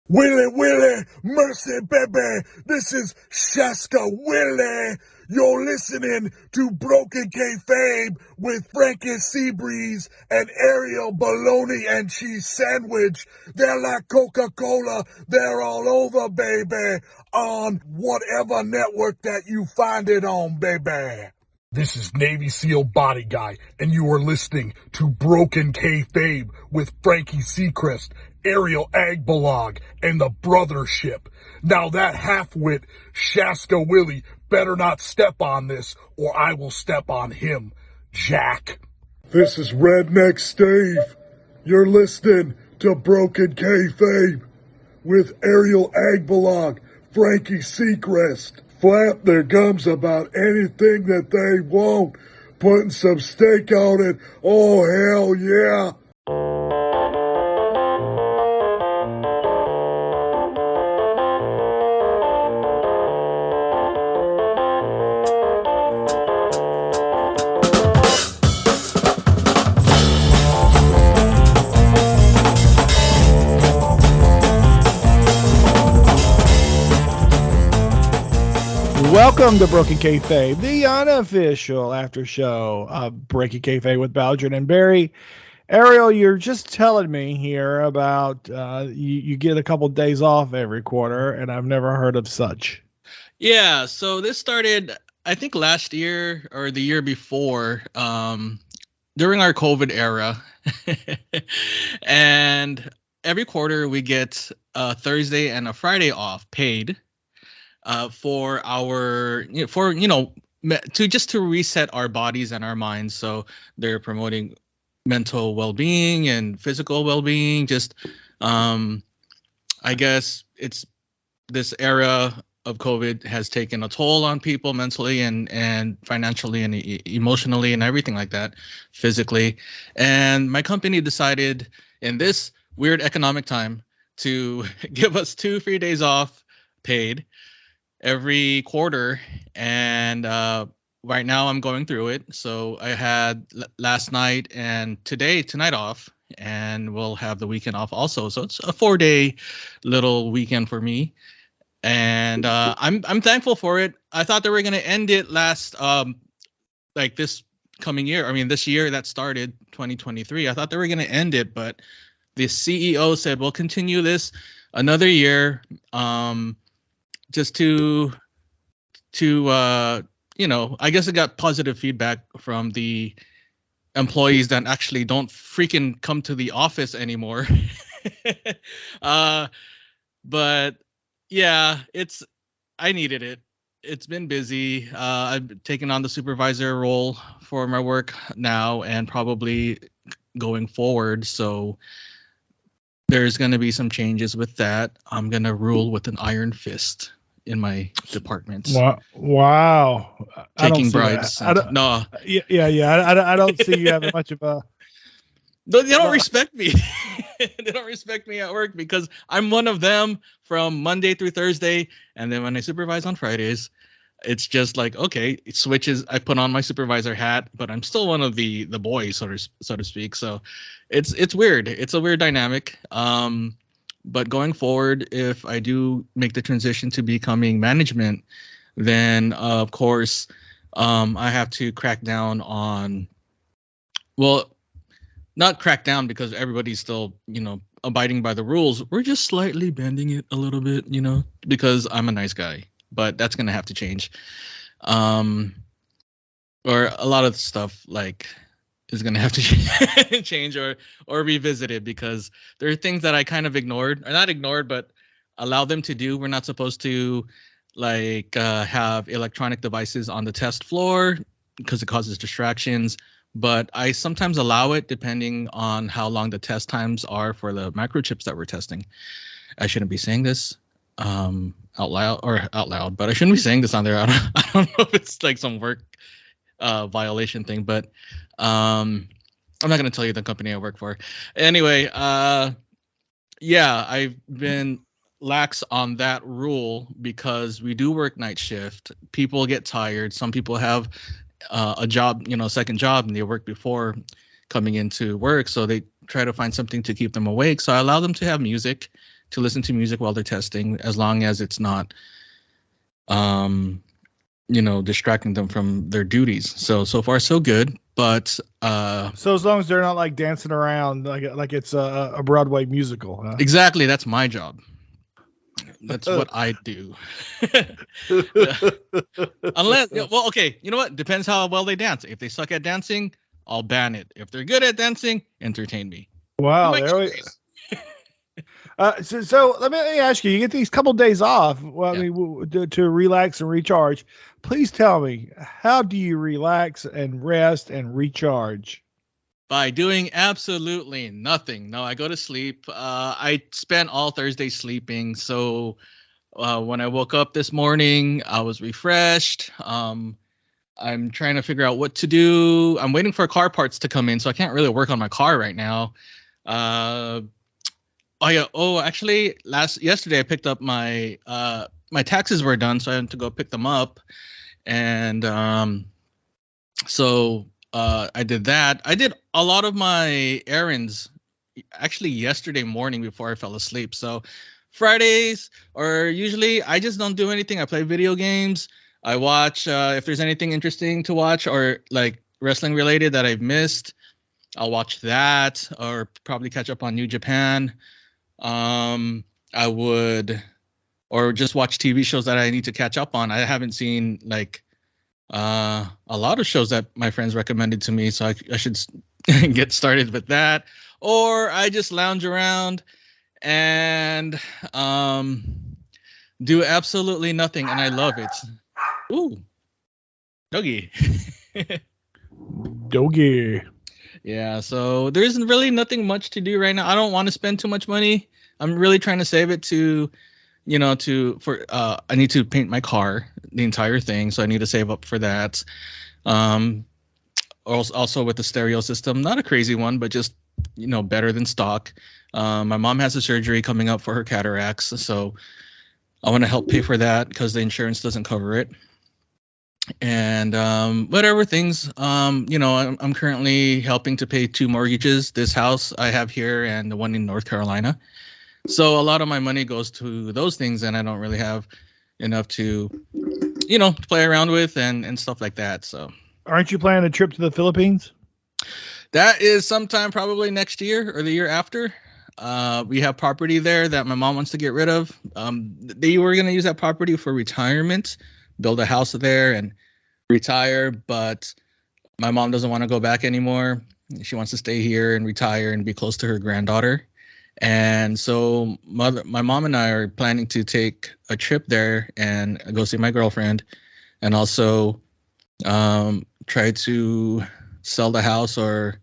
Willie, mercy, baby. This is Shaska Willie. You're listening to Broken Kayfabe with Frankie Seabreeze and Ariel Bologna and Cheese Sandwich. They're like Coca-Cola. They're all over, baby, on whatever network that you find it on, baby. This is Navy SEAL Body Guy, and you are listening to Broken Kayfabe with Frankie Seacrest, Ariel Agbalog, and the Brothership. Now that half-wit, Shaska Willie, better not step on this, or I will step on him, Jack. This is Redneck Steve. You're listening to Broken Kayfabe with Ariel Agbalog, Frankie Seacrest. Flap their gums about anything that they want, putting some steak on it. Oh, hell yeah. Welcome to Broken Kayfabe, the unofficial after show of Breaking Kayfabe with Baldwin and Barry. Ariel, you're just telling me here about you get a couple days off every quarter, and I've never heard of such. Yeah, so this started, I think, last year or the year before, during our COVID era. And every quarter we get a Thursday and a Friday off paid. For to reset our bodies and our minds. So they're promoting mental well-being and physical well-being. Just, I guess it's this era of COVID has taken a toll on people mentally and financially and emotionally and everything like that, physically. And my company decided in this weird economic time to give us 2 free days off paid every quarter, and right now I'm going through it. So I had last night and tonight off, and we'll have the weekend off also. So it's a 4-day little weekend for me, and I'm thankful for it. I thought they were going to end it this coming year. I mean, this year that started 2023. I thought they were going to end it, but the CEO said we'll continue this another year. Just to I guess it got positive feedback from the employees that actually don't freaking come to the office anymore. But yeah, I needed it. It's been busy. I've taken on the supervisor role for my work now and probably going forward. So there's going to be some changes with that. I'm going to rule with an iron fist in my department. Wow. Taking bribes. No. Yeah. I don't see you having much of a... They don't respect me. They don't respect me at work because I'm one of them from Monday through Thursday. And then when I supervise on Fridays, it's just like, okay, it switches. I put on my supervisor hat, but I'm still one of the boys, so to speak. So it's weird. It's a weird dynamic. But going forward, if I do make the transition to becoming management, then of course I have to crack down on, well, not crack down because everybody's still, abiding by the rules. We're just slightly bending it a little bit, because I'm a nice guy. But that's going to have to change. Or a lot of stuff is going to have to change or revisit it because there are things that I kind of ignored, or not ignored, but allowed them to do. We're not supposed to have electronic devices on the test floor because it causes distractions. But I sometimes allow it depending on how long the test times are for the microchips that we're testing. I shouldn't be saying this out loud, but I shouldn't be saying this on there. I don't know if it's like some work violation thing, but I'm not going to tell you the company I work for. Anyway, I've been lax on that rule because we do work night shift. People get tired. Some people have a job, second job, and they work before coming into work, so they try to find something to keep them awake. So I allow them to have music to listen to music while they're testing, as long as it's not, distracting them from their duties. So far so good. But so as long as they're not like dancing around like it's a Broadway musical, huh? Exactly, that's my job. That's what I do. Unless, well, okay, you know what? Depends how well they dance. If they suck at dancing, I'll ban it. If they're good at dancing, entertain me. Wow, there we. So let me ask you: you get these couple days off, to relax and recharge. Please tell me, how do you relax and rest and recharge? By doing absolutely nothing. No, I go to sleep. I spent all Thursday sleeping, so when I woke up this morning, I was refreshed. I'm trying to figure out what to do. I'm waiting for car parts to come in, so I can't really work on my car right now. Actually, yesterday I picked up my my taxes were done, so I had to go pick them up, and I did that. I did a lot of my errands actually yesterday morning before I fell asleep. So Fridays, or usually I just don't do anything. I play video games. I watch if there's anything interesting to watch or like wrestling related that I've missed, I'll watch that or probably catch up on New Japan. I would, or just watch TV shows that I need to catch up on. I haven't seen like a lot of shows that my friends recommended to me, so I should get started with that. Or I just lounge around and do absolutely nothing, and I love it. Ooh, doggy. Doggy. Yeah, so there isn't really nothing much to do right now. I don't want to spend too much money. I'm really trying to save it to I need to paint my car, the entire thing, so I need to save up for that. Also with the stereo system, not a crazy one, but just better than stock. My mom has a surgery coming up for her cataracts, so I want to help pay for that because the insurance doesn't cover it. And whatever things, I'm currently helping to pay 2 mortgages, this house I have here and the one in North Carolina. So a lot of my money goes to those things, and I don't really have enough to, play around with and stuff like that. So, aren't you planning a trip to the Philippines? That is sometime probably next year or the year after. We have property there that my mom wants to get rid of. They were going to use that property for retirement, build a house there and retire, but my mom doesn't want to go back anymore. She wants to stay here and retire and be close to her granddaughter. And so my mom and I are planning to take a trip there and go see my girlfriend, and also try to sell the house or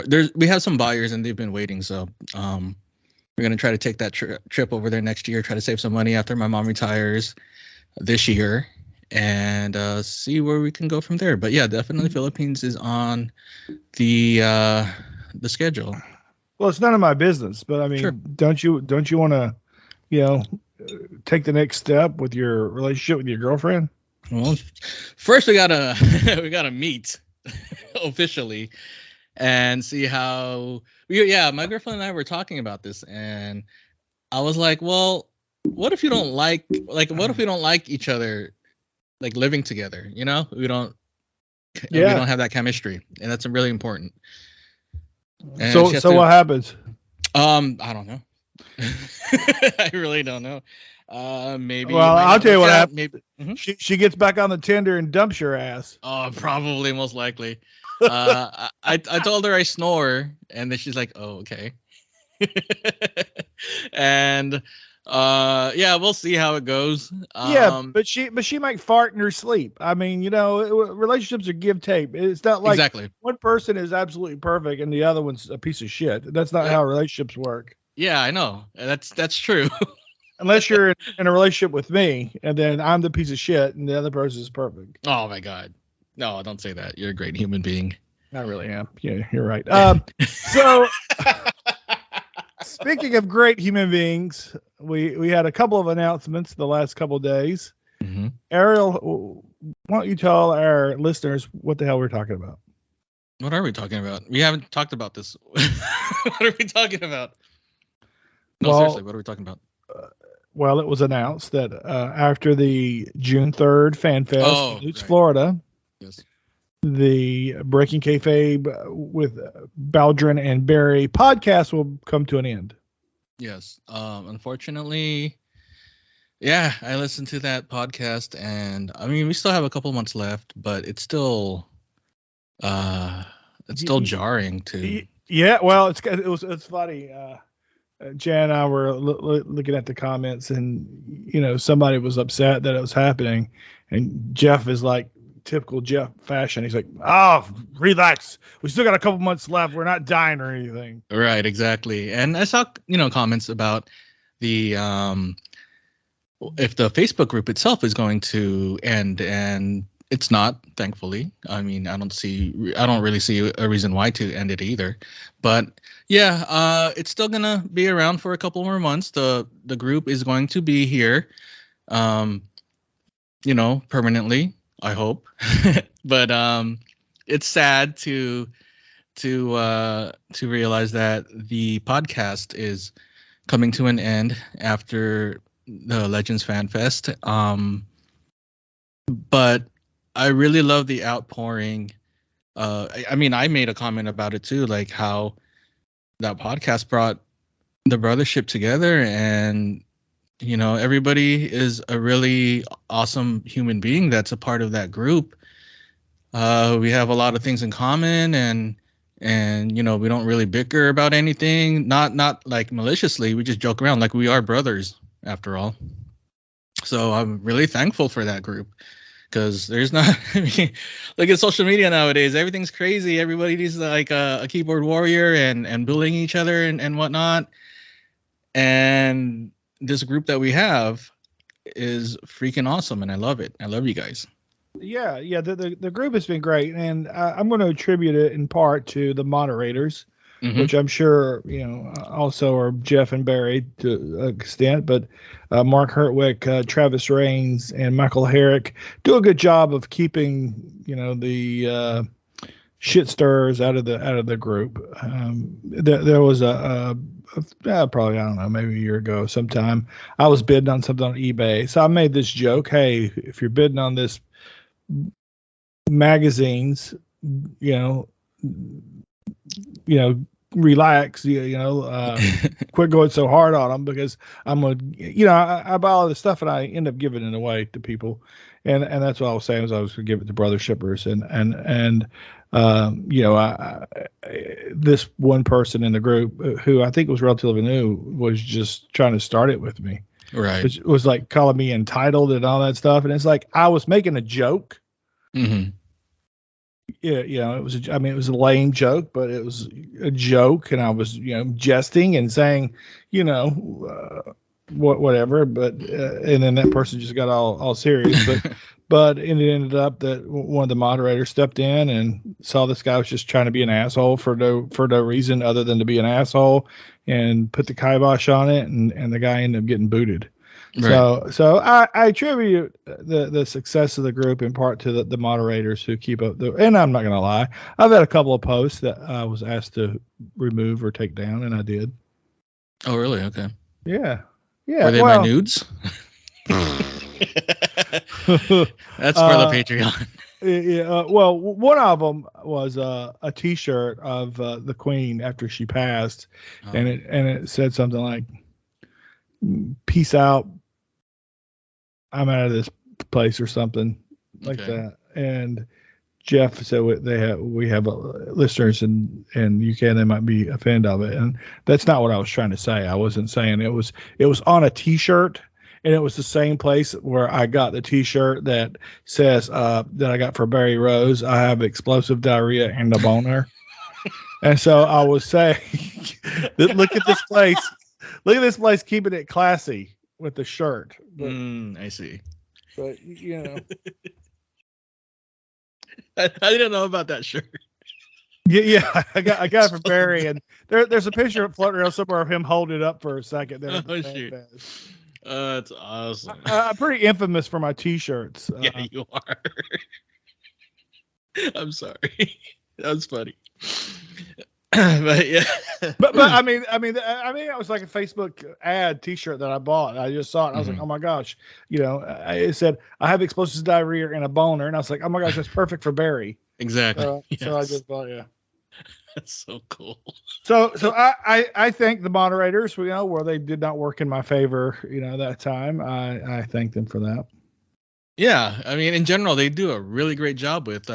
we have some buyers and they've been waiting. So we're going to try to take that trip over there next year, try to save some money after my mom retires this year, and see where we can go from there. But yeah, definitely Philippines is on the schedule. Well, it's none of my business, but I mean, Sure. don't you want to, take the next step with your relationship with your girlfriend? Well, first we gotta meet officially and see how. My girlfriend and I were talking about this, and I was like, well, what if you don't like what if we don't like each other, like living together? We don't have that chemistry, and that's really important. And so what happens? I don't know. I really don't know. Maybe. Well, I'll tell you what happens. Maybe. Mm-hmm. She gets back on the Tinder and dumps your ass. Oh, probably, most likely. I told her I snore, and then she's like, "Oh, okay." And we'll see how it goes. But she might fart in her sleep. I mean, relationships are give take. It's not like exactly one person is absolutely perfect and the other one's a piece of shit. That's not how relationships work. Yeah, I know. That's true. Unless you're in a relationship with me, and then I'm the piece of shit, and the other person is perfect. Oh my God, no! Don't say that. You're a great human being. I really am. Yeah, you're right. So. Speaking of great human beings, we had a couple of announcements the last couple of days. Mm-hmm. Ariel, why don't you tell our listeners what the hell we're talking about? What are we talking about? We haven't talked about this. What are we talking about? No, Well, seriously, what are we talking about? Well, it was announced that after the June 3rd Fan Fest Oh, in Lutz, right. Florida, Yes. the Breaking Kayfabe with Baldrin and Barry podcast will come to an end. Yes. Unfortunately, yeah, I listened to that podcast, and I mean, we still have a couple months left, but it's still jarring to. Yeah, well, it's funny. Jan and I were looking at the comments, and somebody was upset that it was happening, and Jeff is like typical Jeff fashion. He's like, "Oh, relax. We still got a couple months left. We're not dying or anything." Right, exactly. And I saw comments about the if the Facebook group itself is going to end, and it's not, thankfully. I mean, I don't really see a reason why to end it either. But yeah, it's still gonna be around for a couple more months. The group is going to be here, permanently, I hope. But it's sad to realize that the podcast is coming to an end after the Legends Fan Fest. But I really love the outpouring. I mean, I made a comment about it too, like how that podcast brought the brothership together, and everybody is a really awesome human being that's a part of that group. We have a lot of things in common, and we don't really bicker about anything, not like maliciously. We just joke around like we are brothers after all. So I'm really thankful for that group, because there's not, I mean, look at social media nowadays. Everything's crazy. Everybody's like a keyboard warrior and bullying each other and whatnot. And this group that we have is freaking awesome, and I love it. I love you guys. Yeah. The group has been great, and I'm going to attribute it in part to the moderators, which I'm sure also are Jeff and Barry to an extent, but Mark Hertwick, Travis Rains, and Michael Herrick do a good job of keeping the shit stirrers out of the group. There was probably, I don't know, maybe a year ago sometime, I was bidding on something on eBay, so I made this joke: hey, if you're bidding on this magazines, relax, quit going so hard on them, because I'm gonna, I buy all this stuff and I end up giving it away to people, and that's what I was saying, was I was gonna give it to brother shippers, and this one person in the group who I think was relatively new was just trying to start it with me. Right. It was like calling me entitled and all that stuff, and it's like I was making a joke. Mm-hmm. Yeah, it was a lame joke, but it was a joke, and I was jesting and saying whatever, but and then that person just got all serious, but it ended up that one of the moderators stepped in and saw this guy was just trying to be an asshole for no reason other than to be an asshole, and put the kibosh on it, and the guy ended up getting booted. Right. So I attribute the success of the group in part to the moderators who keep up and I'm not going to lie, I've had a couple of posts that I was asked to remove or take down, and I did. Oh, really? Okay. Yeah. Were they my nudes? That's for the Patreon. Yeah. Well, one of them was a T-shirt of the Queen after she passed, and it said something like, "Peace out, I'm out of this place," or something like that. And Jeff said we have listeners in UK, and they might be offended of it, and that's not what I was trying to say. I wasn't saying it was on a T-shirt. And it was the same place where I got the T-shirt that says that I got for Barry Rose, "I have explosive diarrhea and a boner." And so I was saying, look at this place. Look at this place keeping it classy with the shirt. But, I see. But I didn't know about that shirt. Yeah, I got it from Barry, and there's a picture floating around somewhere of him holding it up for a second. Oh shoot. That's awesome. I'm pretty infamous for my T-shirts. Yeah, you are. I'm sorry. That was funny. But yeah. But I mean, it was like a Facebook ad T-shirt that I bought. I just saw it. And I was like, oh my gosh, it said I have explosives, diarrhea, and a boner, and I was like, oh my gosh, that's perfect for Barry. Exactly. So I just bought, yeah. That's so cool. So I thank the moderators, where they did not work in my favor, that time. I thank them for that. Yeah, I mean, in general, they do a really great job with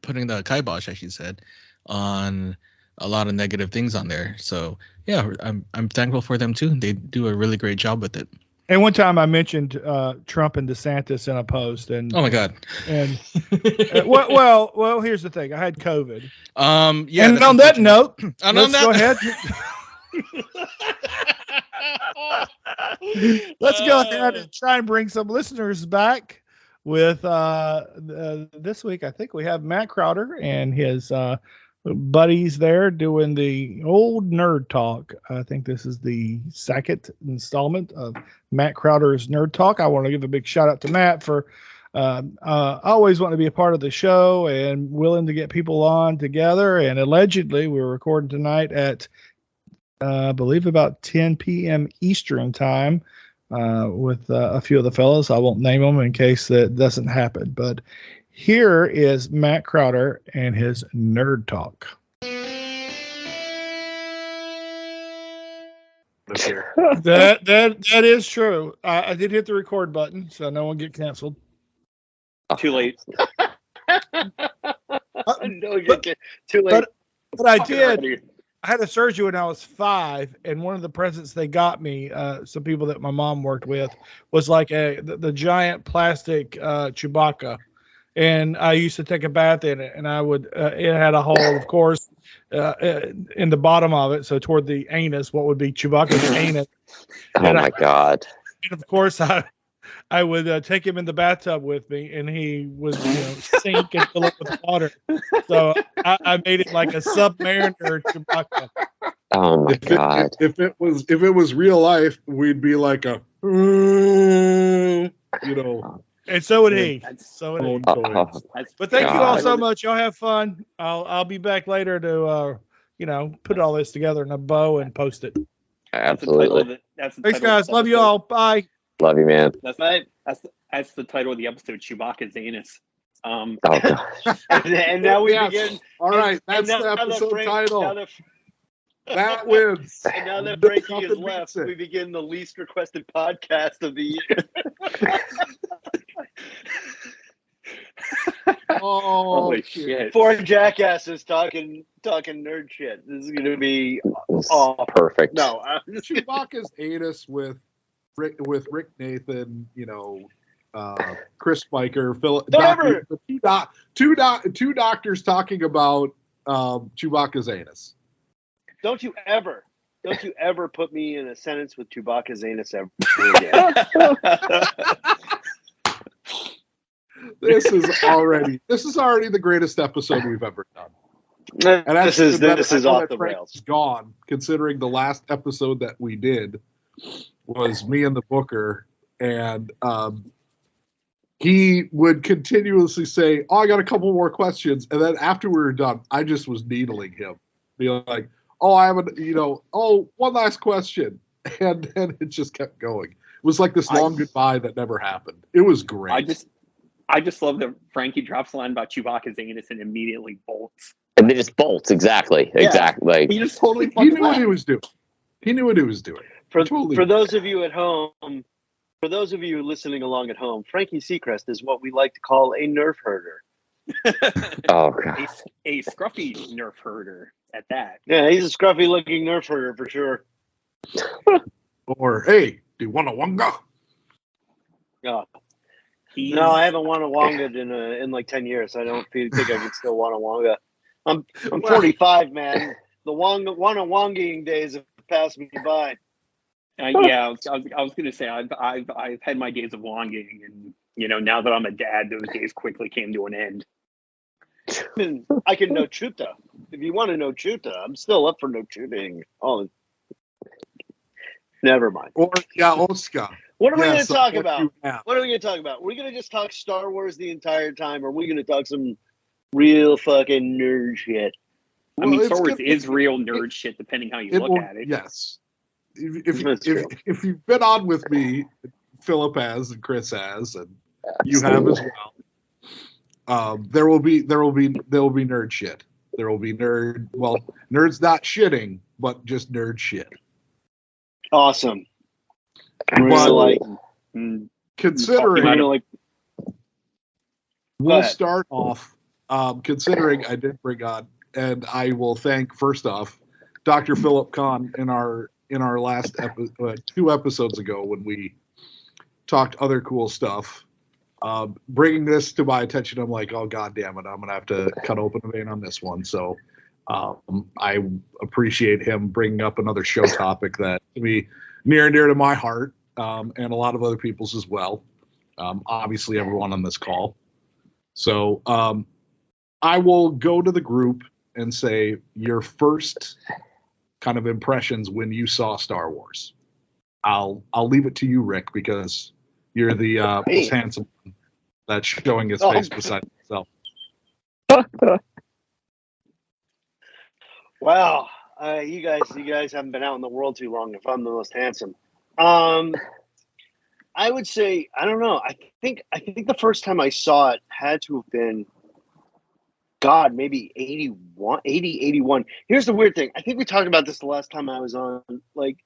putting the kibosh, as you said, on a lot of negative things on there. So yeah, I'm thankful for them too. They do a really great job with it. And one time I mentioned Trump and DeSantis in a post, and oh my god, and well, here's the thing: I had COVID. Yeah. And on that note, let's go ahead. Let's go ahead and try and bring some listeners back with this week. I think we have Matt Crowder and his buddies there doing the old nerd talk. I think this is the second installment of Matt Crowder's Nerd Talk. I want to give a big shout out to Matt for always wanting to be a part of the show and willing to get people on together. And allegedly we're recording tonight at I believe about 10 p.m. Eastern time with a few of the fellows. I won't name them in case that doesn't happen, but here is Matt Crowder and his Nerd Talk. That is true. I did hit the record button, so no one get canceled. Too late. Too late. But I did. I had a surgery when I was 5, and one of the presents they got me, some people that my mom worked with, was like the giant plastic Chewbacca. And I used to take a bath in it, and I would, it had a hole, of course, in the bottom of it. So toward the anus, what would be Chewbacca's anus. Oh my God. And of course, I would take him in the bathtub with me, and he would sink and fill up with water. So I made it like a submariner Chewbacca. Oh my God. If it was real life, we'd be like a, And so would he. But thank you all so much. Y'all have fun. I'll be back later to put all this together in a bow and post it. Absolutely. Thanks, guys. Love you all. Bye. Love you, man. That's the title of the episode, Chewbacca's Anus. Oh gosh. and now we begin. All right, that's the episode title. That wins. And now that Frankie is left, we begin the least requested podcast of the year. Holy shit! 4 jackasses talking nerd shit. This is gonna be perfect. No, Chewbacca's anus with Rick Nathan, Chris Spiker, Philip. Two doctors talking about Chewbacca's anus. Don't you ever put me in a sentence with Chewbacca's anus ever again. This is already the greatest episode we've ever done. And this is off the rails. Gone, considering the last episode that we did was me and the Booker, and he would continuously say, "Oh, I got a couple more questions," and then after we were done, I just was needling him, being like, "Oh, I have one last question," and then it just kept going. It was like this long goodbye that never happened. It was great. I just love that Frankie drops a line about Chewbacca's anus and immediately bolts. And they just bolts, exactly. Yeah. Exactly. He just totally he knew what he was doing. He knew what he was doing. For those of you at home, for those of you listening along at home, Frankie Seacrest is what we like to call a nerf herder. Oh God. A scruffy nerf herder at that. Yeah, he's a scruffy looking nerf herder for sure. Or, hey, do you want a wonga? Yeah. No, I haven't won a wonga in like 10 years. So I don't think I can still want a wonga. I'm 45, man. The wongaing days have passed me by. Yeah, I was gonna say I've had my days of wongaing, and now that I'm a dad, those days quickly came to an end. I can no chuta. If you want to know chuta, I'm still up for no chuting. Oh, never mind. Or Oscar. What are we going to talk about? What are we going to talk about? We're going to just talk Star Wars the entire time, or are we going to talk some real fucking nerd shit? I mean, Star Wars is real nerd shit, depending how you look at it. Yes. If you've been on with me, Philip has and Chris has, and you have as well. There will be nerd shit. There will be nerds not shitting, but just nerd shit. Awesome. But considering, we'll start off. Considering I did bring on, and I will thank first off Dr. Philip Kahn in our last 2 episodes ago when we talked other cool stuff. Bringing this to my attention, I'm like, oh god damn it, I'm gonna have to cut open a vein on this one. So I appreciate him bringing up another show topic that to me near and dear to my heart, and a lot of other people's as well. Obviously, everyone on this call. So I will go to the group and say your first kind of impressions when you saw Star Wars. I'll leave it to you, Rick, because you're the most handsome one that's showing his face beside himself. Wow, you guys haven't been out in the world too long. If I'm the most handsome, I would say I don't know. I think the first time I saw it had to have been, God, maybe 81. Here's the weird thing. I think we talked about this the last time I was on. Like,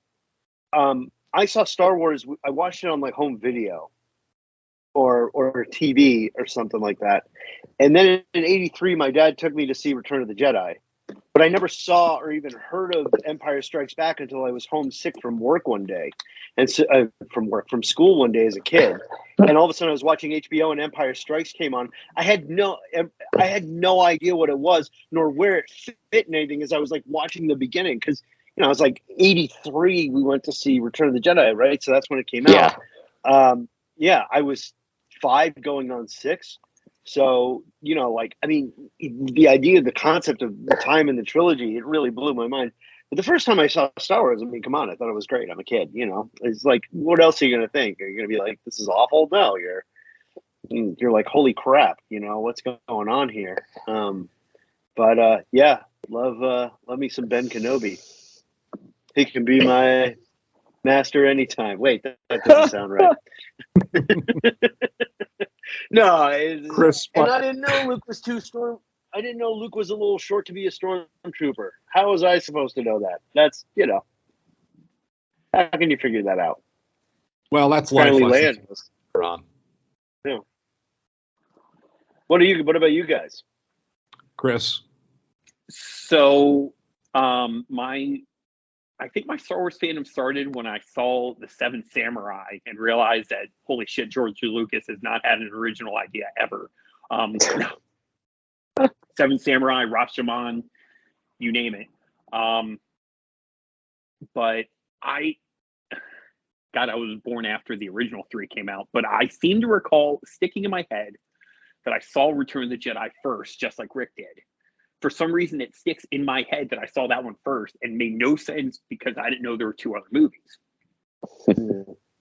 I saw Star Wars. I watched it on like home video, or TV or something like that. And then in '83, my dad took me to see Return of the Jedi. But I never saw or even heard of Empire Strikes Back until I was homesick from work one day, and so, from school one day as a kid. And all of a sudden, I was watching HBO, and Empire Strikes came on. I had no idea what it was, nor where it fit in anything, as I was like watching the beginning. Because I was like '83. We went to see Return of the Jedi, right? So that's when it came out. I was 5 going on 6. So, the idea, the concept of the time in the trilogy, it really blew my mind. But the first time I saw Star Wars, come on, I thought it was great. I'm a kid, It's like, what else are you going to think? Are you going to be like, this is awful? No, you're like, holy crap, what's going on here? Love me some Ben Kenobi. He can be my master anytime. Wait, that doesn't sound right. No, Chris, and I didn't know Luke was I didn't know Luke was a little short to be a stormtrooper. How was I supposed to know that? That's how can you figure that out? Well, that's life lessons. Yeah. What about you guys? Chris. So, I think my Star Wars fandom started when I saw The Seventh Samurai and realized that, holy shit, George Lucas has not had an original idea ever. Seventh Samurai, Rashomon, you name it. But I was born after the original 3 came out, but I seem to recall sticking in my head that I saw Return of the Jedi first, just like Rick did. For some reason, it sticks in my head that I saw that one first and made no sense because I didn't know there were 2 other movies.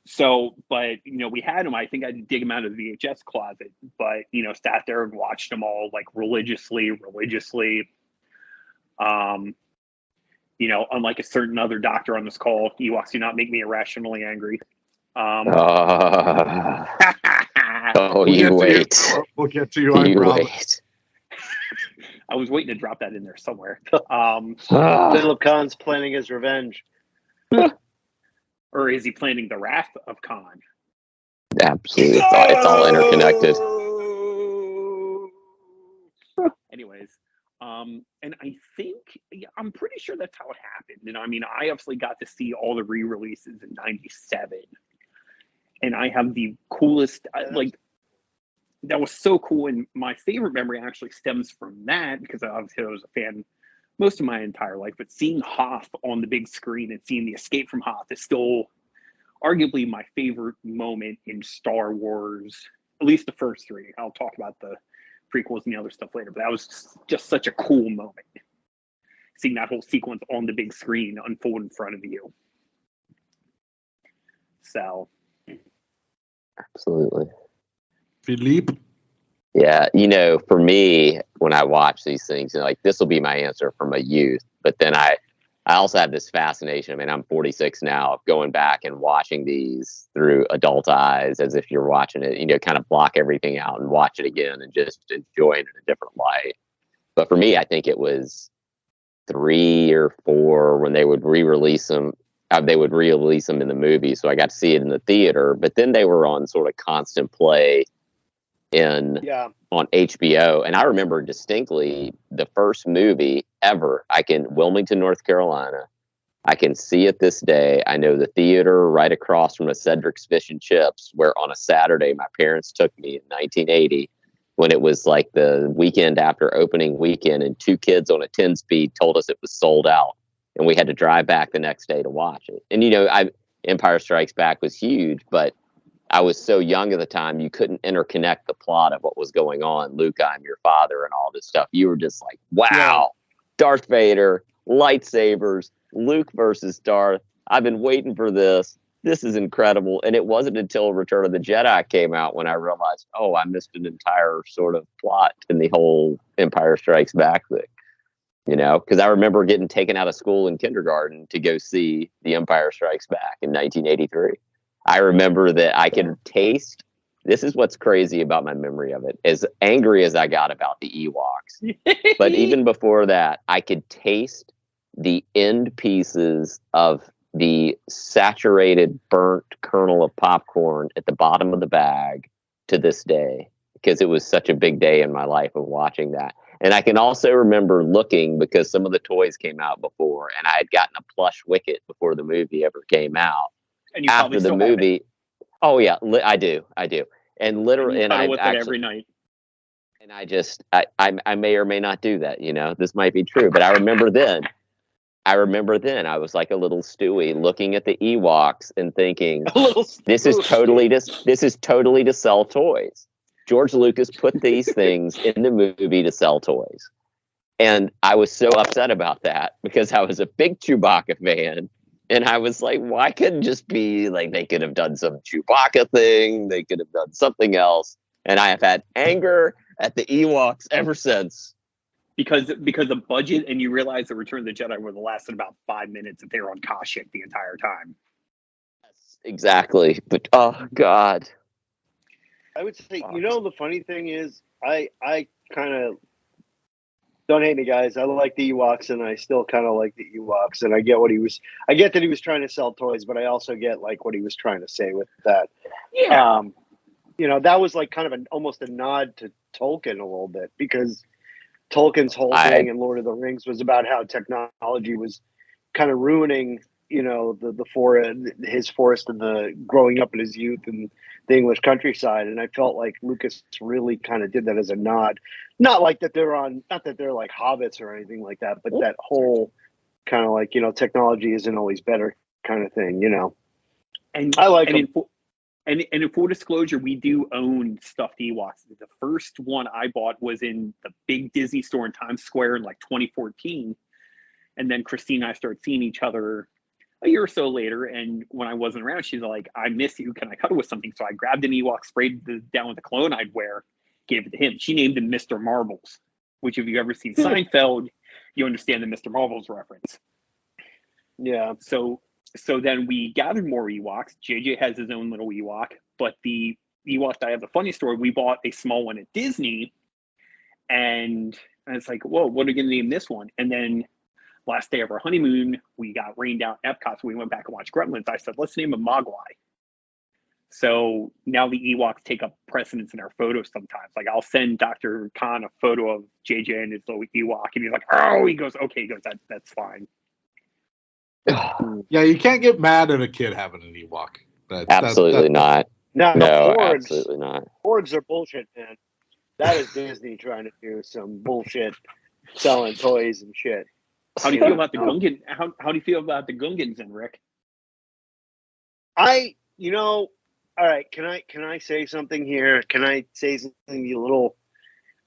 So, but, we had them. I think I did dig them out of the VHS closet, but, sat there and watched them all like religiously. Unlike a certain other doctor on this call, Ewoks do not make me irrationally angry. You wait. We'll get to you. You wait. I was waiting to drop that in there somewhere. Philip Kahn's planning his revenge. Or is he planning the wrath of Khan? Absolutely. It's all interconnected. Anyways, and I think, I'm pretty sure that's how it happened. And I obviously got to see all the re-releases in '97. And I have the coolest, that was so cool. And my favorite memory actually stems from that, because obviously I was a fan most of my entire life, but seeing Hoth on the big screen and seeing the escape from Hoth is still arguably my favorite moment in Star Wars, at least the first 3. I'll talk about the prequels and the other stuff later, but that was just such a cool moment. Seeing that whole sequence on the big screen unfold in front of you. So. Absolutely. Philippe. Yeah, you know, for me, when I watch these things, and like this will be my answer from a youth, but then I also have this fascination. I mean, I'm 46 now, of going back and watching these through adult eyes, as if you're watching it, you know, kind of block everything out and watch it again and just enjoy it in a different light. But for me, I think it was 3 or 4 when they would re-release them. They would re-release them in the movie, so I got to see it in the theater. But then they were on sort of constant play on HBO. And I remember distinctly the first movie ever. Wilmington, North Carolina. I can see it this day. I know the theater right across from a Cedric's Fish and Chips, where on a Saturday my parents took me in 1980 when it was like the weekend after opening weekend, and 2 kids on a 10-speed told us it was sold out. And we had to drive back the next day to watch it. And, you know, Empire Strikes Back was huge, but I was so young at the time, you couldn't interconnect the plot of what was going on. Luke, I'm your father, and all this stuff. You were just like, wow, Darth Vader, lightsabers, Luke versus Darth. I've been waiting for this. This is incredible. And it wasn't until Return of the Jedi came out when I realized, oh, I missed an entire sort of plot in the whole Empire Strikes Back thing. You know, because I remember getting taken out of school in kindergarten to go see The Empire Strikes Back in 1983. I remember that I could taste. This is what's crazy about my memory of it. As angry as I got about the Ewoks, but even before that, I could taste the end pieces of the saturated, burnt kernel of popcorn at the bottom of the bag to this day, because it was such a big day in my life of watching that. And I can also remember looking, because some of the toys came out before, and I had gotten a plush Wicket before the movie ever came out. And you After the movie, oh yeah, I do, and literally, and I with it every night. And I may or may not do that. You know, this might be true, but I remember then I was like a little Stewie looking at the Ewoks and thinking, this is totally to sell toys. George Lucas put these things in the movie to sell toys. And I was so upset about that because I was a big Chewbacca fan. And I was like, why couldn't it just be like, they could have done some Chewbacca thing. They could have done something else. And I have had anger at the Ewoks ever since. Because the budget, and you realize that Return of the Jedi would have lasted about 5 minutes if they were on Kashyyyk the entire time. Yes, exactly. But, oh, God. I would say, you know, the funny thing is, I kind of, don't hate me, guys. I like the Ewoks, and I still kind of like the Ewoks, and I get that he was trying to sell toys, but I also get like what he was trying to say with that. Yeah. You know, that was like kind of almost a nod to Tolkien a little bit, because Tolkien's whole thing in Lord of the Rings was about how technology was kind of ruining, you know, his forest and the growing up in his youth and the English countryside. And I felt like Lucas really kind of did that as a nod. Not that they're like hobbits or anything like that, but that whole kind of like, you know, technology isn't always better kind of thing, you know. And I like them. And in full disclosure, we do own stuffed Ewoks. The first one I bought was in the big Disney store in Times Square in like 2014. And then Christine and I started seeing each other a year or so later. And when I wasn't around, she's like, I miss you. Can I cuddle with something? So I grabbed an Ewok, sprayed down with the cologne I'd wear, gave it to him. She named him Mr. Marbles, which if you've ever seen Seinfeld, you understand the Mr. Marbles reference. Yeah. So then we gathered more Ewoks. JJ has his own little Ewok, but the Ewok, I have the funny story. We bought a small one at Disney, and it's like, whoa, what are we going to name this one? And then last day of our honeymoon, we got rained out at Epcot, so we went back and watched Gremlins. I said, let's name him Mogwai. So now the Ewoks take up precedence in our photos sometimes. Like I'll send Dr. Khan a photo of JJ and his little Ewok, and he's like, oh, he goes, that's fine. Yeah, you can't get mad at a kid having an Ewok. Absolutely not. No, absolutely not. Porgs are bullshit, man. That is Disney trying to do some bullshit, selling toys and shit. How do you feel about the Gungans? How do you feel about the Gungans, then, Rick? All right. Can I say something here? Can I say something a little?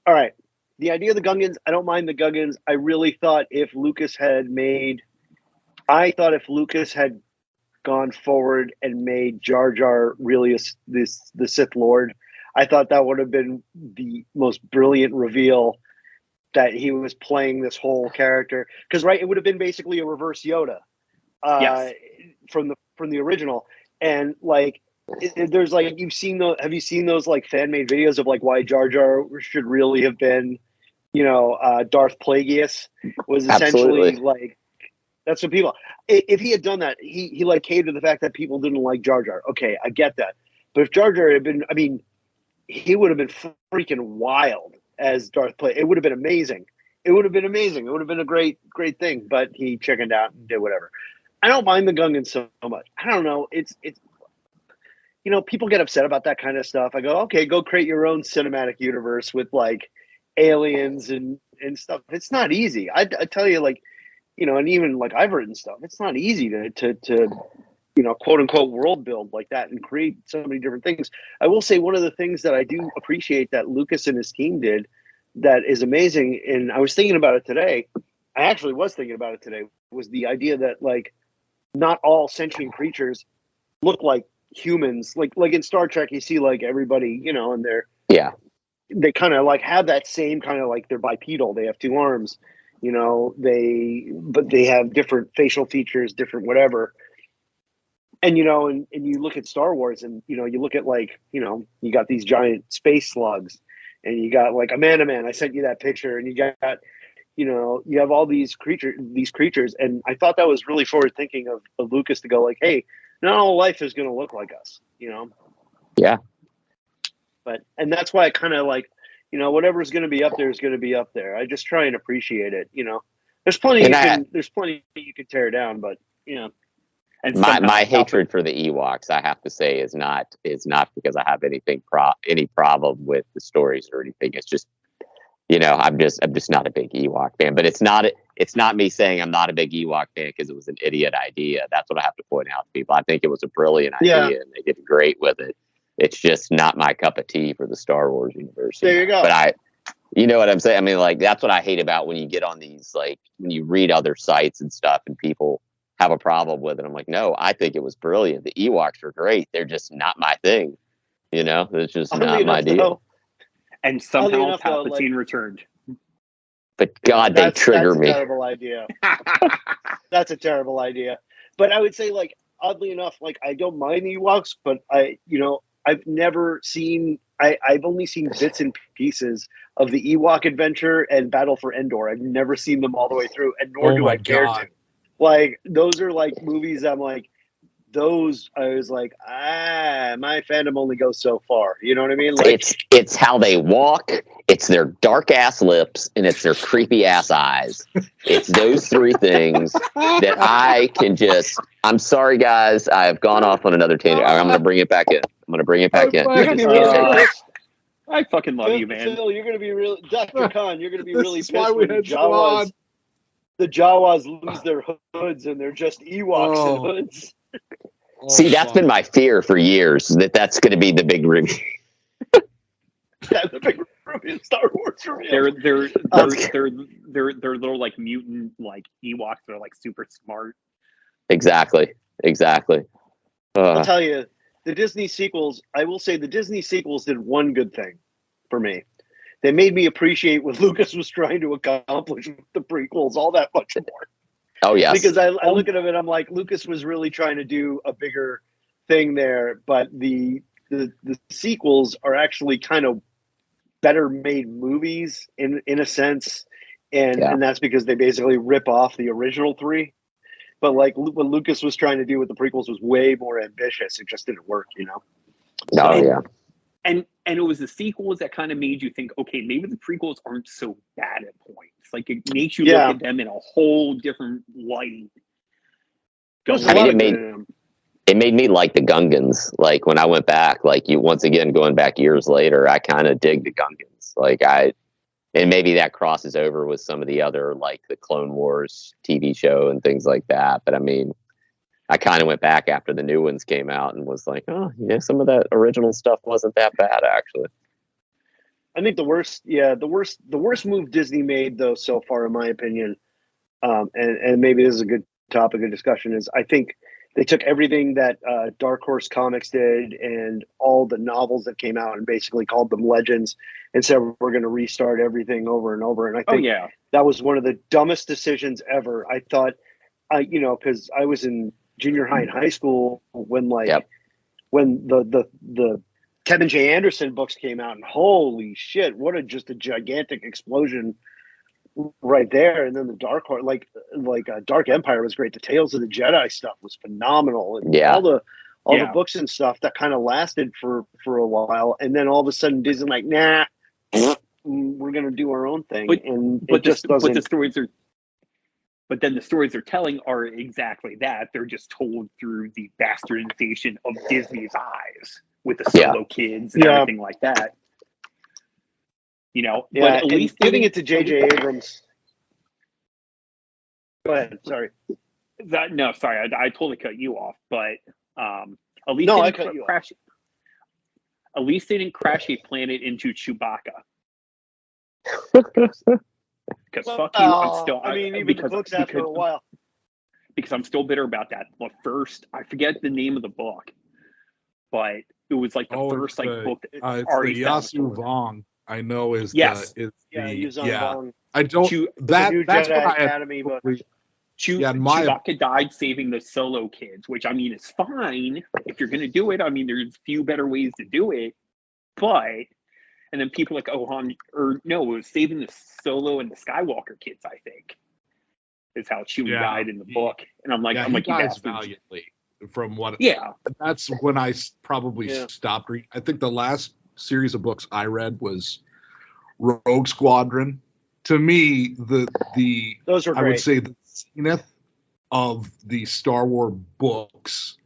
All right. The idea of the Gungans, I don't mind the Gungans. I really thought if Lucas had gone forward and made Jar Jar really the Sith Lord, I thought that would have been the most brilliant reveal, that he was playing this whole character. Because it would have been basically a reverse Yoda, Yes. from the original. And like, there's like, have you seen those like fan made videos of like why Jar Jar should really have been, Darth Plagueis was essentially Absolutely. like, that's what people. If he had done that, he like caved to the fact that people didn't like Jar Jar. Okay, I get that. But if Jar Jar had been, I mean, he would have been freaking wild as Darth Plagueis. It would have been amazing. It would have been amazing. It would have been a great thing. But he chickened out and did whatever. I don't mind the Gungans so much. I don't know. It's people get upset about that kind of stuff. I go, okay, go create your own cinematic universe with like aliens and stuff. It's not easy. I tell you, like, and even like I've written stuff, it's not easy to quote unquote world build like that and create so many different things. I will say one of the things that I do appreciate that Lucas and his team did that is amazing, and I was thinking about it today. I actually was thinking about it today, was the idea that like not all sentient creatures look like humans. Like in Star Trek, you see like everybody, and they kind of like have that same kind of like, they're bipedal. They have two arms, but they have different facial features, different whatever. And, and you look at Star Wars and, you look at like, you got these giant space slugs and you got like Amanda Man. I sent you that picture, and you got, you have all these creatures. And I thought that was really forward thinking of Lucas to go like, hey, not all life is going to look like us, Yeah. And that's why I kind of like, whatever's going to be up there is going to be up there. I just try and appreciate it. There's plenty you can tear down, but And my hatred for the Ewoks, I have to say, is not because I have any problem with the stories or anything. It's just, I'm just not a big Ewok fan. But it's not me saying I'm not a big Ewok fan because it was an idiot idea. That's what I have to point out to people. I think it was a brilliant idea, and they did great with it. It's just not my cup of tea for the Star Wars universe. There you go. But you know what I'm saying? I mean, like, that's what I hate about when you get on these, like, when you read other sites and stuff and people have a problem with it. I'm like, no, I think it was brilliant. The Ewoks are great. They're just not my thing. It's just not my deal. And somehow Palpatine returned. But God, they trigger me. That's a terrible idea. That's a terrible idea. But I would say, like, oddly enough, like, I don't mind the Ewoks, but I've never seen. I've only seen bits and pieces of the Ewok Adventure and Battle for Endor. I've never seen them all the way through, and nor do I care to. Like, those are like movies I'm like, those, I was like, my fandom only goes so far. You know what I mean? Like, it's how they walk, it's their dark ass lips, and it's their creepy ass eyes. It's those three things that I can just. I'm sorry, guys. I've gone off on another tangent. I'm going to bring it back in. I fucking love you, man. Phil, you're going to be really, Dr. Khan, you're going to be really pissed when the Jawas lose their hoods and they're just Ewoks and hoods. See, that's been my fear for years, that's going to be the big reveal. Yeah, the big reveal, Star Wars reveal. They're little like mutant like Ewoks. They're like super smart. Exactly. I'll tell you, the Disney sequels. I will say the Disney sequels did one good thing for me. They made me appreciate what Lucas was trying to accomplish with the prequels all that much more. Oh, yes. Because I look at him and I'm like, Lucas was really trying to do a bigger thing there, but the sequels are actually kind of better made movies in a sense, and that's because they basically rip off the original three. But like what Lucas was trying to do with the prequels was way more ambitious. It just didn't work, And it was the sequels that kind of made you think, okay, maybe the prequels aren't so bad at points. Like, it makes you look at them in a whole different light. It made me like the Gungans. Like, when I went back, like, once again, going back years later, I kind of dig the Gungans. Like, and maybe that crosses over with some of the other, like the Clone Wars TV show and things like that. But I mean, I kind of went back after the new ones came out and was like, oh, yeah, some of that original stuff wasn't that bad, actually. I think the worst move Disney made, though, so far, in my opinion, and maybe this is a good topic of discussion, is I think they took everything that Dark Horse Comics did and all the novels that came out and basically called them legends and said we're going to restart everything over and over. And I think that was one of the dumbest decisions ever. I thought, because I was in junior high and high school when when the Kevin J. Anderson books came out, and holy shit, what a gigantic explosion right there. And then the Dark Horse, Dark Empire was great. The Tales of the Jedi stuff was phenomenal. And all the books and stuff that kind of lasted for a while. And then all of a sudden Disney like, nah, we're going to do our own thing. But then the stories they're telling are exactly that. They're just told through the bastardization of Disney's eyes with the Solo kids and everything like that. But at least giving it to J.J. Abrams. Go ahead. Sorry. Sorry. I totally cut you off. But at least At least they didn't crash a planet into Chewbacca. Because fuck you, I'm still. Even the books after a while. Because I'm still bitter about that. Well, first, I forget the name of the book, but it was like the first book that it's already the Yasu Vong. I know is Vong. I don't. That's what I Academy book. Chewbacca died saving the Solo kids, which I mean is fine if you're going to do it. I mean, there's few better ways to do it, but and then people like it was saving the Solo and the Skywalker kids. I think is how Chewie died in the book, and I'm like, you dies valiantly. From what? That's when I probably stopped reading. I think the last series of books I read was Rogue Squadron. To me, those are great. I would say the zenith of the Star Wars books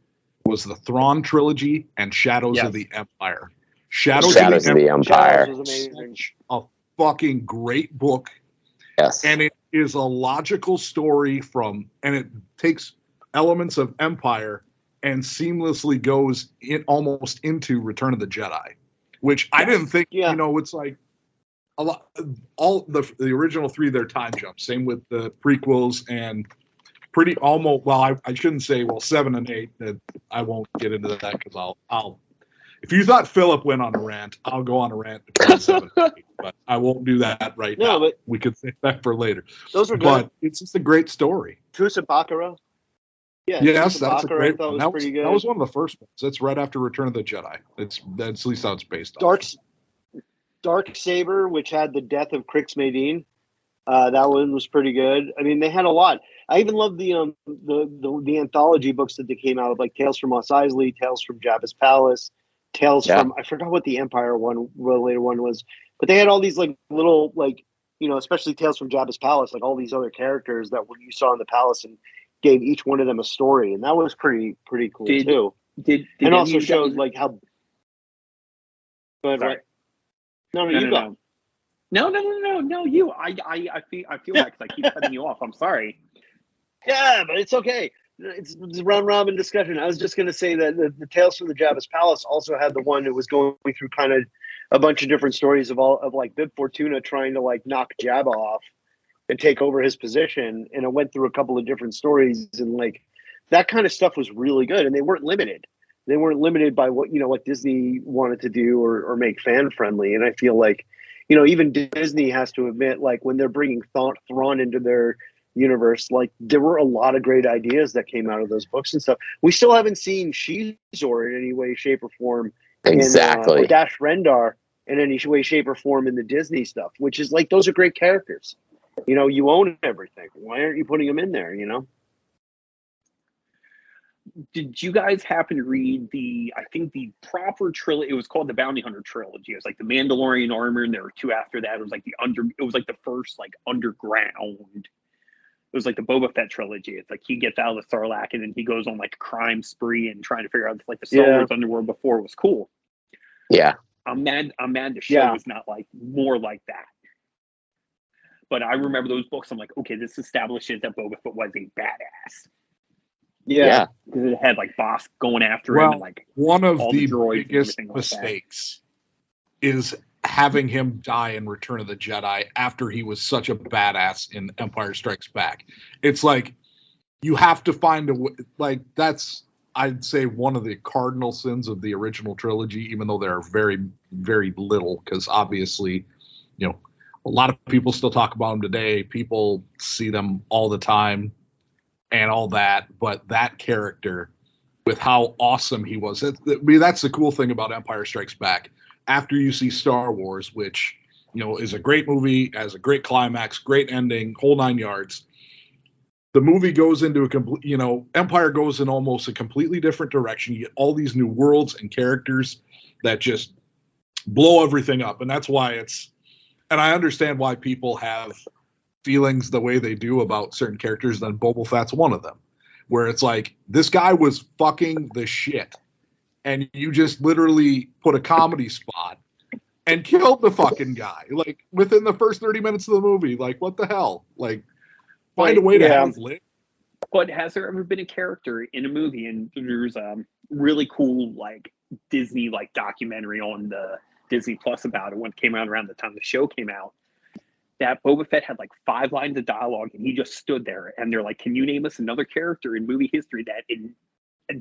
was the Thrawn trilogy and Shadows of the Empire. Shadows of the Empire was amazing. A fucking great book. Yes. And it is a logical story and it takes elements of Empire and seamlessly goes almost into Return of the Jedi, which I didn't think, it's like a lot, all the original three, they're time jumps. Same with the prequels and I shouldn't say, 7 and 8, that I won't get into that because I'll, if you thought Philip went on a rant, I'll go on a rant about 7 and 8, but I won't do that right now. But we could save that for later. Those are good. But it's just a great story. Truce at Baccarat. Yeah, yes, that's a great one. That was one of the first ones. That's right after Return of the Jedi. That's at least how it's based on. Dark Saber, which had the death of Crix Madine. That one was pretty good. I mean, they had a lot. I even love the anthology books that they came out with, like Tales from Mos Eisley, Tales from Jabba's Palace, Tales from, I forgot what the Empire one, later one was, but they had all these little especially Tales from Jabba's Palace, like all these other characters that you saw in the palace, and gave each one of them a story, and that was pretty cool too. And also showed how. Go ahead, right? No, you go. No, you. I feel bad because I keep cutting you off. I'm sorry. Yeah, but it's okay. It's a round robin discussion. I was just going to say that the Tales from the Jabba's Palace also had the one that was going through kind of a bunch of different stories of Bib Fortuna trying to knock Jabba off and take over his position, and it went through a couple of different stories, and that kind of stuff was really good, and they weren't limited. They weren't limited by what Disney wanted to do or make fan friendly, and I feel like even Disney has to admit, when they're bringing Thrawn into their universe, there were a lot of great ideas that came out of those books and stuff. We still haven't seen Shizor in any way, shape, or form. Exactly. Or Dash Rendar in any way, shape, or form in the Disney stuff, which is those are great characters. You own everything. Why aren't you putting them in there? Did you guys happen to read the proper trilogy? It was called the Bounty Hunter trilogy. It was the Mandalorian armor, and there were two after that. It was the first underground. It was the Boba Fett trilogy. It's he gets out of the Sarlacc and then he goes on a crime spree and trying to figure out the Star Wars underworld before was cool. Yeah. I'm mad the show was not more like that. But I remember those books. I'm okay, this establishes that Boba Fett was a badass. Yeah. Because it had Boss going after him and one of all the biggest mistakes is having him die in Return of the Jedi after he was such a badass in Empire Strikes Back. It's you have to find a way. Like, that's, I'd say, one of the cardinal sins of the original trilogy, even though there are very, very little, because obviously, you know, a lot of people still talk about them today. People see them all the time and all that. But that character, with how awesome he was, I mean, that's the cool thing about Empire Strikes Back. After you see Star Wars, which, you know, is a great movie, has a great climax, great ending, whole 9 yards. The movie goes into a complete, you know, Empire goes in almost a completely different direction. You get all these new worlds and characters that just blow everything up. And that's why and I understand why people have feelings the way they do about certain characters, and Boba Fett's one of them, where it's like, this guy was fucking the shit. And you just literally put a comedy spot and killed the fucking guy. Like, within the first 30 minutes of the movie. Like, what the hell? Like, find a way to have lit. But has there ever been a character in a movie, and there's a really cool, like, Disney, like, documentary on the Disney Plus about it when it came out around the time the show came out, that Boba Fett had like 5 lines of dialogue and he just stood there and they're like, can you name us another character in movie history that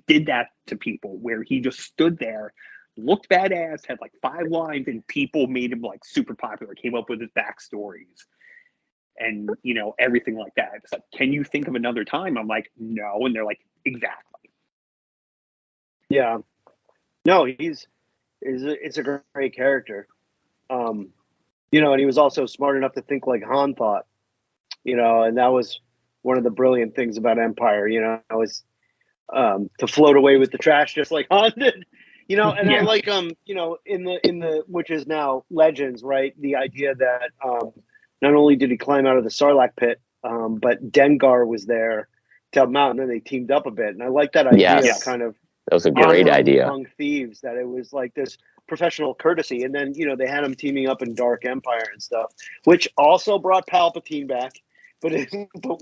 did that to people, where he just stood there, looked badass, had like 5 lines, and people made him like super popular, came up with his backstories and, you know, everything like that. It's like, can you think of another time? I'm like, no. And they're like, exactly. Yeah. No, it's a great character. You know, and he was also smart enough to think like Han thought, you know, and that was one of the brilliant things about Empire, you know, is to float away with the trash just like Han did, you know. And I like, you know, in the which is now Legends, right? The idea that not only did he climb out of the Sarlacc pit, but Dengar was there to help him out, and then they teamed up a bit. And I like that idea, kind of. That was a great idea. Among thieves, that it was like this professional courtesy. And then, you know, they had him teaming up in Dark Empire and stuff, which also brought Palpatine back, but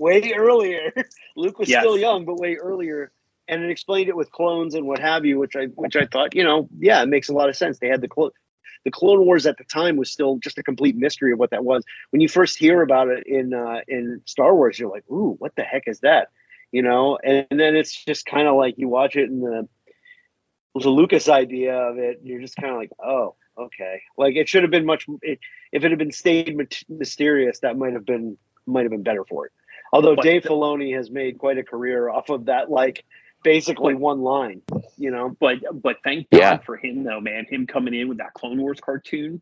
way earlier. Luke was still young, but way earlier. And it explained it with clones and what have you, which I thought, you know, yeah, it makes a lot of sense. They had the Clone Wars at the time was still just a complete mystery of what that was. When you first hear about it in Star Wars, you're like, ooh, what the heck is that? You know, and then it's just kind of like you watch it in the Lucas idea of it, you're just kind of like, oh, okay. Like, it should have been if it had been stayed mysterious, that might have been better for it. Although Dave Filoni has made quite a career off of that, like, basically one line, you know. But thank God for him, though, man. Him coming in with that Clone Wars cartoon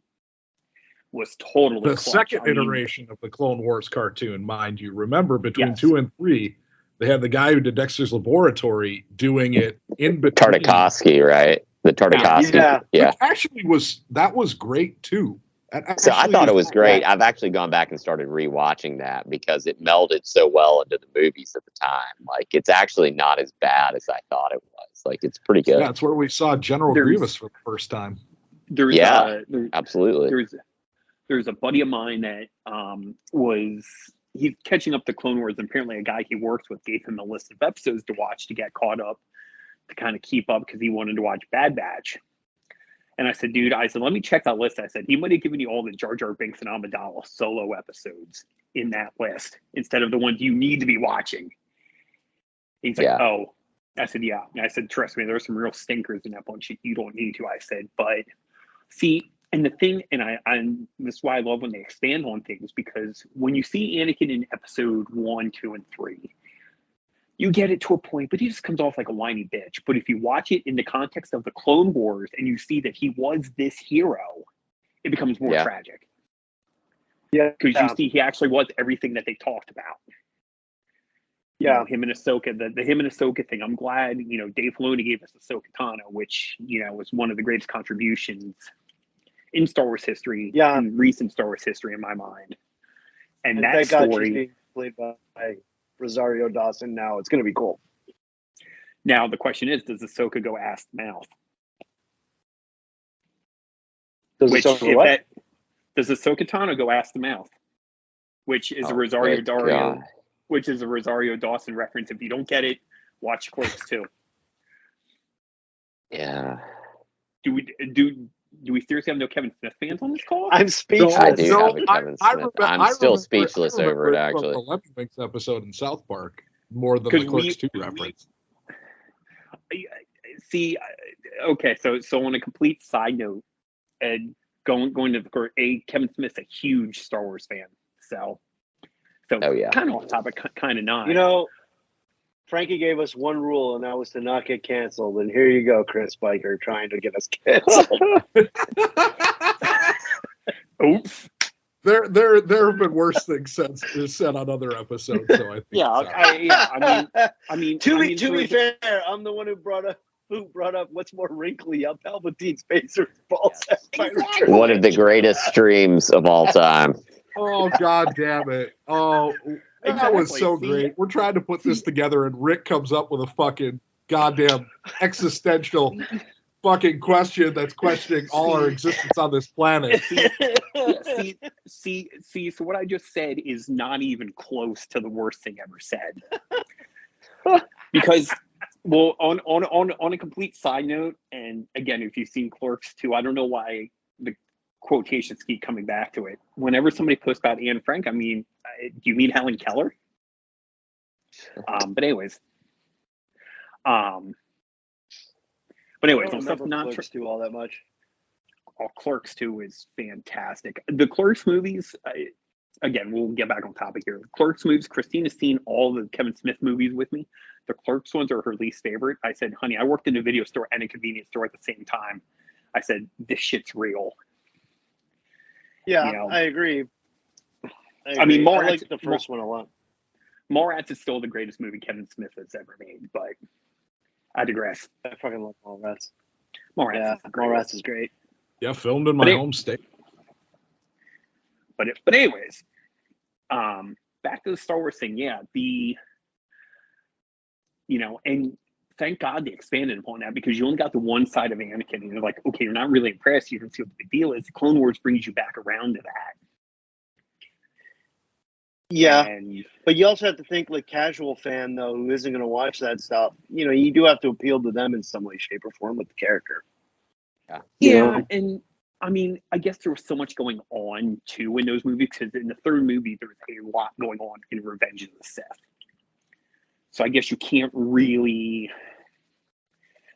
was totally the clutch. Second iteration of the Clone Wars cartoon, mind you. Remember, between 2 and 3, they had the guy who did Dexter's Laboratory doing it in between. Tartakovsky, right? The Tartakovsky. Yeah. Which actually that was great too. So I thought it was great. I've actually gone back and started rewatching that because it melded so well into the movies at the time. Like, it's actually not as bad as I thought it was. Like, it's pretty good. Yeah, that's where we saw General Grievous for the first time. Absolutely. There's a buddy of mine that he's catching up to Clone Wars, and apparently a guy he works with gave him a list of episodes to watch to get caught up, to kind of keep up, because he wanted to watch Bad Batch. And I said, dude, let me check that list. I said, he might have given you all the Jar Jar Binks and Amidala solo episodes in that list instead of the ones you need to be watching. He's like, oh. I said, yeah. And I said, trust me, there are some real stinkers in that bunch you don't need to. I said, but see, and the thing, and this is why I love when they expand on things, because when you see Anakin in episode 1, 2, and 3, you get it to a point, but he just comes off like a whiny bitch. But if you watch it in the context of the Clone Wars and you see that he was this hero, it becomes more tragic. Yeah. Because you see he actually was everything that they talked about. Yeah. You know, him and Ahsoka, the him and Ahsoka thing. I'm glad, you know, Dave Filoni gave us Ahsoka Tano, which, you know, was one of the greatest contributions in Star Wars history, in recent Star Wars history, in my mind. And that story, she's being played by Rosario Dawson now. It's going to be cool. Now the question is, does Ahsoka go ass to mouth? Does Ahsoka Tano go ass to mouth? Which is a Rosario Dawson. Which is a Rosario Dawson reference. If you don't get it, watch Clerks 2. Yeah. Do we seriously have no Kevin Smith fans on this call? I'm speechless. I do have a Kevin Smith. I'm still speechless over it, actually. The Lemmings episode in South Park more than the Clerks 2 reference. See, okay, so on a complete side note, and going to Kevin Smith's a huge Star Wars fan, so kind of off topic, kind of not. You know, Frankie gave us one rule, and that was to not get canceled. And here you go, Chris Spiker, trying to get us canceled. Oops. There have been worse things said on other episodes. So I think. I mean, to be fair, I'm the one who brought up what's more wrinkly, Palpatine's face or false exactly. One of the greatest streams of all time. Oh, God damn it. Oh, that was so great. We're trying to put this together, and Rick comes up with a fucking goddamn existential fucking question that's questioning all our existence on this planet. See, so what I just said is not even close to the worst thing ever said. Because, well, on a complete side note, and again, if you've seen Clerks 2, I don't know why the quotations keep coming back to it. Whenever somebody posts about Anne Frank, I mean, do you mean Helen Keller? But anyways, on stuff not Clerks 2 all that much. Oh, Clerks 2 is fantastic. The Clerks movies, again, we'll get back on topic here. The Clerks movies, Christina's seen all the Kevin Smith movies with me. The Clerks ones are her least favorite. I said, honey, I worked in a video store and a convenience store at the same time. I said, this shit's real. Yeah, you know, I agree. I mean, I like the first one a lot. Mallrats is still the greatest movie Kevin Smith has ever made, but I digress. I fucking love Mallrats. Mallrats is great. Yeah, filmed in my home state. But anyways, back to the Star Wars thing. Yeah, and thank God they expanded upon that, because you only got the one side of Anakin, and you're like, okay, you're not really impressed. You don't see what the big deal is. Clone Wars brings you back around to that. Yeah, but you also have to think, like, casual fan, though, who isn't going to watch that stuff, you know, you do have to appeal to them in some way, shape, or form with the character. Yeah, and I mean, I guess there was so much going on, too, in those movies, because in the third movie, there was a lot going on in Revenge of the Sith. So I guess you can't really...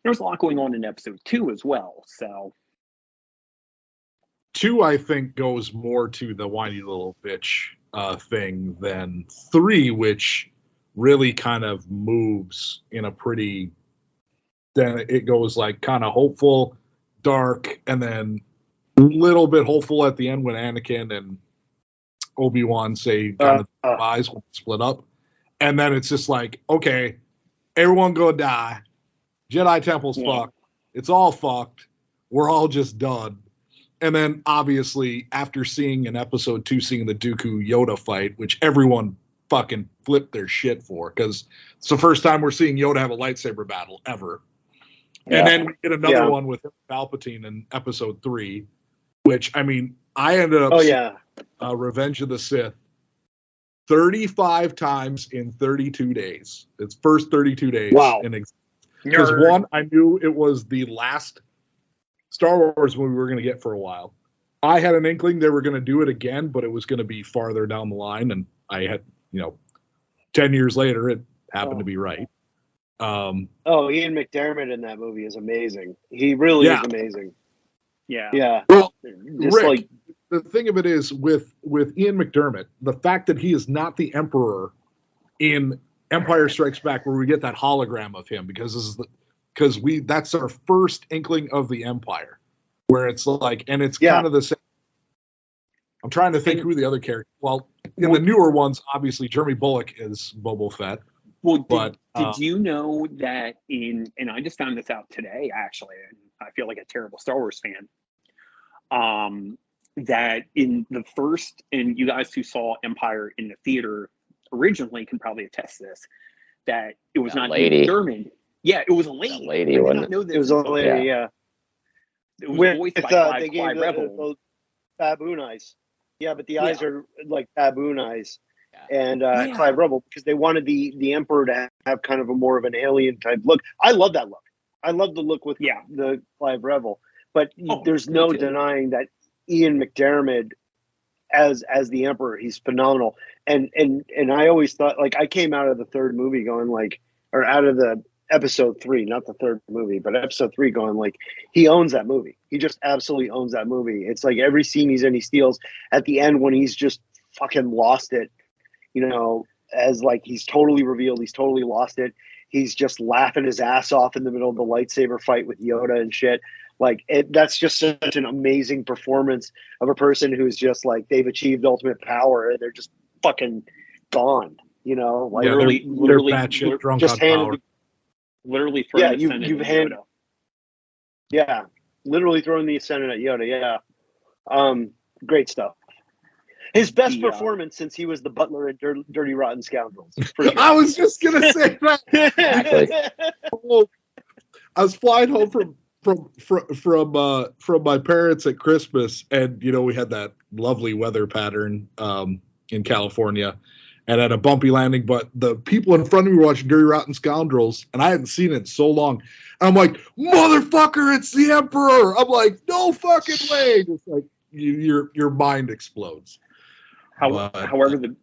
There was a lot going on in episode 2 as well, so... 2, I think, goes more to the whiny little bitch thing than 3, which really kind of moves in a pretty... Then it goes, like, kind of hopeful, dark, and then a little bit hopeful at the end when Anakin and Obi-Wan say kind of goodbyes when they split up. And then it's just like, okay, everyone gonna die. Jedi Temple's fucked. It's all fucked. We're all just done. And then, obviously, after seeing in episode 2, seeing the Dooku Yoda fight, which everyone fucking flipped their shit for, because it's the first time we're seeing Yoda have a lightsaber battle ever. Yeah. And then we get another one with Palpatine in episode 3, which, I mean, I ended up seeing Revenge of the Sith 35 times in 32 days. Its first 32 days. Wow. Because one, I knew it was the last Star Wars movie we were going to get for a while. I had an inkling they were going to do it again, but it was going to be farther down the line. And I had, 10 years later, it happened to be right. Ian McDiarmid in that movie is amazing. He really is amazing. Yeah. Yeah. Well, Rick, the thing of it is with Ian McDiarmid, the fact that he is not the Emperor in Empire Strikes Back, where we get that hologram of him, because that's our first inkling of the Empire, where it's like, and it's kind of the same. I'm trying to think who the other character. Well, in the newer ones, obviously Jeremy Bulloch is Boba Fett. Well, did you know that and I just found this out today, actually, and I feel like a terrible Star Wars fan, that in the first, and you guys who saw Empire in the theater originally can probably attest to this, that it was not McDiarmid. Yeah, it was a lady. Lady, wasn't it? It was a lady, yeah. It was voiced by Clive Rebel. Baboon eyes. Yeah, but the eyes are like baboon eyes. And Clive Rebel, because they wanted the Emperor to have kind of a more of an alien type look. I love that look. I love the look with the Clive Rebel. But there's no denying that Ian McDiarmid as the Emperor. He's phenomenal. And I always thought, like, I came out of the third movie going like, or out of the episode 3, not the third movie, but episode 3 going like, he owns that movie. He just absolutely owns that movie. It's like every scene he's in, he steals. At the end when he's just fucking lost it, you know, as like he's totally revealed, he's totally lost it. He's just laughing his ass off in the middle of the lightsaber fight with Yoda and shit. Like that's just such an amazing performance of a person who's just like, they've achieved ultimate power and they're just fucking gone, you know, like literally batshit drunk just on power. Literally throwing the Senate at Yoda. Yeah, literally throwing the Senate at Yoda. Yeah, great stuff. His best performance since he was the butler in Dirty Rotten Scoundrels. Sure. I was just gonna say that. Exactly. I was flying home from my parents at Christmas, and you know we had that lovely weather pattern in California, and had a bumpy landing. But the people in front of me were watching Dirty Rotten Scoundrels, and I hadn't seen it in so long. And I'm like, motherfucker, it's the Emperor! I'm like, no fucking way! Just like your mind explodes. However, the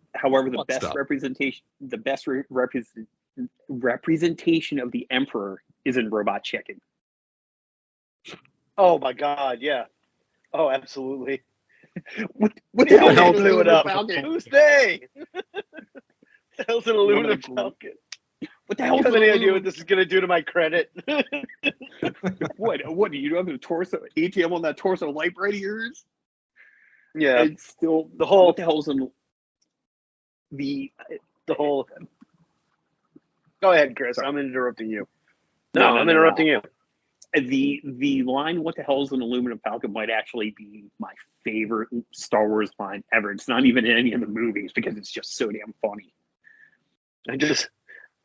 best representation of the Emperor is in Robot Chicken. Oh my God, yeah. Oh, absolutely. What the hell blew it up? Who's they? The hell's an aluminum falcon? What the hell? You have any idea what this is gonna do to my credit? What do you have the torso ATM on that torso light right of yours? Yeah. It's still the whole. What the hell's in the whole? Go ahead, Chris. I'm interrupting you. No, I'm interrupting you. The line "What the hell's an aluminum falcon" might actually be my favorite Star Wars line ever. It's not even in any of the movies because it's just so damn funny.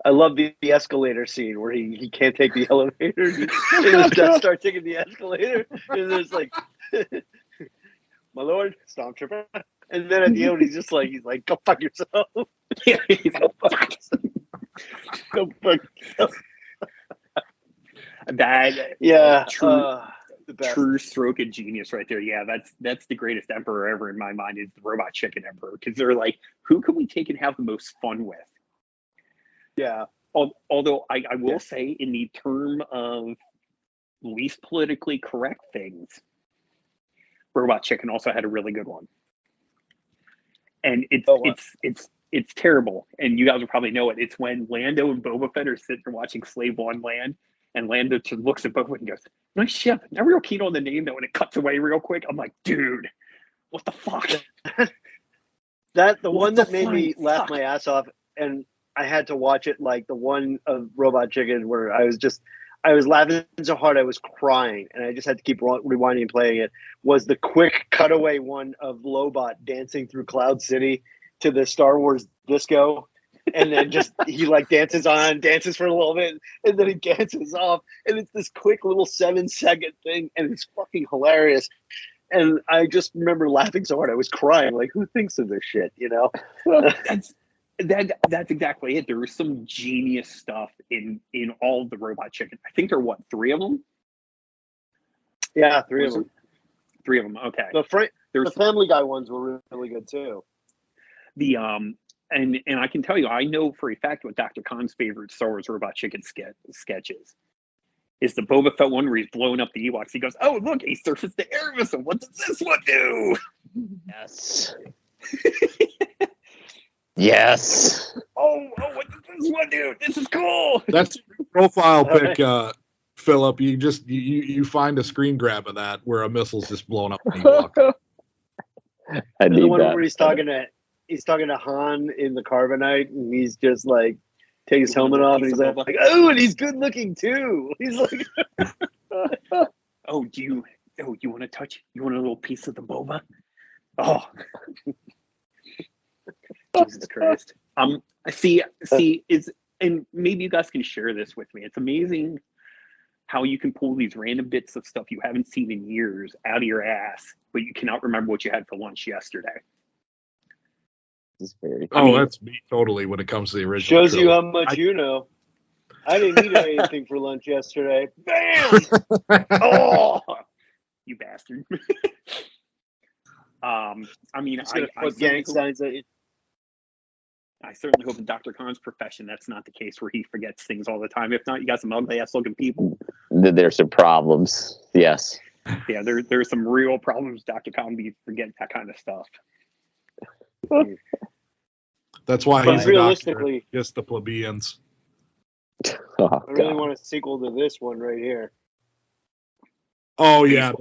I love the escalator scene where he can't take the elevator. He just start taking the escalator, and there's like, my lord, Stormtrooper. And then at the end, he's like, go fuck yourself. Yeah, he's like, fuck yourself. Go fuck yourself. That true stroke of genius right there. Yeah, that's the greatest Emperor ever in my mind is the Robot Chicken Emperor, because they're like, who can we take and have the most fun with? Yeah. Although I will say, in the term of least politically correct things, Robot Chicken also had a really good one. And it's terrible, and you guys will probably know it. It's when Lando and Boba Fett are sitting there watching Slave One land, and Lando just looks at Boba Fett and goes, "Nice ship." Not real keen on the name, though. When it cuts away real quick, I'm like, dude, what the fuck? The one that made me laugh my ass off, and I had to watch it, like the one of Robot Chicken where I was laughing so hard I was crying, and I just had to keep rewinding and playing it, was the quick cutaway one of Lobot dancing through Cloud City to the Star Wars disco, and then just he like dances for a little bit, and then he dances off, and it's this quick little 7-second thing, and it's fucking hilarious. And I just remember laughing so hard I was crying. Like, who thinks of this shit, you know? Well, that's exactly it. There was some genius stuff in all of the Robot Chicken. I think there are 3 of them? Yeah, 3 of them. 3 of them. Okay. The Family Guy ones were really good too. And I can tell you, I know for a fact what Dr. Khan's favorite Star Wars Robot Chicken sketch is the Boba Fett one where he's blowing up the Ewoks. He goes, "Oh, look, he surfaced the air missile. What does this one do?" Yes. Yes. Oh, what does this one do? This is cool. That's your profile pic, Philip. You just you find a screen grab of that where a missile's just blown up. I need the one that. where he's talking to Han in the Carbonite, and he's just like take his helmet off, and he's like, "Oh, and he's good looking too." He's like, "Oh, you want to touch? You want a little piece of the boba?" Oh. Jesus Christ. See, and maybe you guys can share this with me. It's amazing how you can pull these random bits of stuff you haven't seen in years out of your ass, but you cannot remember what you had for lunch yesterday. That's me totally when it comes to the original. Shows you how much you know. I didn't eat anything for lunch yesterday. Bam! Oh, you bastard. I mean, I certainly hope in Dr. Khan's profession that's not the case where he forgets things all the time. If not, you got some ugly ass looking people. There's some problems. Yes. Yeah, there's some real problems. Dr. Khan be forgetting that kind of stuff. That's why he's realistically just the plebeians. I really want a sequel to this one right here. Oh yeah.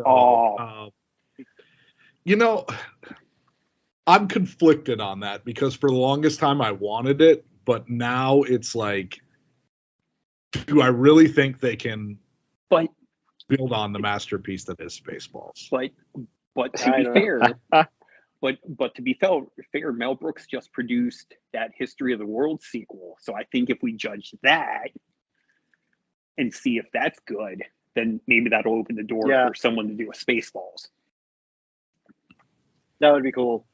You know, I'm conflicted on that because for the longest time I wanted it, but now it's like, do I really think they can build on the masterpiece that is Spaceballs? But to be fair, but to be fair, Mel Brooks just produced that History of the World sequel. So I think if we judge that and see if that's good, then maybe that'll open the door for someone to do a Spaceballs. That would be cool.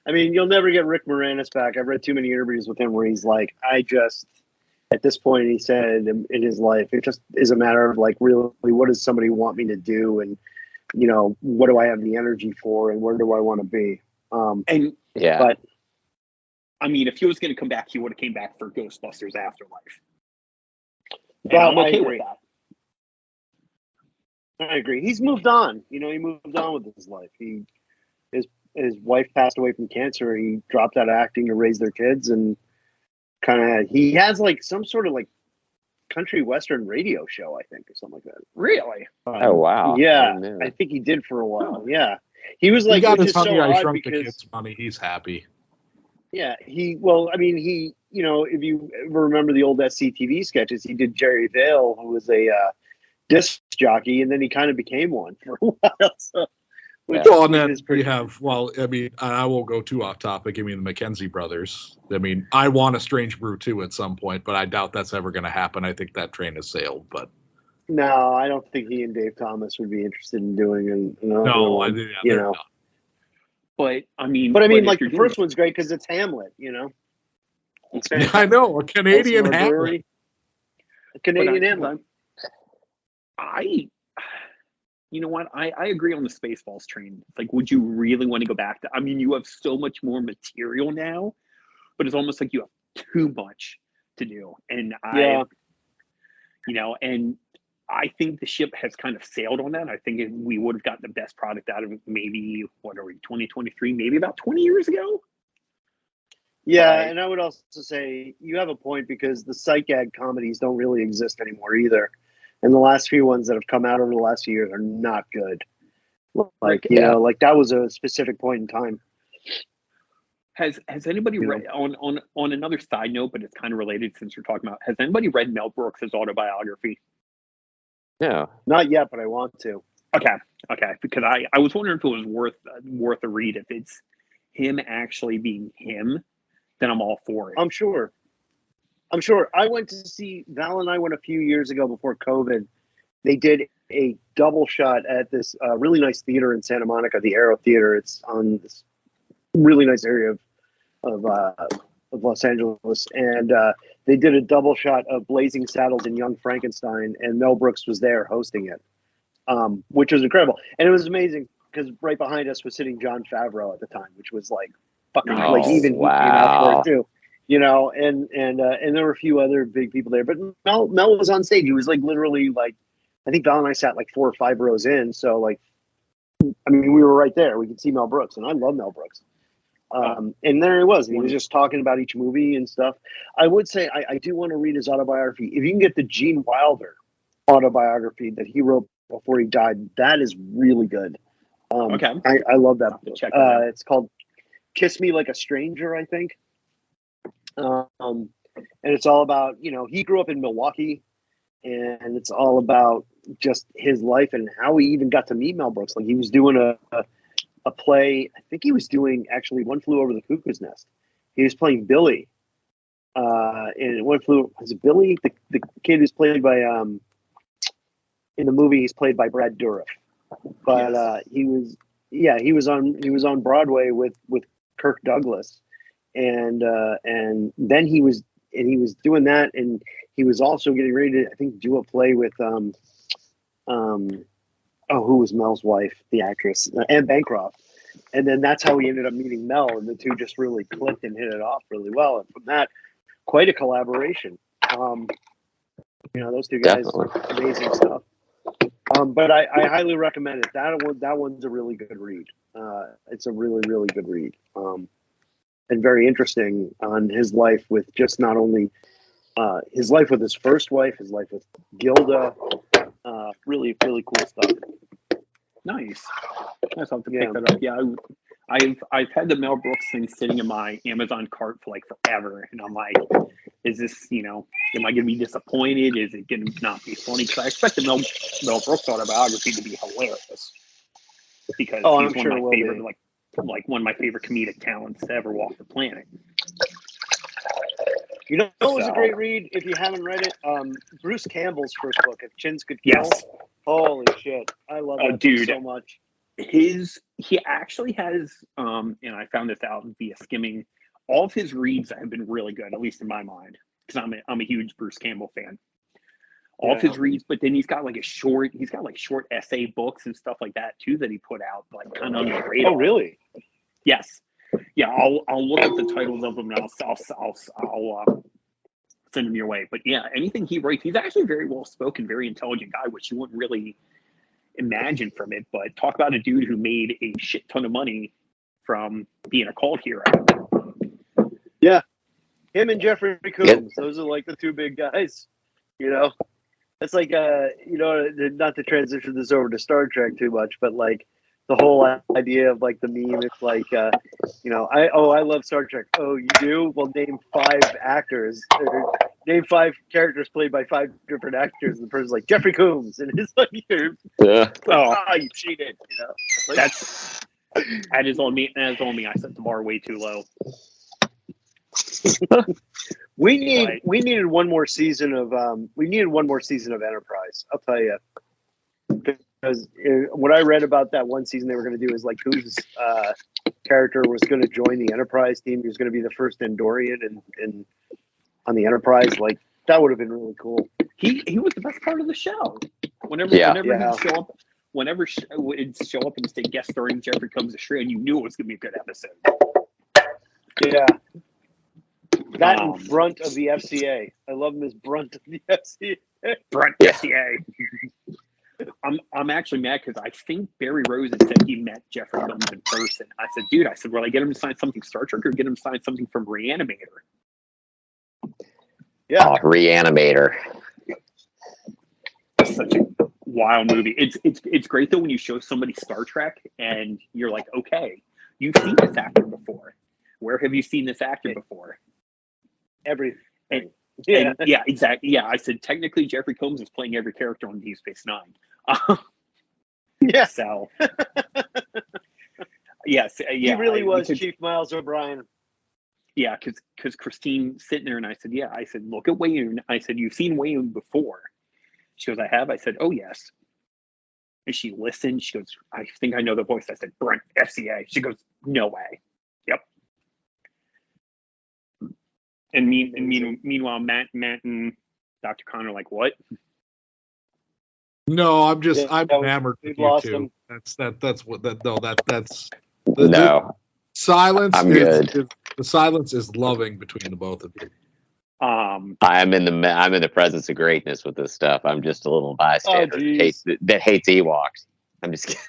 I mean, you'll never get Rick Moranis back. I've read too many interviews with him where he's like, at this point, he said in his life, it just is a matter of like, really, what does somebody want me to do? And, you know, what do I have the energy for and where do I want to be? But I mean, if he was going to come back, he would have came back for Ghostbusters Afterlife. And I'm okay with that. I agree. He's moved on. You know, he moved on with his life. His wife passed away from cancer. He dropped out of acting to raise their kids, and he has like some sort of like country western radio show, I think, or something like that. Really? Oh wow! Yeah, I think he did for a while. Yeah, he was like, he got which his is so I odd Shrunk because the Kids money. He's happy. Yeah, you know, if you ever remember the old SCTV sketches, he did Jerry Vale, who was a disc jockey, and then he kind of became one for a while. So, and then we have, I mean, I won't go too off topic. I mean, the McKenzie brothers. I mean, I want a Strange Brew 2 at some point, but I doubt that's ever going to happen. I think that train has sailed. But no, I don't think he and Dave Thomas would be interested in doing another one. You know. But I mean, like the first one's great because it's Hamlet. You know. I know, a Canadian Hamlet. A Canadian Hamlet. You know what? I agree on the Spaceballs train. Like, would you really want to go back to? I mean, you have so much more material now, but it's almost like you have too much to do. And and I think the ship has kind of sailed on that. I think we would have gotten the best product out of it maybe, 2023, maybe about 20 years ago. Yeah, and I would also say you have a point because the sight gag comedies don't really exist anymore either. And the last few ones that have come out over the last few years are not good. Like, you know, like that was a specific point in time. Has anybody read on another side note, but it's kind of related since you're talking about, has anybody read Mel Brooks' autobiography? No. Not yet, but I want to. Okay. Because I was wondering if it was worth a read. If it's him actually being him, then I'm all for it. I'm sure. I went to see, Val and I went a few years ago before COVID. They did a double shot at this really nice theater in Santa Monica, the Aero Theater. It's on this really nice area of Los Angeles. And they did a double shot of Blazing Saddles and Young Frankenstein, and Mel Brooks was there hosting it, which was incredible. And it was amazing because right behind us was sitting Jon Favreau at the time, which was like fucking he came out for it too. You know, and there were a few other big people there, but Mel was on stage. He was like literally like, I think Val and I sat like 4 or 5 rows in. So like, I mean, we were right there. We could see Mel Brooks, and I love Mel Brooks. And there he was. He was just talking about each movie and stuff. I would say I do want to read his autobiography. If you can get the Gene Wilder autobiography that he wrote before he died, that is really good. I love that book. It's called Kiss Me Like a Stranger, I think. And it's all about, you know, he grew up in Milwaukee, and it's all about just his life and how he even got to meet Mel Brooks. Like he was doing a play. I think he was doing actually One Flew Over the Cuckoo's Nest. He was playing Billy. And was it Billy? The kid who's played by in the movie he's played by Brad Dourif. But he was on Broadway with Kirk Douglas. And then he was doing that, and he was also getting ready to, I think, do a play with who was Mel's wife, the actress, Anne Bancroft. And then that's how we ended up meeting Mel, and the two just really clicked and hit it off really well. And from that, quite a collaboration. Those two guys, amazing stuff. But I highly recommend it. That one's a really good read. It's a really, really good read. And very interesting on his life with just not only his life with his first wife, his life with Gilda. Really, really cool stuff. Nice. I have to pick that up. Yeah, I've had the Mel Brooks thing sitting in my Amazon cart for like forever, and I'm like, is this, am I going to be disappointed? Is it going to not be funny? Because I expect the Mel Brooks autobiography to be hilarious, because he's one of my favorite, like one of my favorite comedic talents to ever walk the planet. It was a great read if you haven't read it. Bruce Campbell's first book, If Chins Could Kill. Yes. Holy shit. I love that book so much. He actually has, and I found this out via skimming, all of his reads have been really good, at least in my mind, because I'm a huge Bruce Campbell fan. All of his reads, but then he's got like short essay books and stuff like that too that he put out, like kind of on the radar. Oh, really? Yes. Yeah, I'll look up the titles of them and I'll send them your way. But yeah, anything he writes, he's actually a very well spoken, very intelligent guy, which you wouldn't really imagine from it. But talk about a dude who made a shit ton of money from being a cult hero. Yeah, him and Jeffrey Combs, those are like the two big guys. It's like not to transition this over to Star Trek too much, but like the whole idea of like the meme, it's like I love Star Trek. Oh, you do? Well, name 5 actors, or name 5 characters played by 5 different actors, and the person's like Jeffrey Combs, and it's like, you cheated. That is on me. That is on me. I set the bar way too low. We needed one more season of Enterprise. I'll tell you, because what I read about that one season they were going to do is like whose character was going to join the Enterprise team. He was going to be the first Andorian and on the Enterprise. Like that would have been really cool. He was the best part of the show. Whenever he'd show up. Whenever it'd show up and say guest starring Jeffrey Combs as Shred, you knew it was going to be a good episode. Yeah. That and Brunt of the FCA. I love him as Brunt of the FCA. Brunt FCA. I'm actually mad because I think Barry Rosen said he met Jeffrey Combs in person. I said, dude, will I get him to sign something Star Trek or get him to sign something from Reanimator? Yeah. Oh, Reanimator. Such a wild movie. It's great though when you show somebody Star Trek and you're like, okay, you've seen this actor before. Where have you seen this actor before? Everything. And yeah, exactly. Yeah, I said technically Jeffrey Combs is playing every character on Deep Space Nine. Yeah. So. Yes. Yeah. He really was Chief Miles O'Brien. Yeah, because Christine sitting there and I said, yeah. I said, look at Wayne. I said, you've seen Wayne before. She goes, I have. I said, oh yes. And she listened. She goes, I think I know the voice. I said, Brunt FCA. She goes, no way. Yep. And meanwhile, Matt and Dr. Connor are like, what? No, I'm enamored with you two. Him. That's silence. I'm good. The silence is loving between the both of you. I'm in the presence of greatness with this stuff. I'm just a little bystander that hates Ewoks. I'm just kidding.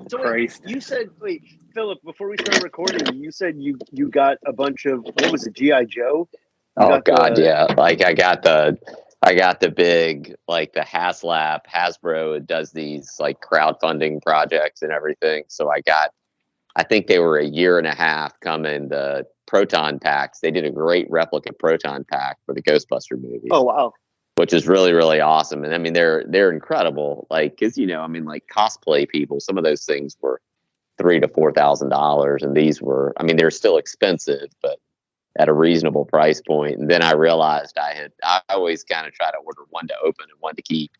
So you said, Philip, before we started recording, you said you got a bunch of, what was it, G.I. Joe? Yeah. Like I got the big, like the HasLab, Hasbro does these like crowdfunding projects and everything. So I think they were a year and a half coming, the Proton packs. They did a great replica Proton pack for the Ghostbuster movie. Oh, wow. Which is really, really awesome. And I mean, they're incredible. Like, cause like cosplay people, some of those things were $3,000 to $4,000. And these were, they're still expensive, but at a reasonable price point. And then I realized I always kind of try to order one to open and one to keep.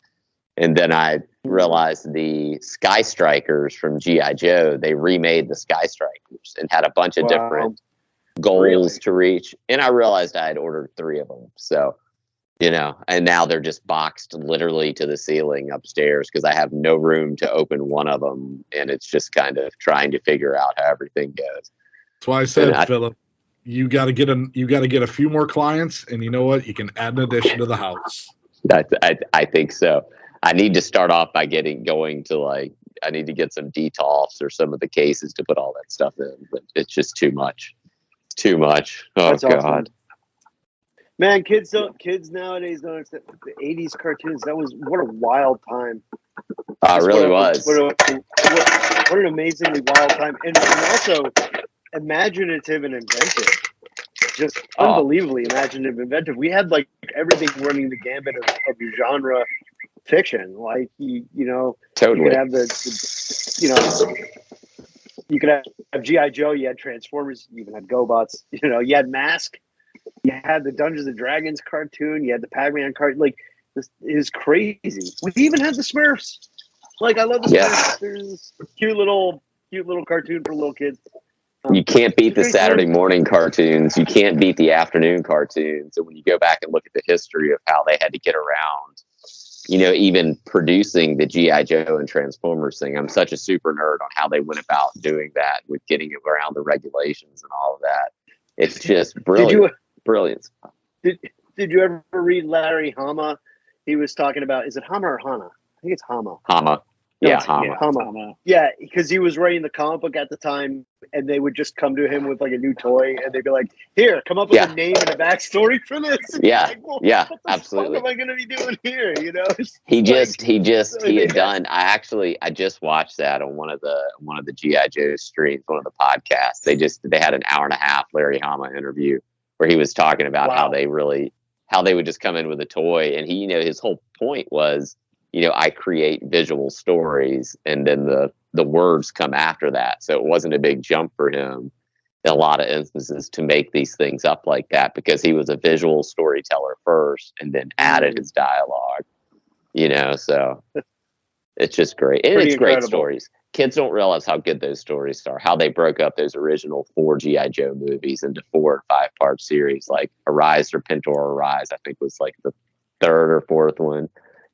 And then I realized the Sky Strikers from G.I. Joe, they remade the Sky Strikers and had a bunch of different goals to reach. And I realized I had ordered 3 of them. So you know, and now they're just boxed literally to the ceiling upstairs because I have no room to open one of them, and it's just kind of trying to figure out how everything goes. That's why I said, Philip, you got to get a few more clients, and you know what? You can add an addition to the house. I think so. I need to start off by going to I need to get some detolfs or some of the cases to put all that stuff in, but it's just too much. It's too much. Oh, That's God. Awesome. Man, kids nowadays don't accept the 80s cartoons. What a wild time. It really was. What an amazingly wild time. And also imaginative and inventive. Just unbelievably imaginative and inventive. We had like everything running the gambit of genre fiction. Like, you know, totally. You could have you could have G.I. Joe, you had Transformers, you even had GoBots, you know, you had Mask. You had the Dungeons and Dragons cartoon. You had the Pac-Man cartoon. Like, this is crazy. We even had the Smurfs. Like, I love the Smurfs. There's this cute little cartoon for little kids. You can't beat the Saturday morning cartoons. You can't beat the afternoon cartoons. And when you go back and look at the history of how they had to get around, you know, even producing the G.I. Joe and Transformers thing, I'm such a super nerd on how they went about doing that with getting around the regulations and all of that. It's just brilliant. Brilliant. Did you ever read Larry Hama? He was talking about, is it Hama or Hana? I think it's Hama. Hama. No, yeah, Hama. Hama. Yeah, because he was writing the comic book at the time, and they would just come to him with like a new toy, and they'd be like, "Here, come up with a name and a backstory for this." Yeah, like, well, yeah, what the absolutely. fuck am I gonna be doing here? You know, he had done. I just watched that on one of the G.I. Joe streams, one of the podcasts. They had an hour and a half Larry Hama interview where he was talking about how they would just come in with a toy, and he, you know, his whole point was, you know, I create visual stories and then the words come after that. So it wasn't a big jump for him in a lot of instances to make these things up like that, because he was a visual storyteller first and then added his dialogue, you know, so it's just great. And it's great stories. Kids don't realize how good those stories are, how they broke up those original 4 G.I. Joe movies into 4 or 5 part series, like Arise or Pintor Arise, I think was like the 3rd or 4th one.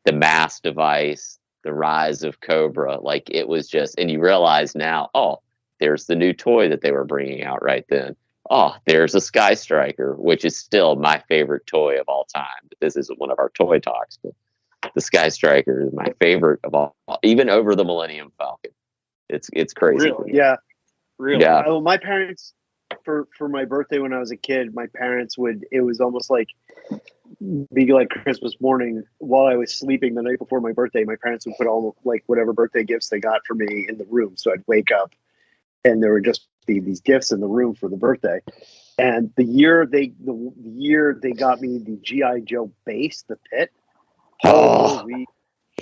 The Mass Device, the Rise of Cobra, like it was just, and you realize now, oh, there's the new toy that they were bringing out right then. Oh, there's a Sky Striker, which is still my favorite toy of all time. But this isn't one of our toy talks, but the Sky Striker is my favorite of all, even over the Millennium Falcon. It's crazy. Really? Yeah. Really? Yeah. Well, my parents, for my birthday when I was a kid, my parents it was almost like be like Christmas morning while I was sleeping the night before my birthday. My parents would put all like whatever birthday gifts they got for me in the room. So I'd wake up and there would just be these gifts in the room for the birthday. And the year they got me the G.I. Joe base, the Pit. Oh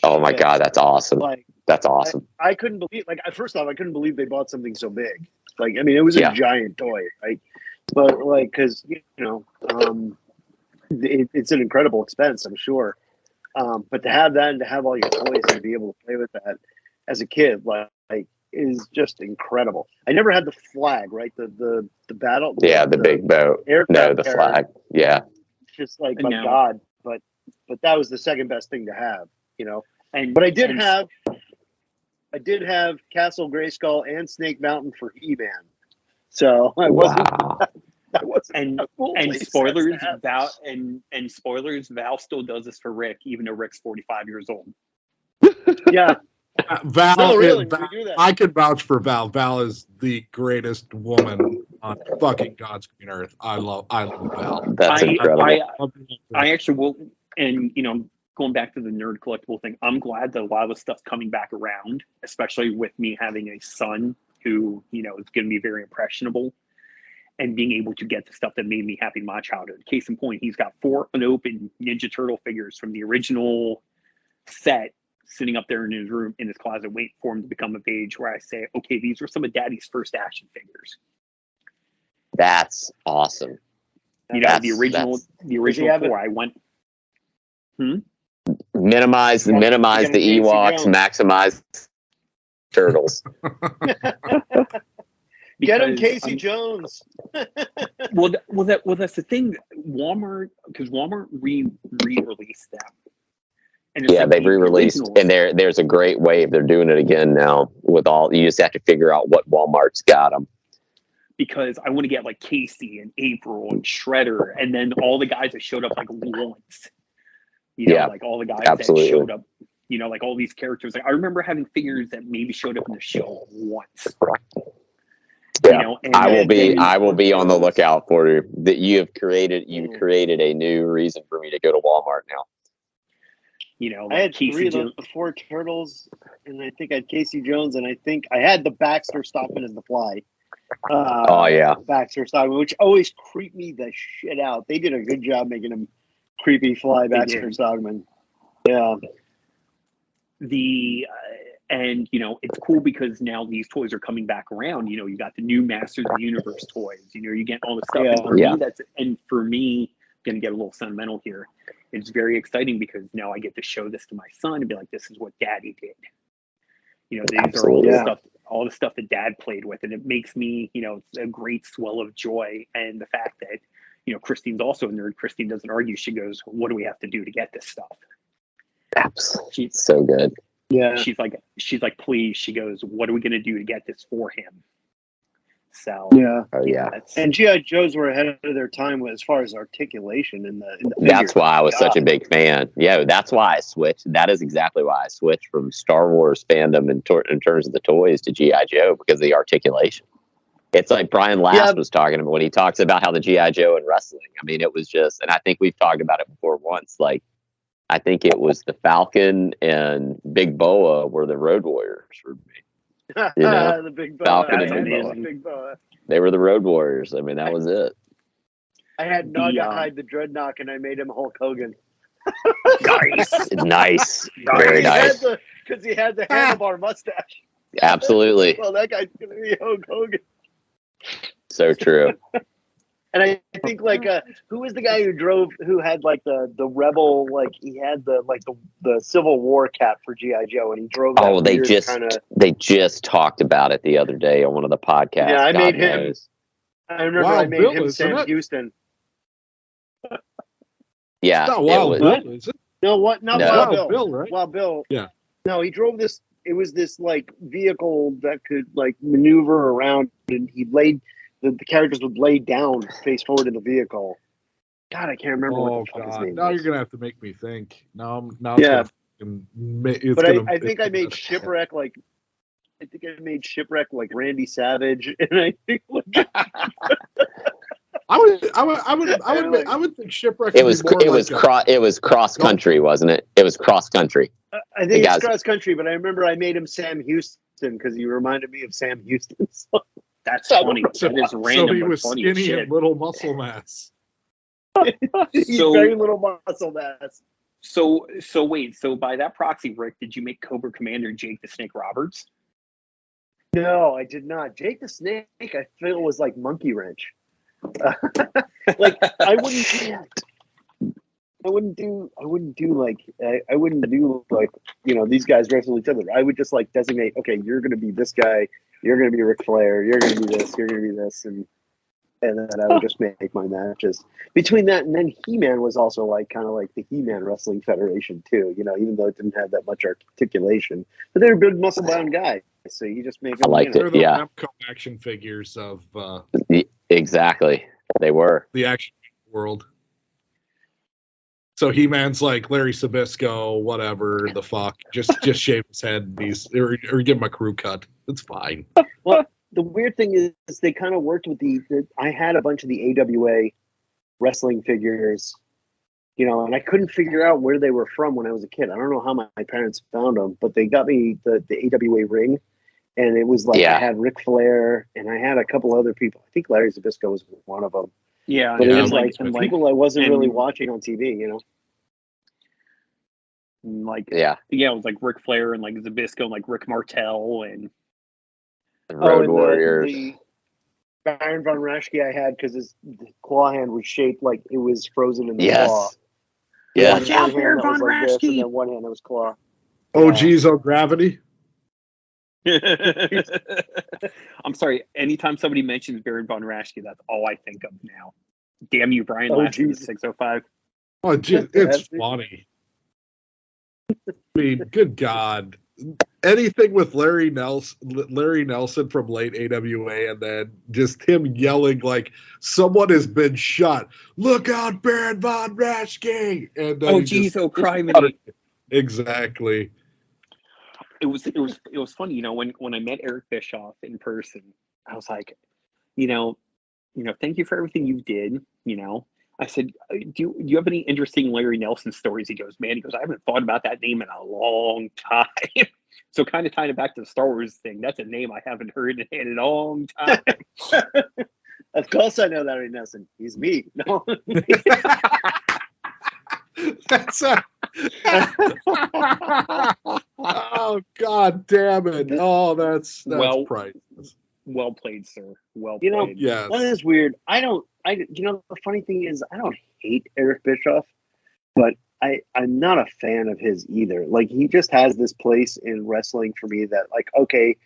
my God, that's awesome. Like, that's awesome. I couldn't believe, like, first off, I couldn't believe they bought something so big. Like, I mean, it was a giant toy, right? But like, because you know, it's an incredible expense, I'm sure. But to have that and to have all your toys and be able to play with that as a kid, like is just incredible. I never had the flag, right? The battle. Yeah, the big boat. No, the flag. Yeah. Just like, my God, but that was the second best thing to have, you know. But I did have Castle Grayskull and Snake Mountain for He-Man. So I wasn't. Wow. And spoilers, Val still does this for Rick, even though Rick's 45 years old. Yeah. Val, no, really, Val I could vouch for Val. Val is the greatest woman on fucking God's green earth. I love Val. That's incredible. I actually will, and you know, going back to the nerd collectible thing, I'm glad that a lot of the stuff's coming back around, especially with me having a son who, you know, is going to be very impressionable. And being able to get the stuff that made me happy in my childhood. Case in point, he's got 4 unopened Ninja Turtle figures from the original set sitting up there in his room, in his closet, waiting for him to become of age, where I say, okay, these are some of Daddy's first action figures. That's awesome. You know, the original 4, I went... Minimize the Ewoks, maximize turtles. Get him, Casey Jones. well, that's the thing. Walmart, because Walmart re-released them. And yeah, they've re-released, and there's a great wave. They're doing it again now with all. You just have to figure out what Walmart's got them. Because I want to get like Casey and April and Shredder, and then all the guys that showed up like once. Like all the guys that showed up. Like all these characters. Like I remember having figures that maybe showed up in the show once. Yeah, I will be on the lookout for you. That you've created a new reason for me to go to Walmart now. I had Casey 3 of those before Turtles, and I think I had Casey Jones, and I think I had the Baxter Stockman and the Fly. Baxter Stockman, which always creeped me the shit out. They did a good job making him creepy Fly Baxter Stockman. Yeah. And it's cool because now these toys are coming back around. You got the new Masters of the Universe toys. You get all the stuff. And for me, gonna get a little sentimental here. It's very exciting because now I get to show this to my son and be like, "This is what Daddy did." These are all the stuff that Dad played with, and it makes me, it's a great swell of joy. And the fact that, Christine's also a nerd. Christine doesn't argue. She goes, "What do we have to do to get this stuff?" Absolutely, so good. Yeah, she's like, "Please." She goes, "What are we gonna do to get this for him?" So and G.I. Joes were ahead of their time as far as articulation in the That's why I was such a big fan. Yeah, that's why I switched. That is exactly why I switched from Star Wars fandom in terms of the toys to G.I. Joe, because of the articulation. It's like Brian Last was talking about when he talks about how the G.I. Joe in wrestling. I mean, it was just, and I think we've talked about it before once. Like, I think it was the Falcon and Big Boa were the Road Warriors for me. The Big Boa. Falcon and Big Boa. They were the Road Warriors. I mean, that was it. I had Naugahyde the Dreadnought, and I made him Hulk Hogan. Nice. Very nice. Because he had the handlebar mustache. Absolutely. Well, that guy's going to be Hulk Hogan. So true. And I think who was the guy who had like the rebel, like he had the Civil War cap for G.I. Joe, and he drove. They just talked about it the other day on one of the podcasts. Yeah, I made him. I remember I made him Sam Houston. Yeah, not Wild Bill, is it? No, what? Not Wild Bill, right? Wild Bill. Yeah. No, he drove this. It was this like vehicle that could like maneuver around, and he laid. The characters would lay down face forward in the vehicle. God, I can't remember what the fuck his name now was. You're going to have to make me think. I think I made Shipwreck like Randy Savage, and I think I would think Shipwreck. It was cross country, wasn't it? It was cross country. I think it's cross country, but I remember I made him Sam Houston because he reminded me of Sam Houston. So. That's funny. That is random. So he was skinny and little muscle mass. He's very little muscle mass. So wait. So by that proxy, Rick, did you make Cobra Commander Jake the Snake Roberts? No, I did not. Jake the Snake, I feel, was like Monkey Wrench. Like I wouldn't do these guys wrestle each other. I would just like designate, okay, you're going to be this guy, you're going to be Ric Flair, you're going to be this, you're going to be this, and then I would just make my matches. Between that and then He-Man was also like kind of like the He-Man Wrestling Federation too, even though it didn't have that much articulation, but they were big muscle-bound guys, so you just make them. I liked it. Yeah, Remco action figures of exactly, they were the action world. So He-Man's like Larry Sabisco, whatever the fuck. Just shave his head or give him a crew cut. It's fine. Well, the weird thing is they kind of worked with I had a bunch of the AWA wrestling figures, and I couldn't figure out where they were from when I was a kid. I don't know how my parents found them, but they got me the AWA ring, and it was like I had Ric Flair, and I had a couple other people. I think Larry Sabisco was one of them. Yeah, but it was like people I wasn't really watching on TV, it was like Ric Flair and like Zabisco and like Rick Martel and Road Warriors. The Baron von Raschke I had because his claw hand was shaped like it was frozen in the claw. Yeah. Watch out, Baron von Raschke. And then one hand that was claw. OG's on Gravity. I'm sorry. Anytime somebody mentions Baron von Raschke, that's all I think of now. Damn you, Brian Lashley, 605. Oh, it's funny. I mean, good God. Anything with Larry Nelson from late AWA, and then just him yelling like someone has been shot. Look out, Baron von Raschke! And oh, geez, oh, criminy. Exactly. It was funny, when I met Eric Bischoff in person, I was like, thank you for everything you did. I said, do you have any interesting Larry Nelson stories? He goes, I haven't thought about that name in a long time. So kind of tying it back to the Star Wars thing, that's a name I haven't heard in a long time. Of course I know Larry Nelson. He's me. No. That's oh, God damn it. Oh, that's priceless. Well played, sir. Well played. Yes. That is weird. The funny thing is, I don't hate Eric Bischoff, but I'm not a fan of his either. Like, he just has this place in wrestling for me that, like, okay,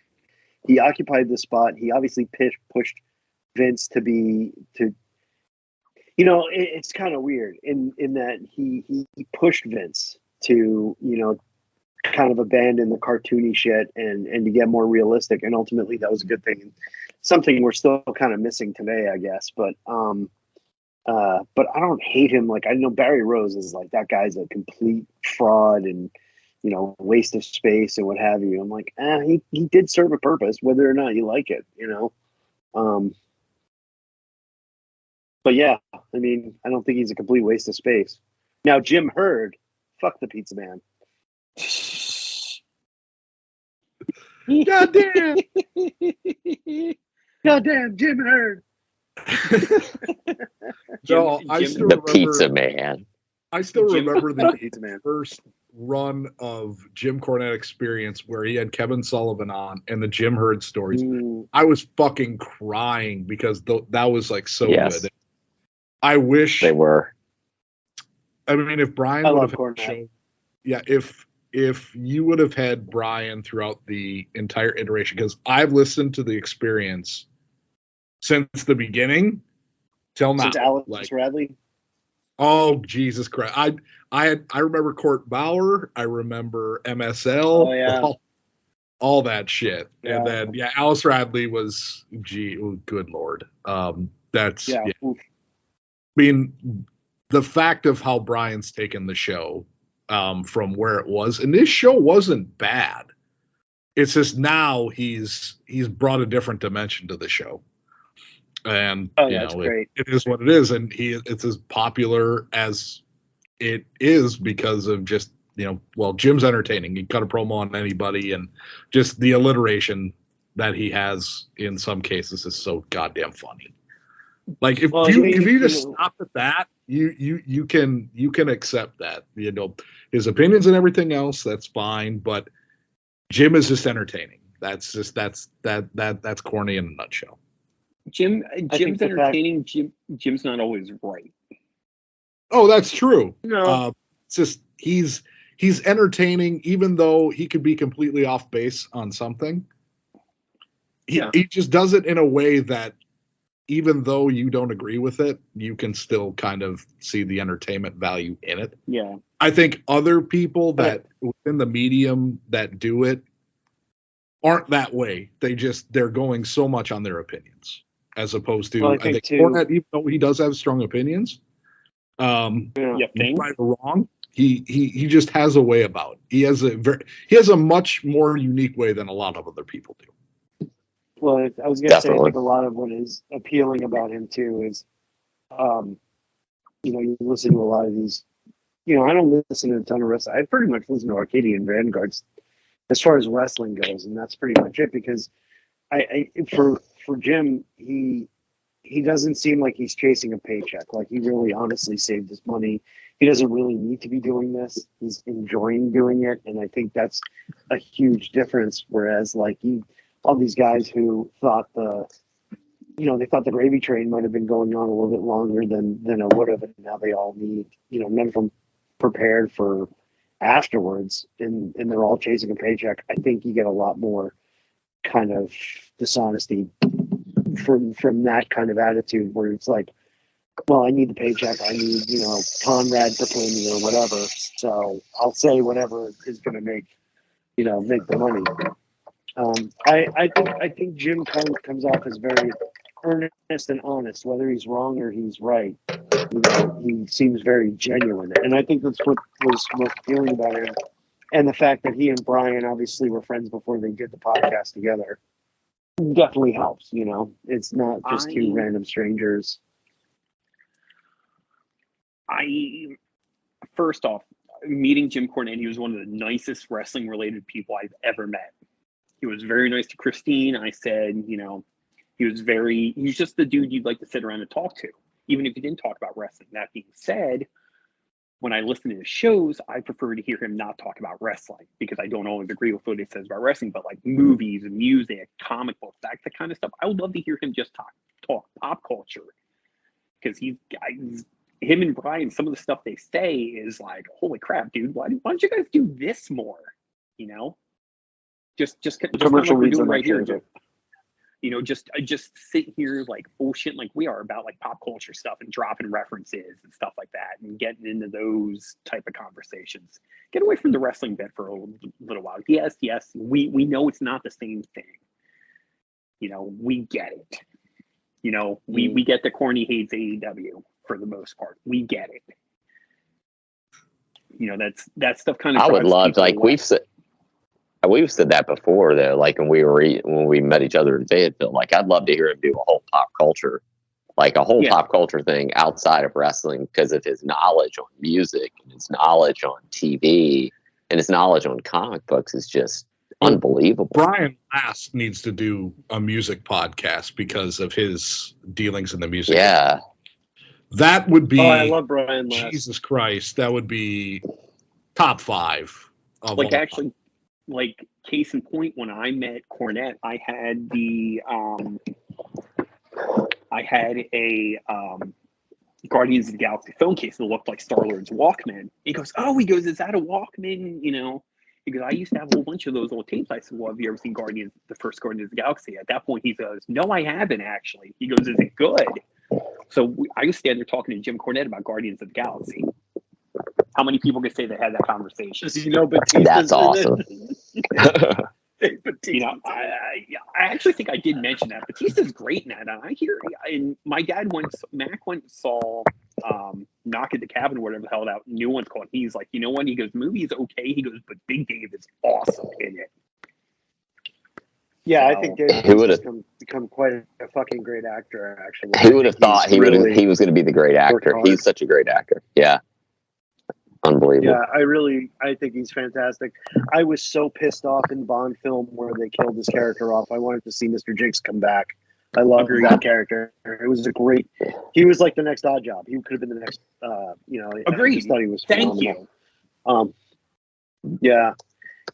he occupied the spot. He obviously pushed Vince it's kind of weird in that he pushed Vince to, kind of abandon the cartoony shit and to get more realistic. And ultimately that was a good thing. Something we're still kind of missing today, I guess. But I don't hate him. Like, I know Barry Rose is like, that guy's a complete fraud and, waste of space and what have you. I'm like, he did serve a purpose, whether or not you like it, But yeah, I mean, I don't think he's a complete waste of space. Now, Jim Herd, fuck the Pizza Man. Goddamn! Goddamn, Jim Herd. No, the Pizza Man. I still remember the first run of Jim Cornette Experience where he had Kevin Sullivan on and the Jim Herd stories. I was fucking crying because that was like so good. I wish they were. I mean, if Brian would have had show, if you would have had Brian throughout the entire iteration, because I've listened to the Experience since the beginning till now. Since Alex Radley. Oh, Jesus Christ! I remember Court Bauer. I remember MSL. Oh yeah. All that shit. Yeah. And then Alice Radley was good Lord. That's I mean, the fact of how Brian's taken the show from where it was, and this show wasn't bad. It's just now he's brought a different dimension to the show. And it is what it is, and it's as popular as it is because of just Jim's entertaining. He cut a promo on anybody, and just the alliteration that he has in some cases is so goddamn funny. Like if you just stop at that, you can accept that. His opinions and everything else, that's fine, but Jim is just entertaining. That's corny in a nutshell. Jim's entertaining. Jim's not always right. Oh, that's true. No, it's just he's entertaining, even though he could be completely off base on something. He just does it in a way that, even though you don't agree with it, you can still kind of see the entertainment value in it. Yeah, I think other people that within the medium that do it aren't that way. They're going so much on their opinions. As opposed to, I think Cornette, even though he does have strong opinions, right or wrong, he just has a way about it. He has a much more unique way than a lot of other people do. Well, I was going to say, I think a lot of what is appealing about him too is, you listen to a lot of these. I don't listen to a ton of wrestling. I pretty much listen to Arcadian Vanguards as far as wrestling goes, and that's pretty much it. Because for Jim, he doesn't seem like he's chasing a paycheck. Like, he really honestly saved his money. He doesn't really need to be doing this. He's enjoying doing it, and I think that's a huge difference. Whereas, like, all these guys who thought they thought the gravy train might have been going on a little bit longer than it would have, and now they all need, none of them prepared for afterwards, and they're all chasing a paycheck. I think you get a lot more kind of dishonesty from that kind of attitude where it's like, well, I need the paycheck. I need, Conrad to pay me or whatever. So I'll say whatever is going to make the money. I think Jim comes off as very earnest and honest, whether he's wrong or he's right. He seems very genuine, and I think that's what was most appealing about him. And the fact that he and Brian obviously were friends before they did the podcast together definitely helps. It's not just two random strangers. First off, meeting Jim Cornette, he was one of the nicest wrestling related people I've ever met. He was very nice to Christine. I said, he's just the dude you'd like to sit around and talk to, even if he didn't talk about wrestling. That being said, when I listen to his shows, I prefer to hear him not talk about wrestling because I don't always agree with what he says about wrestling, but like movies and music, comic books, that kind of stuff. I would love to hear him just talk pop culture, because him and Brian, some of the stuff they say is like, holy crap, dude, why don't you guys do this more? Just commercial like we're doing reason right here. Just sit here like bullshit like we are about like pop culture stuff and dropping references and stuff like that and getting into those type of conversations. Get away from the wrestling bit for a little while. Yes, we know it's not the same thing. We get it. We get the corny hates AEW for the most part. We get it. That stuff kind of. I would love, like we've said that before though, like when we met each other in Fayetteville, like I'd love to hear him do a whole pop culture, like a whole pop culture thing outside of wrestling, because of his knowledge on music and his knowledge on TV and his knowledge on comic books is just unbelievable. Brian Last needs to do a music podcast because of his dealings in the music. Yeah. That would be. Oh, I love Brian Last. Jesus Christ, that would be top 5. Like actually, like case in point, when I met Cornette, I had a Guardians of the Galaxy film case that looked like Star-Lord's Walkman. He goes, is that a Walkman? He goes, I used to have a whole bunch of those old tapes. I said, well, have you ever seen the first Guardians of the Galaxy? At that point, he goes, no, I haven't actually. He goes, is it good? So I was standing there talking to Jim Cornette about Guardians of the Galaxy. How many people could say they had that conversation? Batista's That's awesome. I actually think I did mention that Batista's great in that. I hear, and my dad Mac went and saw Knock at the Cabin, or whatever the hell that new one's called. He's like, you know what? He goes, the movie is okay. He goes, but Big Dave is awesome in it. Yeah, I think Dave would become quite a fucking great actor. Actually, he would have thought he was going to be the great actor. He's such a great actor. Yeah. Unbelievable. Yeah, I think he's fantastic. I was so pissed off in the Bond film where they killed his character off. I wanted to see Mr. Jinx come back. I love that character. It was he was like the next Odd Job. He could have been the next, Agreed. I thought he was phenomenal. Thank you. Yeah.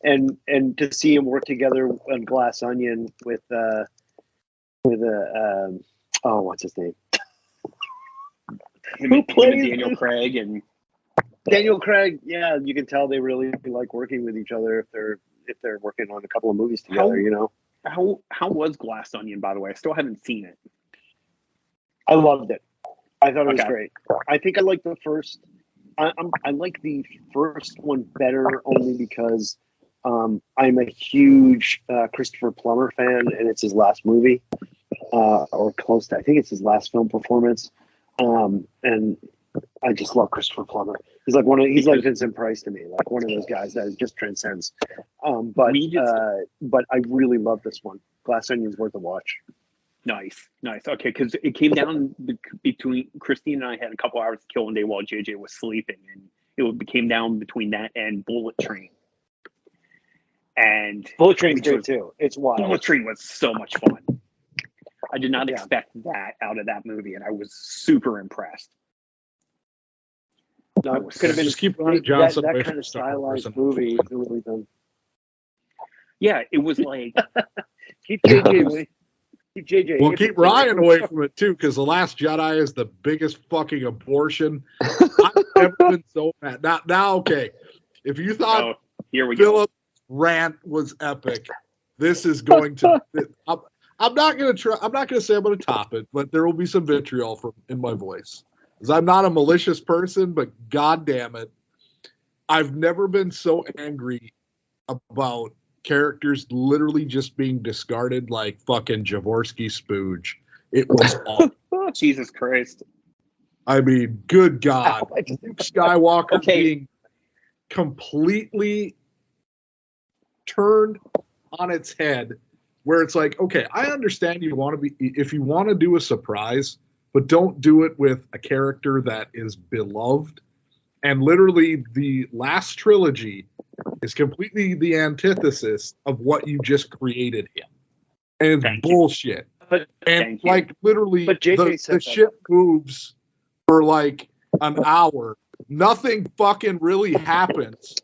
And to see him work together on Glass Onion with what's his name? Who plays Daniel Craig and Daniel Craig? Yeah, you can tell they really like working with each other if they're working on a couple of movies together. How was Glass Onion, by the way? I still haven't seen it. I loved it. I thought it was great. I think I like the first. I like the first one better only because I'm a huge Christopher Plummer fan, and it's his last movie, or close to. I think it's his last film performance, and I just love Christopher Plummer. He's like Vincent Price to me, like one of those guys that just transcends. But I really love this one. Glass Onion's worth a watch. Nice. Okay, because it came down between Christine and I had a couple hours to kill one day while JJ was sleeping, and it came down between that and Bullet Train. And Bullet Train's good too. It's wild. Bullet Train was so much fun. I did not expect that out of that movie, and I was super impressed. No, it could have been just keep Ron Johnson that kind of stylized movie. Really done. Yeah, it was like keep JJ away. Keep JJ. Well, keep Ryan away from it too, because The Last Jedi is the biggest fucking abortion. I've never been so mad. Now, okay. If you thought here we Philip's rant was epic, This is going to. I'm not going to try. I'm not going to say I'm going to top it, but there will be some vitriol in my voice, because I'm not a malicious person. But God damn it, I've never been so angry about characters literally just being discarded like fucking Jaworski Spooge. It was awful. Jesus Christ. I mean, good God. Luke Skywalker being completely turned on its head, where it's like, okay, I understand if you want to do a surprise, but don't do it with a character that is beloved. And literally the last trilogy is completely the antithesis of what you just created him. And it's bullshit. And like literally the ship moves for like an hour. Nothing fucking really happens.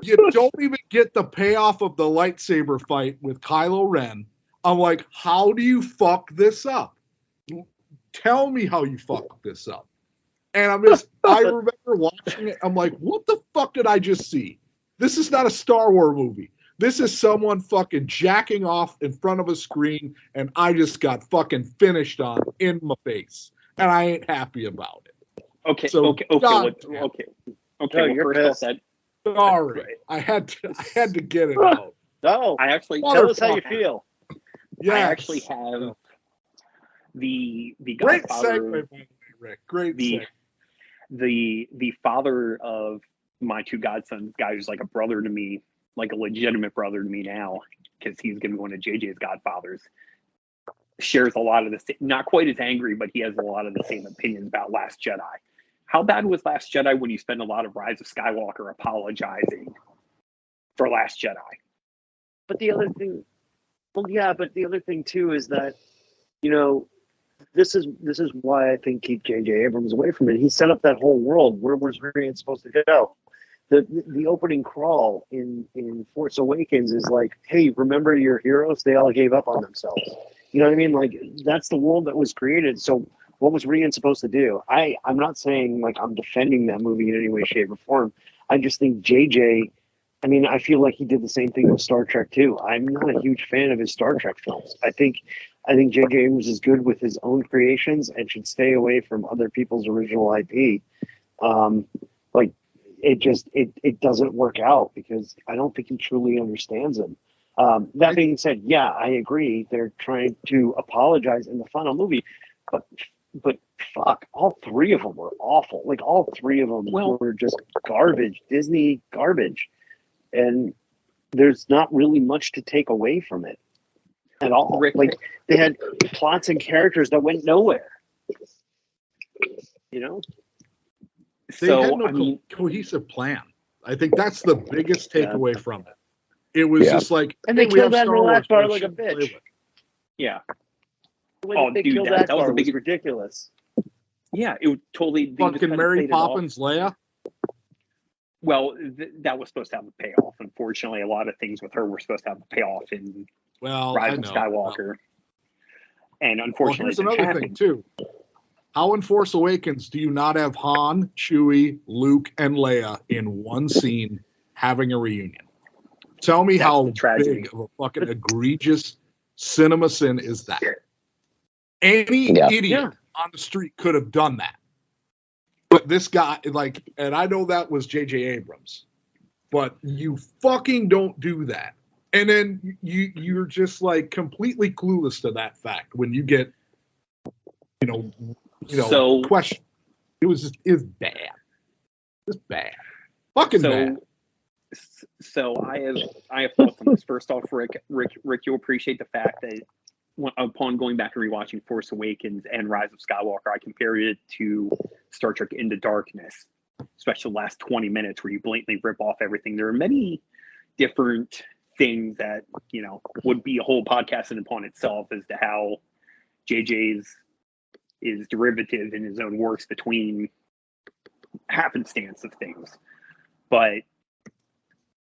You don't even get the payoff of the lightsaber fight with Kylo Ren. I'm like, how do you fuck this up? Tell me how you fuck this up. And I remember watching it. I'm like, what the fuck did I just see? This is not a Star Wars movie. This is someone fucking jacking off in front of a screen, and I just got fucking finished on in my face, and I ain't happy about it. Okay. You're pissed. Sorry, I had to get it out. No, I actually tell us how you feel. Yeah, I actually have the great Godfather, segue, by the way, Rick. Great segue. The father of my two godsons, guy who's like a brother to me, like a legitimate brother to me now, because he's going to be one of JJ's godfathers, shares a lot of the same, not quite as angry, but he has a lot of the same opinions about Last Jedi. How bad was Last Jedi when you spend a lot of Rise of Skywalker apologizing for Last Jedi? But the other thing, but the other thing too is that, this is why I think keep J.J. Abrams away from it. He set up that whole world. Where was Rian supposed to go? The opening crawl in Force Awakens is like, hey, remember your heroes? They all gave up on themselves. You know what I mean? Like, that's the world that was created. So what was Rian supposed to do? I'm not saying like I'm defending that movie in any way, shape, or form. I just think JJ, I feel like he did the same thing with Star Trek too. I'm not a huge fan of his Star Trek films. I think J.J. Abrams is good with his own creations and should stay away from other people's original IP. It doesn't work out because I don't think he truly understands him. That being said, yeah, I agree. They're trying to apologize in the final movie, but fuck, all three of them were awful. Like all three of them were just garbage, Disney garbage, and there's not really much to take away from it at all. Like they had plots and characters that went nowhere. They had no cohesive plan. I think that's the biggest takeaway from it. It was just like, and they killed Admiral Ackbar like a bitch. Yeah. They killed Ackbar that was the biggest ridiculous. Yeah, it would totally. Fucking Mary Poppins, Leia. Well, that was supposed to have a payoff. Unfortunately, a lot of things with her were supposed to have a payoff in Rise of Skywalker. And unfortunately, here's another thing too. How in Force Awakens do you not have Han, Chewie, Luke, and Leia in one scene having a reunion? Tell me how big of a fucking egregious cinema sin is that? Any idiot on the street could have done that. But this guy, and I know that was J.J. Abrams, but you fucking don't do that. And then you're just like completely clueless to that fact when you get, question. It was bad. It's bad. Fucking bad. So I have thoughts on this. First off, Rick, you'll appreciate the fact that upon going back and rewatching Force Awakens and Rise of Skywalker, I compared it to Star Trek Into Darkness, especially the last 20 minutes where you blatantly rip off everything. There are many different things that, would be a whole podcast in upon itself as to how JJ's is derivative in his own works between happenstance of things.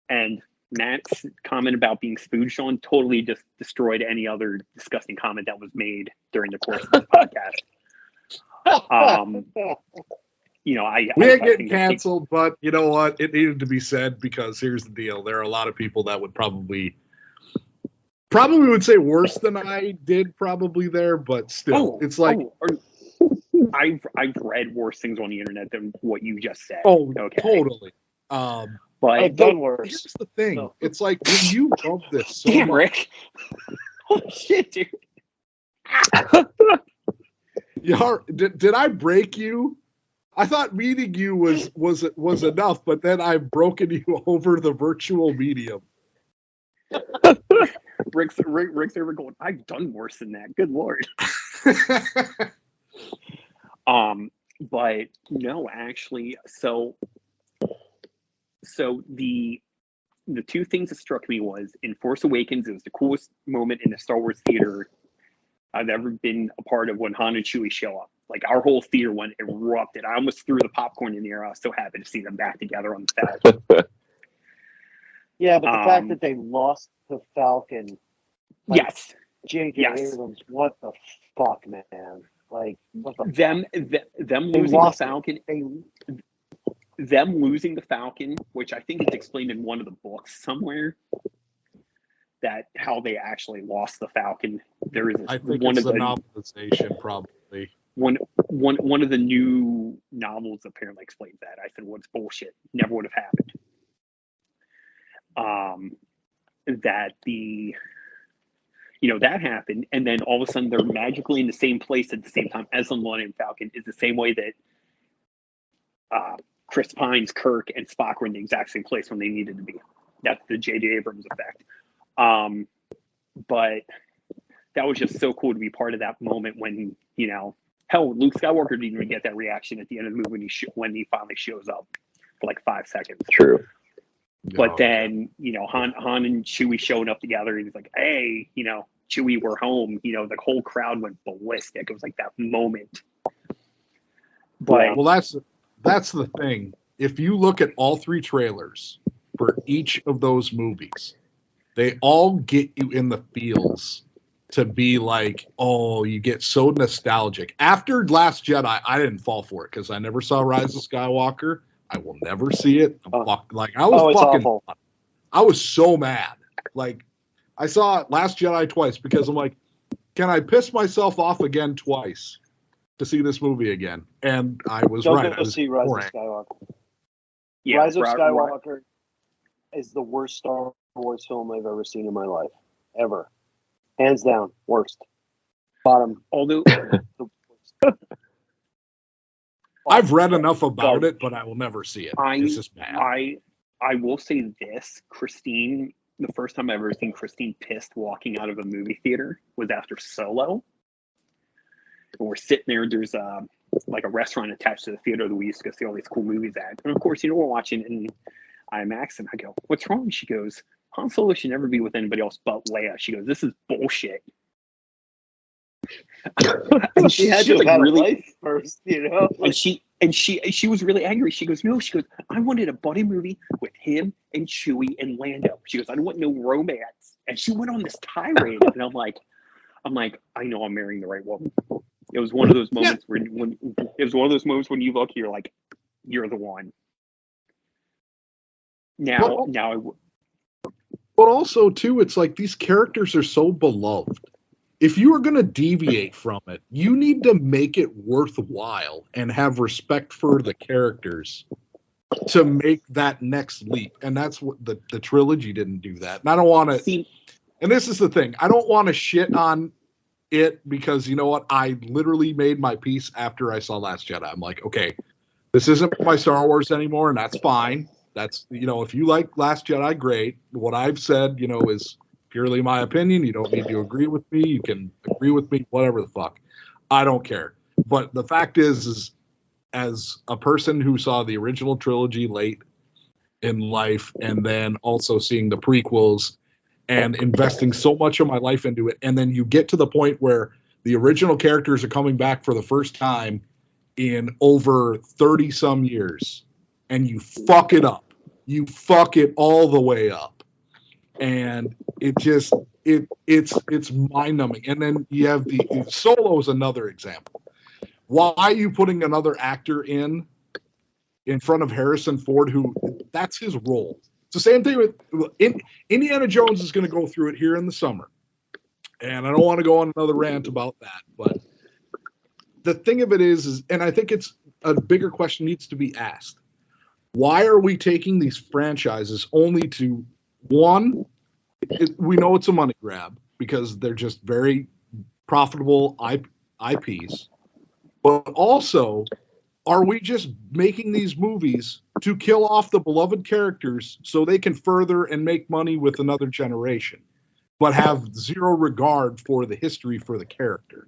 And Matt's comment about being spooged on totally just destroyed any other disgusting comment that was made during the course of this podcast. We ain't getting canceled, but you know what? It needed to be said because here's the deal. There are a lot of people that would probably probably would say worse than I did probably there, but still, it's like. I've read worse things on the internet than what you just said. Oh, okay. Totally. But I've done worse. Here's the thing. No. It's like when you love this so damn, much. Rick. Oh shit, dude. Did I break you? I thought meeting you was enough, but then I've broken you over the virtual medium. Rick's over going, I've done worse than that. Good Lord. But no, actually, so the two things that struck me was in Force Awakens, it was the coolest moment in the Star Wars theater I've ever been a part of when Han and Chewie show up. Like, our whole theater went erupted. I almost threw the popcorn in the air. I was so happy to see them back together on the Falcon. Yeah, but the fact that they lost the Falcon. Like, yes. J.J. Abrams, what the fuck, man? Like, what the them losing the Falcon. Them losing the Falcon, which I think is explained in one of the books somewhere, that how they actually lost the Falcon. There is one of the novelization, probably. One of the new novels apparently explains that. I said, well, it's bullshit. Never would have happened. That that happened, and then all of a sudden they're magically in the same place at the same time as the Millennium Falcon. Is the same way that Chris Pine's Kirk and Spock were in the exact same place when they needed to be. That's the J.J. Abrams effect. But that was just so cool to be part of that moment when, hell, Luke Skywalker didn't even get that reaction at the end of the movie when he finally shows up for like 5 seconds. True. But then, Han and Chewie showing up together, and he's like, hey, Chewie, we're home. The whole crowd went ballistic. It was like that moment. But well, that's the thing. If you look at all 3 trailers for each of those movies, they all get you in the feels to be like, oh, you get so nostalgic. After Last Jedi, I didn't fall for it because I never saw Rise of Skywalker. I will never see it. I was so mad. Like, I saw Last Jedi twice because I'm like, can I piss myself off again twice to see this movie again? And I was right. Go see Rise of Skywalker. Yeah, Rise of Skywalker is the worst Star Wars film I've ever seen in my life. Ever. Hands down. Worst. Bottom. Although I've read enough about it, but I will never see it. It's just bad. I will say this, Christine, the first time I've ever seen Christine pissed walking out of a movie theater was after Solo. And we're sitting there, there's like a restaurant attached to the theater that we used to go see all these cool movies at. And of course, we're watching in IMAX, and I go, what's wrong? She goes, Han Solo should never be with anybody else but Leia. She goes, this is bullshit. And she had to have really, life first, And she was really angry. She goes, no. She goes, I wanted a buddy movie with him and Chewie and Lando. She goes, I don't want no romance. And she went on this tirade, and I'm like, I know I'm marrying the right woman. It was one of those moments when you look, you're like, you're the one. But also too, it's like these characters are so beloved. If you are going to deviate from it, you need to make it worthwhile and have respect for the characters to make that next leap. And that's what the trilogy didn't do that. And I don't want to. And this is the thing. I don't want to shit on it because, you know what? I literally made my peace after I saw Last Jedi. I'm like, okay, this isn't my Star Wars anymore, and that's fine. That's, if you like Last Jedi, great. What I've said, is purely my opinion. You don't need to agree with me. You can agree with me, whatever the fuck. I don't care. But the fact is as a person who saw the original trilogy late in life and then also seeing the prequels and investing so much of my life into it, and then you get to the point where the original characters are coming back for the first time in over 30 some years, and you fuck it up. You fuck it all the way up. And it just it's mind-numbing. And then you have the Solo is another example. Why are you putting another actor in front of Harrison Ford, who that's his role? It's the same thing with Indiana Jones is going to go through it here in the summer. And I don't want to go on another rant about that, but the thing of it is, and I think it's a bigger question needs to be asked. Why are we taking these franchises only to one? We know it's a money grab because they're just very profitable IPs. But also, are we just making these movies to kill off the beloved characters so they can further and make money with another generation, but have zero regard for the history for the character?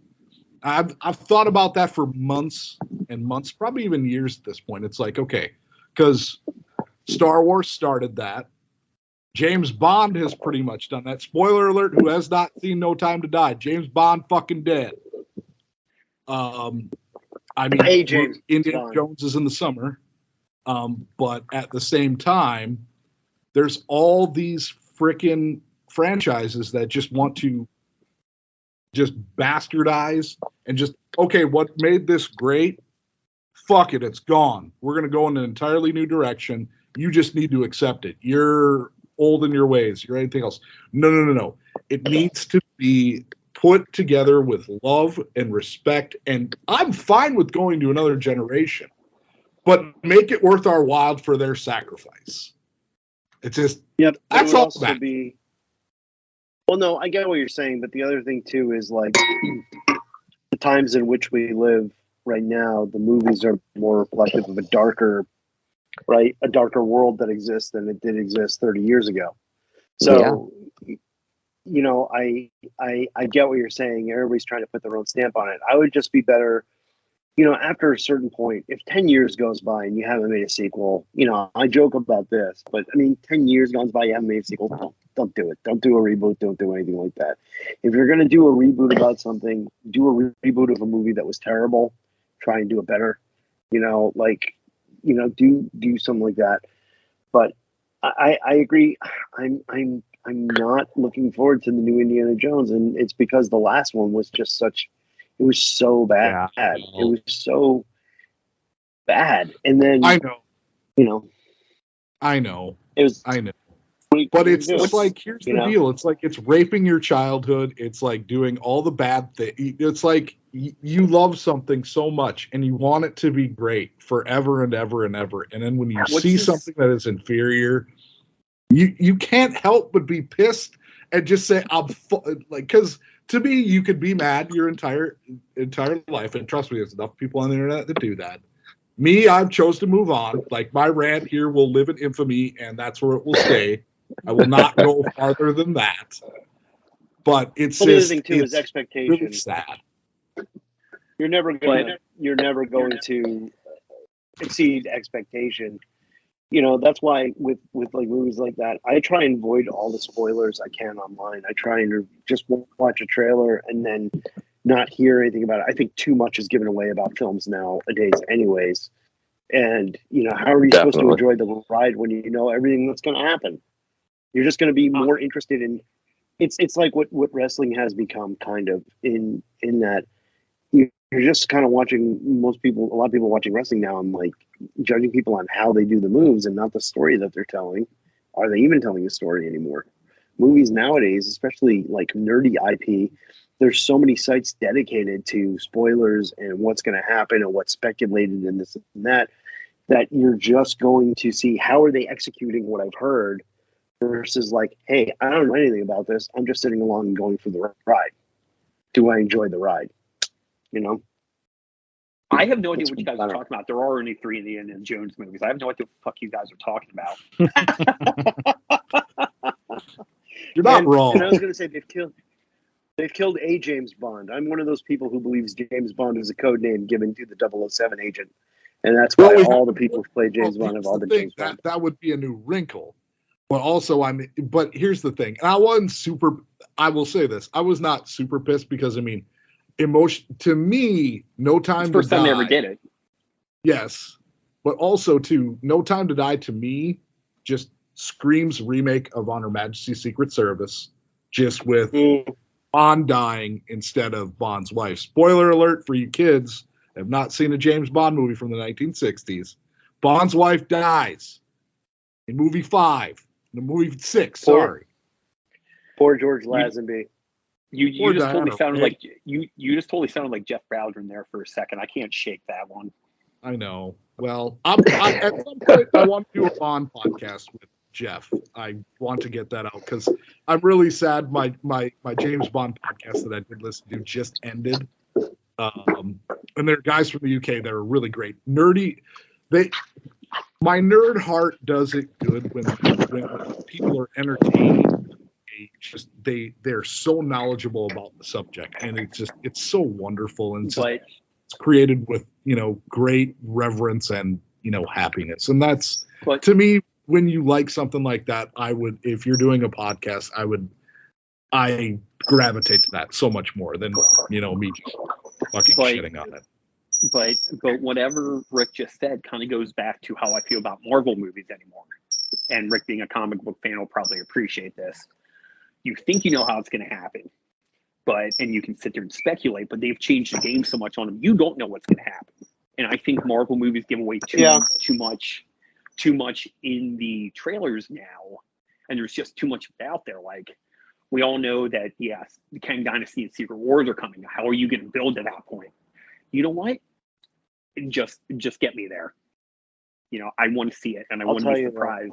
I've thought about that for months and months, probably even years at this point. It's like, okay, because Star Wars started that. James Bond has pretty much done that. Spoiler alert, who has not seen No Time to Die? James Bond fucking dead. I mean, hey, James Indiana Bond. Jones is in the summer. But at the same time, there's all these freaking franchises that just want to just bastardize and just, okay, what made this great? Fuck it, it's gone. We're going to go in an entirely new direction. You just need to accept it. You're old in your ways. You're anything else. No. It needs to be put together with love and respect. And I'm fine with going to another generation, but make it worth our while for their sacrifice. It's just, yep, that's all that. Well, no, I get what you're saying, but the other thing too is like the times in which we live right now, the movies are more reflective of a darker world that exists than it did exist 30 years ago. So, you know, I get what you're saying. Everybody's trying to put their own stamp on it. I would just be better, you know, after a certain point, if 10 years goes by and you haven't made a sequel, you know, I joke about this, but I mean, 10 years goes by, you haven't made a sequel, don't do it. Don't do a reboot. Don't do anything like that. If you're going to do a reboot about something, do a reboot of a movie that was terrible. Try and do it better. You know, like, you know, do something like that. But I agree. I'm not looking forward to the new Indiana Jones, and it's because the last one was just such. It was so bad. Yeah. It was so bad, and then I know. You know. I know. It was. I know. But it's just like, here's the deal. It's like it's raping your childhood. It's like doing all the bad things. It's like you love something so much and you want it to be great forever and ever and ever. And then when you see something that is inferior, you can't help but be pissed and just say, like, because to me, you could be mad your entire life. And trust me, there's enough people on the internet that do that. Me, I've chose to move on. Like, my rant here will live in infamy, and that's where it will stay. I will not go farther than that. But it's the other thing too is expectation. Really sad. You're never going to exceed expectation. You know, that's why with like movies like that, I try and avoid all the spoilers I can online. I try and just watch a trailer and then not hear anything about it. I think too much is given away about films nowadays anyways. And, you know, how are you supposed to enjoy the ride when you know everything that's going to happen? You're just going to be more interested in it's like what wrestling has become kind of in that you're just kind of watching a lot of people watching wrestling now and like judging people on how they do the moves and not the story that they're telling. Are they even telling a story anymore? Movies nowadays, especially like nerdy IP, there's so many sites dedicated to spoilers and what's going to happen and what's speculated and this and that you're just going to see how are they executing what I've heard versus like, hey, I don't know anything about this. I'm just sitting along and going for the ride. Do I enjoy the ride? You know? I have no idea what you guys are talking about. There are only 3 Indiana Jones movies. I have no idea what the fuck you guys are talking about. You're not wrong. And I was going to say they've killed a James Bond. I'm one of those people who believes James Bond is a code name given to the 007 agent. And that's why all the people who play James Bond have all the James Bond. That would be a new wrinkle. But also, but here's the thing. And I will say this. I was not super pissed because, I mean, to me, No Time to Die. First time they ever did it. Yes. But also, too, No Time to Die, to me, just screams remake of On Her Majesty's Secret Service, just with Bond dying instead of Bond's wife. Spoiler alert for you kids have not seen a James Bond movie from the 1960s. Bond's wife dies in movie 5. In movie 6, sorry. Poor George Lazenby. You just totally Diana, sounded right? like you just totally sounded like Jeff Bowden there for a second. I can't shake that one. I know. Well, at some point, I want to do a Bond podcast with Jeff. I want to get that out because I'm really sad. My James Bond podcast that I did listen to just ended. And there are guys from the UK that are really great. Nerdy. My nerd heart does it good when people are entertained. They're so knowledgeable about the subject, and it's so wonderful, and it's created with great reverence and happiness, and that's to me, when you like something like that, I would, if you're doing a podcast, I gravitate to that so much more than me just fucking shitting on it. But whatever Rick just said kind of goes back to how I feel about Marvel movies anymore. And Rick, being a comic book fan, will probably appreciate this. You think you know how it's going to happen, and you can sit there and speculate, but they've changed the game so much on them, you don't know what's going to happen. And I think Marvel movies give away too much in the trailers now, and there's just too much out there. Like, we all know that, yes, the Kang Dynasty and Secret Wars are coming. How are you going to build to that point? You know what? Just get me there. I want to see it, and I want to be surprised.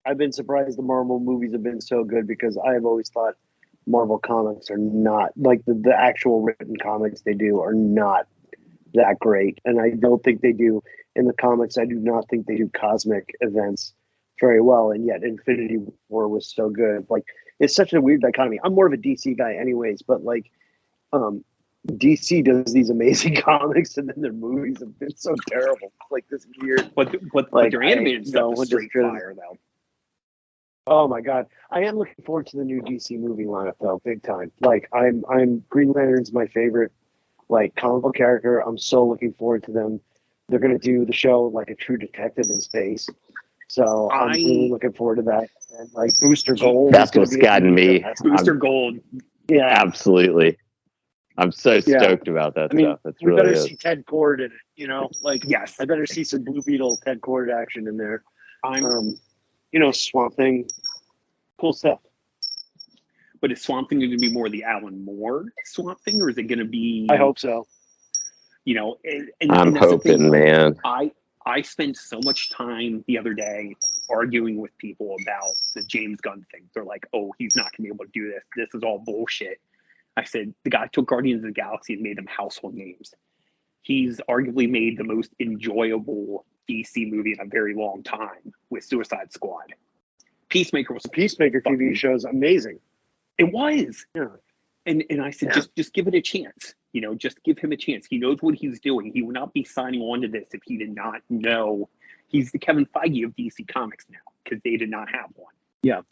I've been surprised the Marvel movies have been so good because I've always thought Marvel comics are not, like the actual written comics they do are not that great. And I don't think they do in the comics. I do not think they do cosmic events very well. And yet Infinity War was so good. Like, it's such a weird dichotomy. I'm more of a DC guy anyways, but like, DC does these amazing comics, and then their movies have been so terrible. Like this weird, but their animated stuff is straight fire, though. Oh my god, I am looking forward to the new DC movie lineup though, big time. Like, I'm Green Lantern's my favorite, like, comic book character. I'm so looking forward to them. They're gonna do the show like a true detective in space, so I'm really looking forward to that. And like Booster Gold, that's what's gotten me. Booster Gold, yeah, absolutely. I'm so stoked about that stuff. It's really better see Ted Kord in it, like, yes, I better see some Blue Beetle Ted Kord action in there. Swamp Thing, cool stuff. But is Swamp Thing going to be more the Alan Moore Swamp Thing, or is it going to be? I hope so. I'm hoping, man. I spent so much time the other day arguing with people about the James Gunn thing. They're like, "Oh, he's not going to be able to do this. This is all bullshit." I said, the guy took Guardians of the Galaxy and made them household names. He's arguably made the most enjoyable DC movie in a very long time with Suicide Squad. Peacemaker TV show is amazing. It was. Yeah. And I said, just give it a chance. Just give him a chance. He knows what he's doing. He would not be signing on to this if he did not know. He's the Kevin Feige of DC Comics now, because they did not have one. Yeah.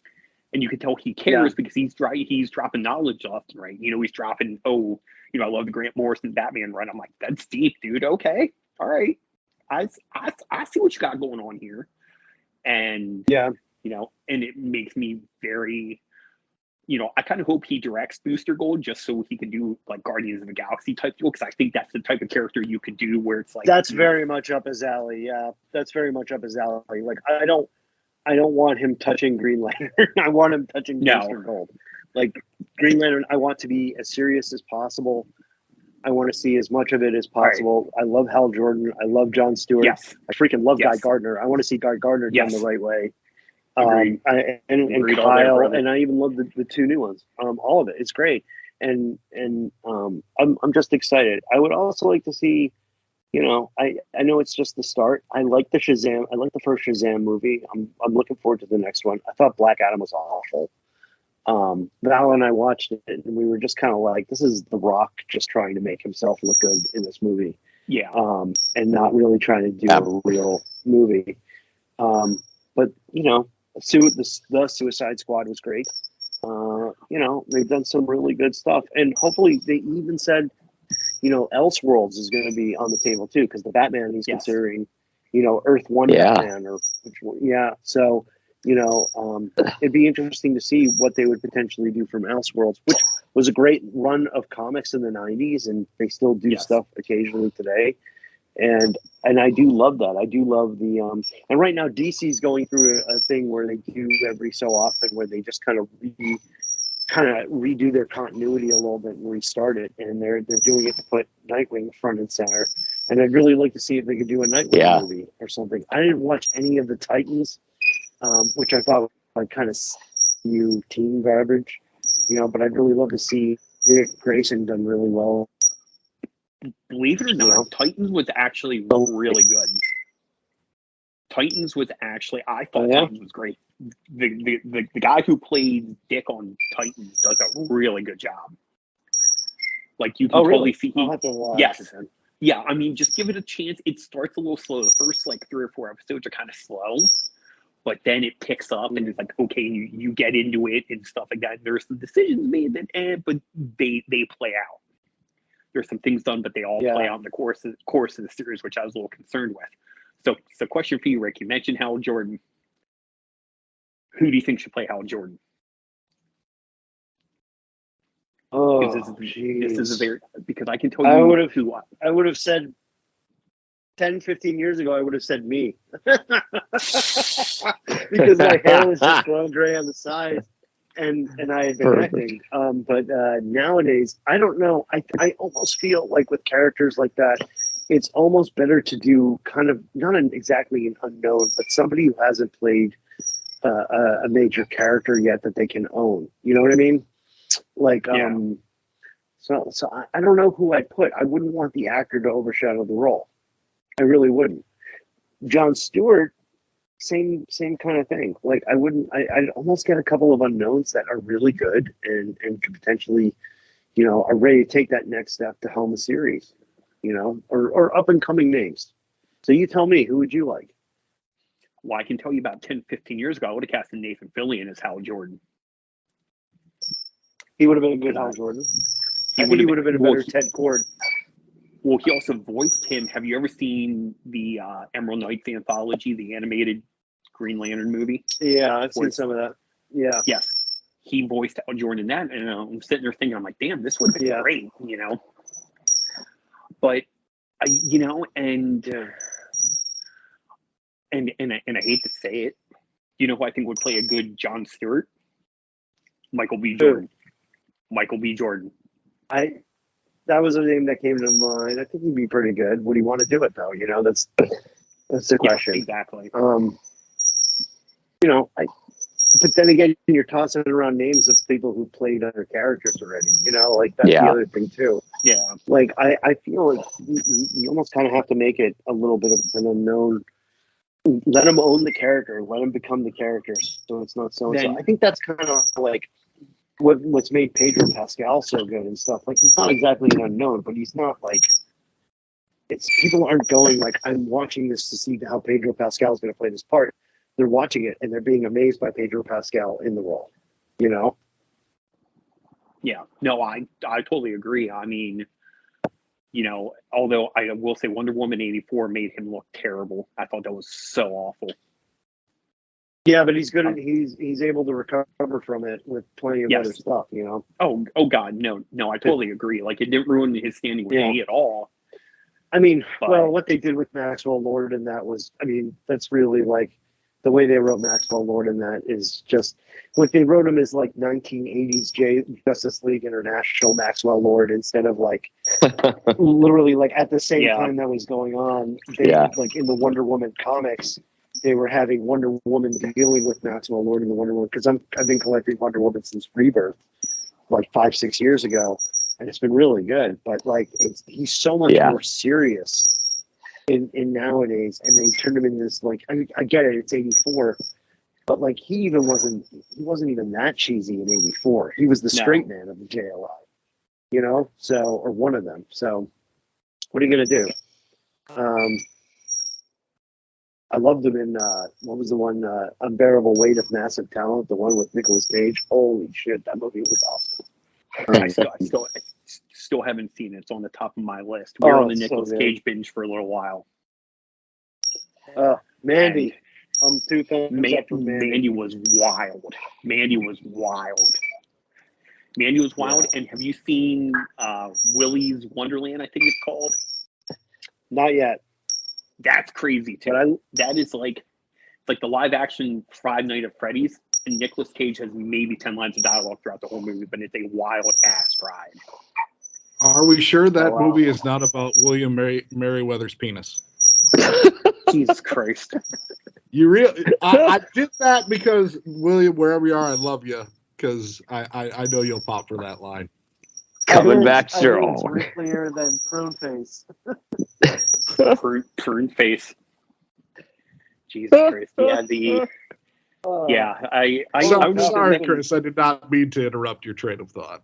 And you can tell he cares because he's dropping knowledge left and right. He's dropping, I love the Grant Morrison Batman run. I'm like, that's deep, dude. Okay. All right. I see what you got going on here. And, and it makes me very, I kind of hope he directs Booster Gold just so he can do like Guardians of the Galaxy type deal. Because I think that's the type of character you could do where it's like. That's very much up his alley. Yeah. That's very much up his alley. Like, I don't want him touching Green Lantern. I want him touching Booster Gold. Like, Green Lantern, I want to be as serious as possible. I want to see as much of it as possible. Right. I love Hal Jordan. I love Jon Stewart. Yes. I freaking love Guy Gardner. I want to see Guy Gardner done the right way. And Kyle, and I even love the two new ones. All of it. It's great. And I'm just excited. I would also like to see, I know it's just the start. I like the first Shazam movie. I'm looking forward to the next one. I thought Black Adam was awful. Val and I watched it, and we were just kind of like, this is The Rock just trying to make himself look good in this movie. Yeah. And not really trying to do a real movie. But the Suicide Squad was great. They've done some really good stuff, and hopefully they even said, Elseworlds is going to be on the table too, because the Batman he's considering, Earth One Batman So, it'd be interesting to see what they would potentially do from Elseworlds, which was a great run of comics in the 90s, and they still do stuff occasionally today. And I do love that. I do love the and right now DC's going through a thing where they do every so often where they just kind of kind of redo their continuity a little bit and restart it, and they're doing it to put Nightwing front and center. And I'd really like to see if they could do a Nightwing movie or something. I didn't watch any of the Titans, which I thought would kind of skew teen garbage, but I'd really love to see Dick Grayson done really well. Believe it or not, Titans was actually really good. Titans was actually, I thought Titans was great. The guy who played Dick on Titans does a really good job. Like, you can totally see. Yes. Yeah, I mean, just give it a chance. It starts a little slow. The first, 3 or 4 episodes are kind of slow, but then it picks up and it's like, okay, you get into it and stuff like that. There's some decisions made that, but they play out. There's some things done, but they all play out in the course of the series, which I was a little concerned with. So question for you, Rick. You mentioned Hal Jordan. Who do you think should play Hal Jordan? Oh, this is a very, because I can tell you I would have said 10, 15 years ago, I would have said me. Because my hair was just grown gray on the sides and I had been acting. But nowadays, I don't know. I almost feel like with characters like that, it's almost better to do kind of, not exactly an unknown, but somebody who hasn't played a major character yet that they can own. You know what I mean? Like, so I don't know who I'd put. I wouldn't want the actor to overshadow the role. I really wouldn't. Jon Stewart, same kind of thing. Like, I'd almost get a couple of unknowns that are really good and could potentially, are ready to take that next step to helm a series, or up and coming names. So you tell me, who would you like? Well, I can tell you about 10, 15 years ago, I would have casted Nathan Fillion as Hal Jordan. He would have been a good Hal Jordan. I think he would have been a better Ted Kord. Well, he also voiced him. Have you ever seen the Emerald Knights anthology, the animated Green Lantern movie? Yeah, I've seen some of that. Yeah. Yes. He voiced Hal Jordan in that, and I'm sitting there thinking, I'm like, damn, this would be great, But, and I hate to say it, who I think would play a good Jon Stewart? Michael B. Jordan. Michael B. Jordan. That was a name that came to mind. I think he'd be pretty good. Would he want to do it though? That's the question. Yeah, exactly. But then again, you're tossing around names of people who played other characters already. Like that's the other thing too. Yeah. Like I feel like you almost kind of have to make it a little bit of an unknown. Let them own the character. Let them become the character. So it's not so. I think that's kind of like what's made Pedro Pascal so good and stuff. Like, he's not exactly an unknown, but he's not like, it's people aren't going like, I'm watching this to see how Pedro Pascal is going to play this part. They're watching it and they're being amazed by Pedro Pascal in the role, Yeah, no, I totally agree. I mean, although I will say Wonder Woman 84 made him look terrible. I thought that was so awful. Yeah, but he's good. He's able to recover from it with plenty of other stuff, Oh God, no, I totally agree. Like, it didn't ruin his standing with me at all. I mean, what they did with Maxwell Lord in that was, that's really like the way they wrote Maxwell Lord in that is just like they wrote him as like 1980s Justice League International Maxwell Lord instead of like literally like at the same time that was going on. Like in the Wonder Woman comics. They were having Wonder Woman dealing with Maxwell Lord in the Wonder Woman because I've been collecting Wonder Woman since Rebirth, like 5-6 years ago, and it's been really good. But like he's so much more serious in nowadays, and they turned him into this like I get it, it's 84, but like he wasn't even that cheesy in 84. He was the straight man of the JLI, or one of them. So what are you gonna do? I loved him in what was the one Unbearable Weight of Massive Talent, the one with Nicolas Cage. Holy shit, that movie was awesome. I still haven't seen it. It's on the top of my list. We're on the Nicolas Cage binge for a little while. Mandy. I'm 2 thumbs up for Mandy. Mandy was wild. Mandy was wild. And have you seen Willy's Wonderland, I think it's called? Not yet. That's crazy too. That is like the live action Five Nights at Freddy's, and Nicolas Cage has maybe 10 lines of dialogue throughout the whole movie, but it's a wild ass ride. Are we sure that movie is not about William Merriweather's penis? Jesus Christ! You really? I did that because William, wherever you are, I love you. Because I know you'll pop for that line. Coming back strong. It's ricklier than prune face. Prune face. Jesus Christ! Yeah, I'm sorry, Chris. I did not mean to interrupt your train of thought.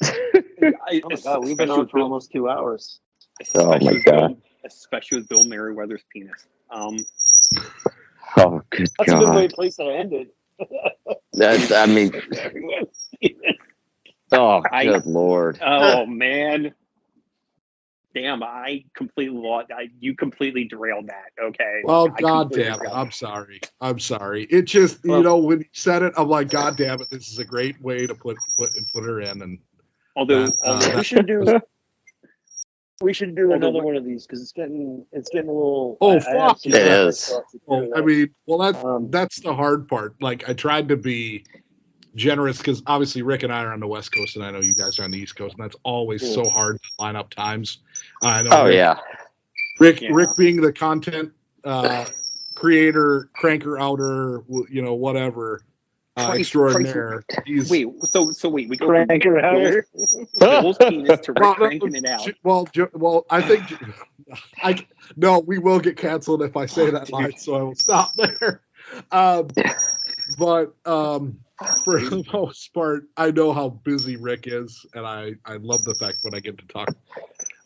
Oh my God, we've been on for almost 2 hours. Oh my God! Especially with Bill Merriweather's penis. Oh, good That's God! a good way to place that I ended. I mean, oh, good Lord! Oh man, damn! I completely lost. You completely derailed that. Okay. Well, God damn it! I'm sorry. It just when you said it, I'm like, God damn it! This is a great way to put her in. And although we should do another one of these because it's getting a little. Oh fuck! It is. I mean, that's the hard part. Like, I tried to be generous because obviously Rick and I are on the West Coast, and I know you guys are on the East Coast, and that's always so hard to line up times. I know. Rick being the content creator, cranker outer, whatever. Extraordinaire. Wait, we go cranker outer. Bill's penis to Rick cranking it out. Well, I think we will get canceled if I say that line, so I will stop there. But for the most part, I know how busy Rick is, and I love the fact when I get to talk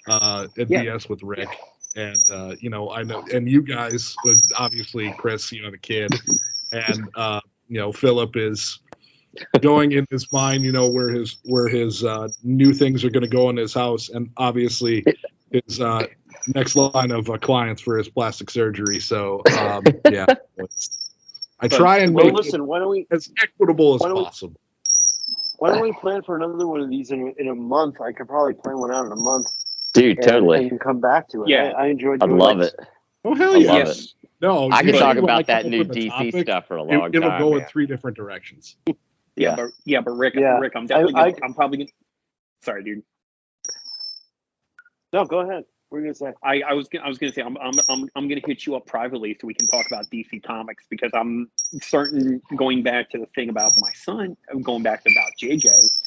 at BS with Rick. And I know, and you guys, obviously, Chris, you have a kid, and Philip is going in his mind, where his new things are going to go in his house, and obviously his next line of clients for his plastic surgery. So I try and make it as equitable as possible. Why don't we plan for another one of these in a month? I could probably plan one out in a month. Dude, totally. And come back to it. Yeah, I enjoyed. I'd love it. Oh hell yeah! Love it. No, I could talk about that new DC stuff for a long time. It'll go in 3 different directions. But Rick, I'm definitely. I'm probably gonna. Sorry, dude. No, go ahead. What are you gonna say? I was gonna say I'm gonna hit you up privately so we can talk about DC Comics because I'm starting going back to the thing about my son. I'm going back to about JJ.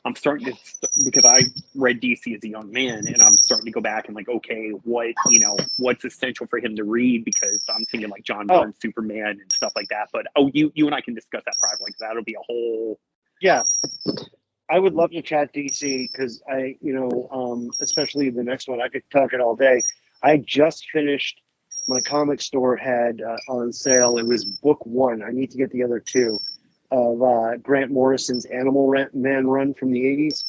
I'm starting to, because I read DC as a young man, and I'm starting to go back and like, okay, what's essential for him to read? Because I'm thinking like John Byrne's Superman and stuff like that. But you and I can discuss that privately because that'll be a whole. Yeah, I would love to chat DC because especially the next one, I could talk it all day. I just finished my comic store had on sale. It was book 1. I need to get the other 2. Of Grant Morrison's Animal Man run from the 80s,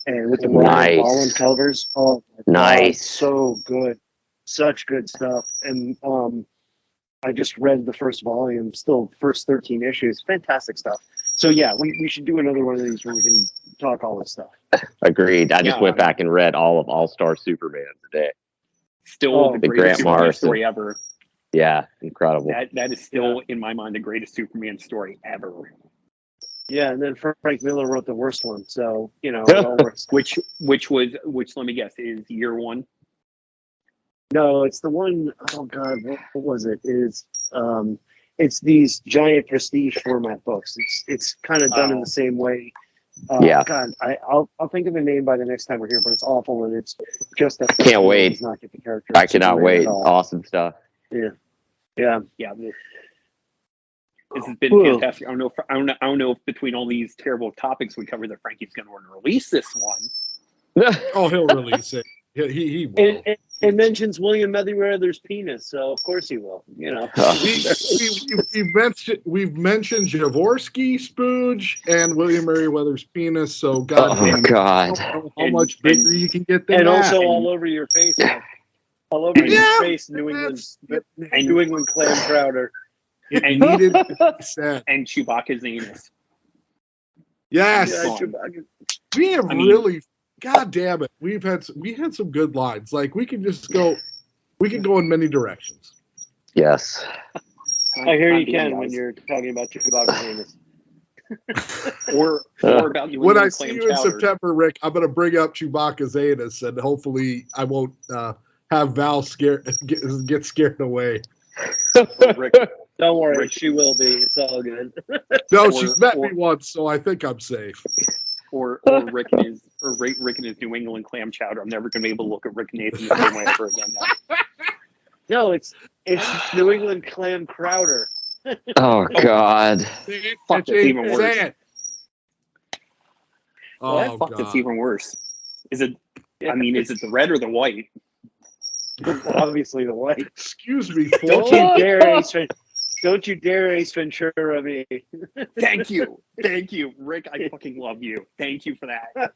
and with the Brian Bolland covers. Oh, nice! So good, such good stuff. And I just read the first volume, still first 13 issues. Fantastic stuff. So yeah, we should do another one of these where we can talk all this stuff. Agreed. I just went back and read all of All Star Superman today. Still the greatest Superman story ever. Yeah, incredible. That is still in my mind the greatest Superman story ever. Yeah, and then Frank Miller wrote the worst one, so it all works. Which let me guess is year 1. No, it's the one. Oh God, what was it? It's these giant prestige format books. It's kind of done in the same way. God, I'll think of the name by the next time we're here, but it's awful, and it's just that. Can't wait. Does not get the character. I cannot wait. Awesome stuff. Yeah. This has been fantastic. I don't know if between all these terrible topics we covered that Frankie's going to release this one. Oh, he'll release it. He will. It mentions William Merriweather's penis, so of course he will. We've mentioned Javorsky, Spooge, and William Merriweather's penis. So God, how much bigger you can get than and that. Also all over your face. All over your face, New England clam chowder. It needed to be said. And Chewbacca's anus. Yes. We have really, God damn it. We had some good lines. Like we can go in many directions. Yes. I hear you can when you're talking about Chewbacca's anus. or about you when I see you in September, Rick, I'm going to bring up Chewbacca's anus, and hopefully I won't have Val get scared away. Rick, don't worry, Rick, she will be. It's all good. No, she's met me once, so I think I'm safe. Or Rick and his New England clam chowder. I'm never going to be able to look at Rick and Nathan the same way ever again. No, it's New England clam crowder. Oh God! Fuck, it's even worse. Oh fuck, God! It's even worse. Is it? I mean, is it the red or the white? Obviously, the white. Excuse me. Don't you dare Ace Ventura me. Thank you, Rick. I fucking love you. Thank you for that.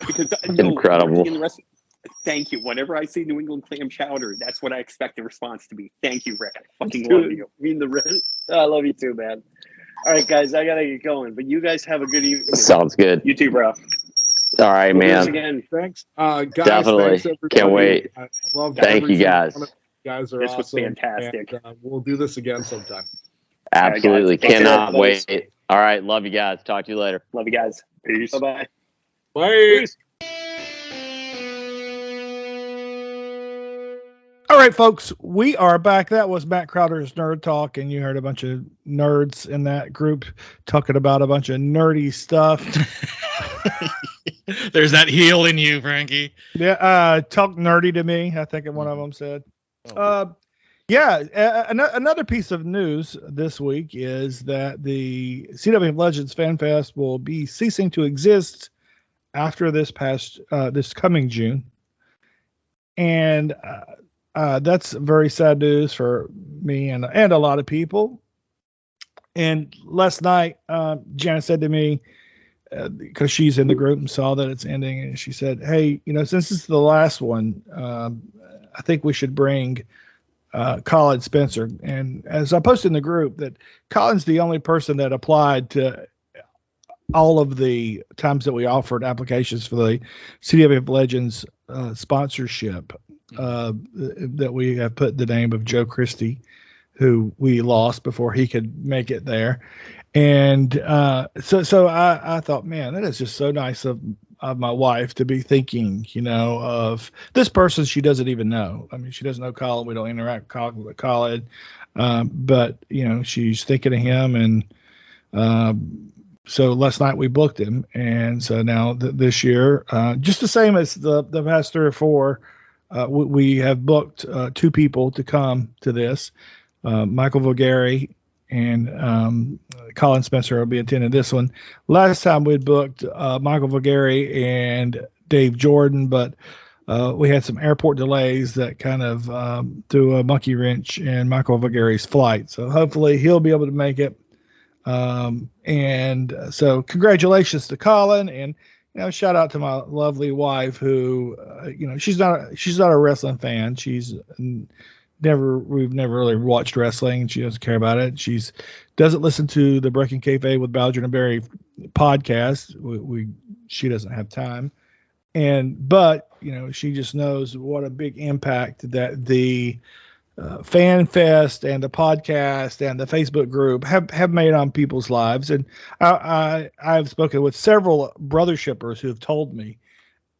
Because incredible. Thank you. Whenever I see New England clam chowder, that's what I expect the response to be. Thank you, Rick. I fucking love you. You mean the red? Oh, I love you too, man. All right, guys, I gotta get going, but you guys have a good evening. Sounds good. You too, bro. All right, man. Again. Thanks, guys. Definitely. Thanks, can't wait. I love Thank you, guys. You guys are this awesome. was fantastic. And, we'll do this again sometime. Absolutely. Right, cannot wait. All right. Love you guys. Talk to you later. Love you guys. Peace. Bye-bye. Bye. Peace. All right, folks, we are back. That was Matt Crowder's Nerd Talk, and you heard a bunch of nerds in that group talking about a bunch of nerdy stuff. There's that heel in you, Frankie. Yeah, talk nerdy to me, I think one of them said. Another piece of news this week is that the CW Legends Fan Fest will be ceasing to exist after this coming June. And that's very sad news for me and a lot of people. And last night, Janice said to me, because she's in the group and saw that it's ending, and she said, "Hey, since this is the last one, I think we should bring Colin Spencer." And as I posted in the group, that Colin's the only person that applied to all of the times that we offered applications for the CW Legends sponsorship. That we have put the name of Joe Christie, who we lost before he could make it there. And so I thought, man, that is just so nice of my wife to be thinking, of this person she doesn't even know. I mean, she doesn't know Colin. We don't interact with Colin. But, she's thinking of him. And so last night we booked him. And so now this year, just the same as the past 3 or 4, we have booked 2 people to come to this. Michael Vogari and Colin Spencer will be attending this one. Last time we booked Michael Vogari and Dave Jordan, but we had some airport delays that kind of threw a monkey wrench in Michael Vogari's flight. So hopefully he'll be able to make it. And so congratulations to Colin, and shout out to my lovely wife who, she's not a wrestling fan. We've never really watched wrestling. She doesn't care about it. Doesn't listen to the Breaking Kayfabe with Bowser and Barry podcast. She doesn't have time. But she just knows what a big impact that the Fan Fest and the podcast and the Facebook group have made on people's lives. And I've spoken with several brother shippers who have told me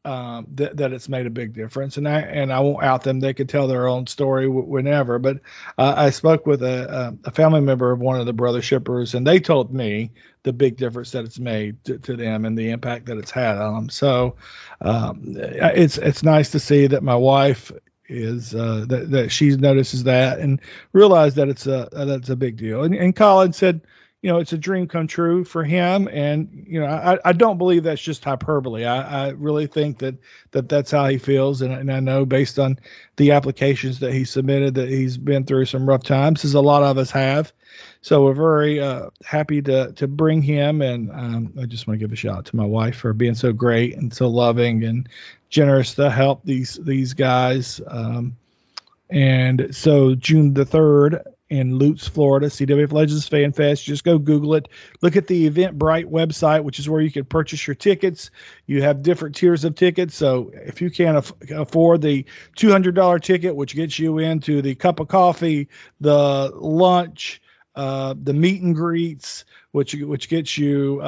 that it's made a big difference, and I won't out them. They could tell their own story whenever. But I spoke with a family member of one of the brother shippers, and they told me the big difference that it's made to them and the impact that it's had on them. So it's nice to see that my wife is that she notices that and realized that that's a big deal. And Colin said, it's a dream come true for him. And, I don't believe that's just hyperbole. I really think that's how he feels. And I know based on the applications that he submitted that he's been through some rough times, as a lot of us have. So we're very happy to bring him. And I just want to give a shout out to my wife for being so great and so loving and generous to help these guys. And so June the 3rd, in Lutz, Florida, CWF Legends Fan Fest. Just go Google it. Look at the Eventbrite website, which is where you can purchase your tickets. You have different tiers of tickets. So if you can't afford the $200 ticket, which gets you into the cup of coffee, the lunch, the meet and greets, which gets you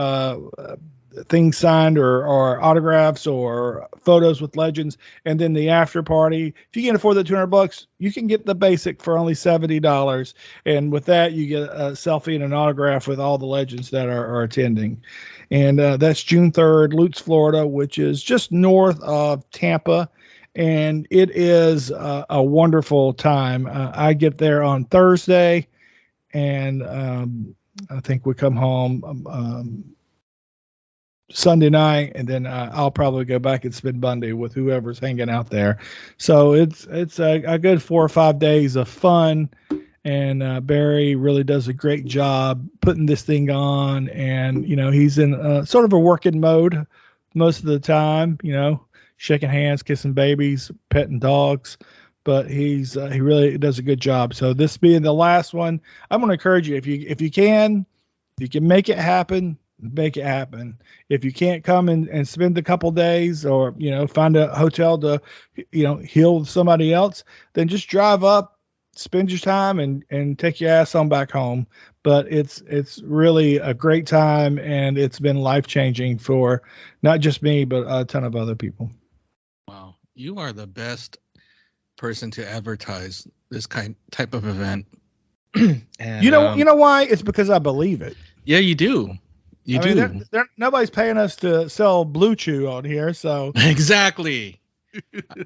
things signed or autographs or photos with legends, and then the after party. If you can't afford the $200, you can get the basic for only $70, and with that you get a selfie and an autograph with all the legends that are attending. And that's June 3rd, Lutz, Florida, which is just north of Tampa, and it is a wonderful time. I get there on Thursday, and I think we come home Sunday night, and then I'll probably go back and spend Monday with whoever's hanging out there. So it's a good 4 or 5 days of fun, and Barry really does a great job putting this thing on. And he's in sort of a working mode most of the time, shaking hands, kissing babies, petting dogs, but he really does a good job. So this being the last one, I'm going to encourage you, if you can make it happen, make it happen. If you can't come and spend a couple days, or find a hotel to heal with somebody else, then just drive up, spend your time, and take your ass on back home. But it's really a great time, and it's been life-changing for not just me but a ton of other people. Wow, you are the best person to advertise this type of event. And, you know why? It's because I believe it. Yeah, you do. I mean, nobody's paying us to sell Blue Chew on here, so exactly. I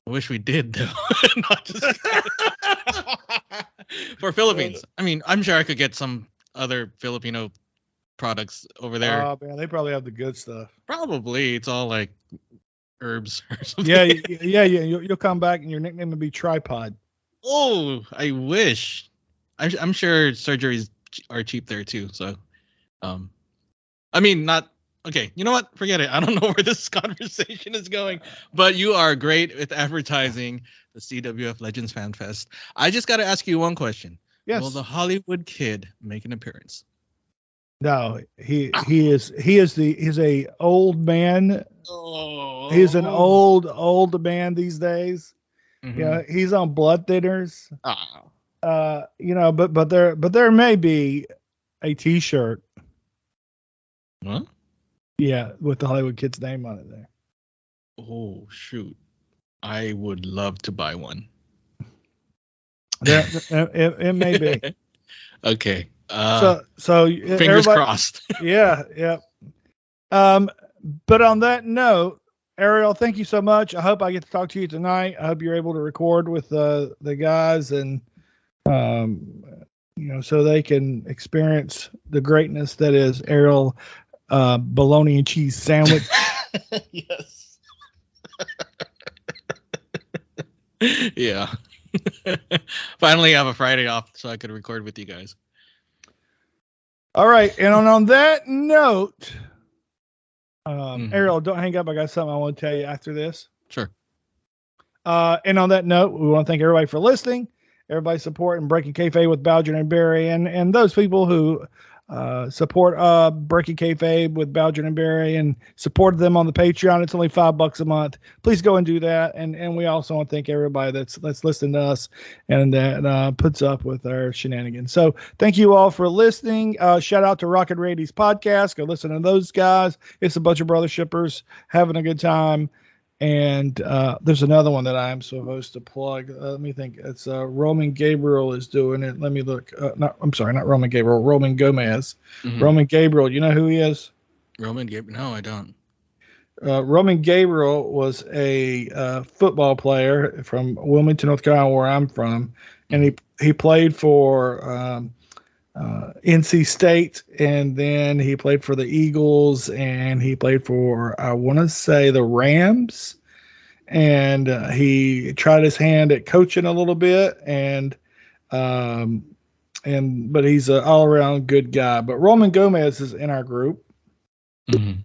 wish we did, though. Not just for Philippines. I mean, I'm sure I could get some other Filipino products over there. Oh man, they probably have the good stuff. Probably it's all like herbs or something. Yeah. You'll come back and your nickname will be Tripod. Oh, I wish. I'm sure surgeries are cheap there too. So. I mean, not okay. You know what? Forget it. I don't know where this conversation is going, but you are great with advertising the CWF Legends Fan Fest. I just got to ask you one question. Yes. Will the Hollywood Kid make an appearance? No, he's a old man. Oh. He's an old man these days. Mm-hmm. Yeah, he's on blood thinners. Oh. But there may be a T-shirt. What? Yeah, with the Hollywood Kid's name on it there. Oh shoot! I would love to buy one. It may be. Okay. So fingers crossed. Yeah. But on that note, Ariel, thank you so much. I hope I get to talk to you tonight. I hope you're able to record with the guys, and so they can experience the greatness that is Ariel bologna and cheese sandwich. Yes. Yeah. Finally, I have a Friday off so I could record with you guys. All right, and on that note, Ariel, don't hang up. I got something I want to tell you after this. Sure. And on that note, we want to thank everybody for listening, everybody supporting Breaking Kayfabe with Bowdrin and Barry, and those people who support Breaking Kayfabe with Bowdrin and Barry and support them on the Patreon. It's only $5 a month. Please go and do that. And we also want to thank everybody that's listening to us and that puts up with our shenanigans. So thank you all for listening. Shout out to Rocket Rady's podcast. Go listen to those guys. It's a bunch of brother shippers having a good time. And there's another one that I'm supposed to plug. Let me think. It's Roman Gabriel is doing it. Let me look. Not Roman Gabriel. Roman Gomez. Mm-hmm. Roman Gabriel. You know who he is? Roman Gabriel? No, I don't. Roman Gabriel was a football player from Wilmington, North Carolina, where I'm from, and he played for NC State, and then he played for the Eagles, and he played for, I want to say, the Rams, and he tried his hand at coaching a little bit, but he's an all-around good guy. But Roman Gomez is in our group. Mm-hmm.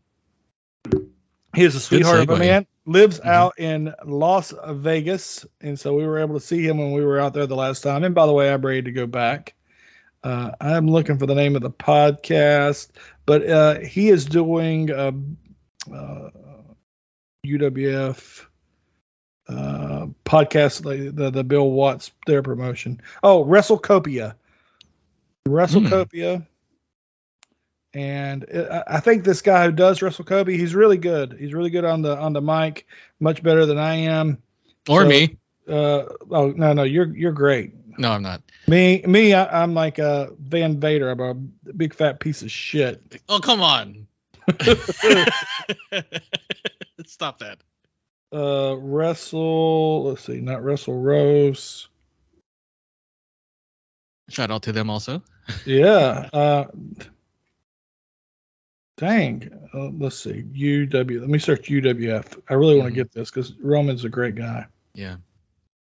He's a sweetheart of a man, lives out in Las Vegas, and so we were able to see him when we were out there the last time. And by the way, I'm ready to go back. I'm looking for the name of the podcast, but he is doing UWF podcast, the Bill Watts, their promotion. Oh, WrestleCopia. WrestleCopia. And I think this guy who does WrestleCopia, he's really good. He's really good on the mic, much better than I am. Me. No, you're great. No, I'm not. I'm like a Van Vader. I'm a big fat piece of shit. Oh, come on. Stop that. Let's see, not Wrestle Rose. Shout out to them also. Yeah. Dang. Let's see. UW. Let me search UWF. I really want to get this because Roman's a great guy. Yeah.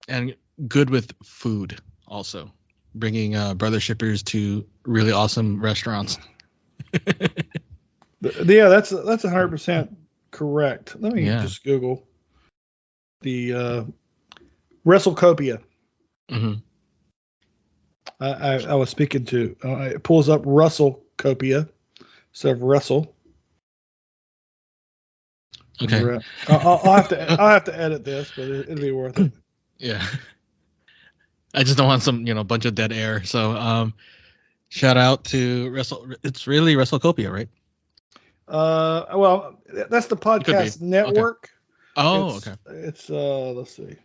And good with food also. Bringing brother shippers to really awesome restaurants. Yeah, that's 100% correct. Let me just Google the WrestleCopia. Mm-hmm. I was speaking to. It pulls up WrestleCopia instead of Wrestle. Okay. I'll have to edit this, but it'll be worth it. Yeah. I just don't want some bunch of dead air. So shout out to It's really WrestleCopia, right? Well, that's the podcast network. Okay. Oh, okay. It's let's see.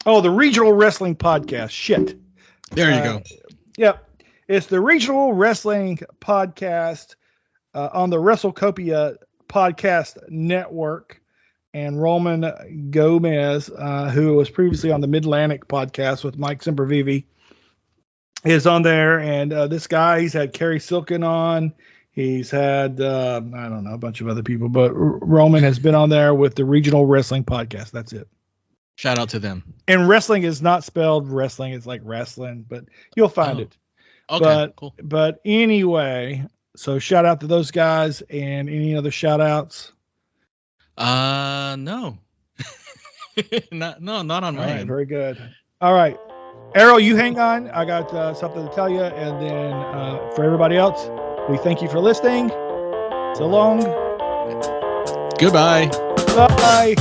Oh, the Regional Wrestling Podcast. Shit. There you go. Yep. It's the Regional Wrestling Podcast on the WrestleCopia Podcast Network. And Roman Gomez, who was previously on the Mid-Atlantic Podcast with Mike Sempervive, is on there. And this guy, he's had Kerry Silken on. He's had, I don't know, a bunch of other people. But Roman has been on there with the Regional Wrestling Podcast. That's it. Shout out to them. And wrestling is not spelled wrestling. It's like wrestling. But you'll find it. Okay, cool. But anyway, so shout out to those guys. And any other shout outs? No. not on mine. Right, very good. All right. Errol, you hang on. I got something to tell you. And then for everybody else, we thank you for listening. So long. Goodbye. Bye.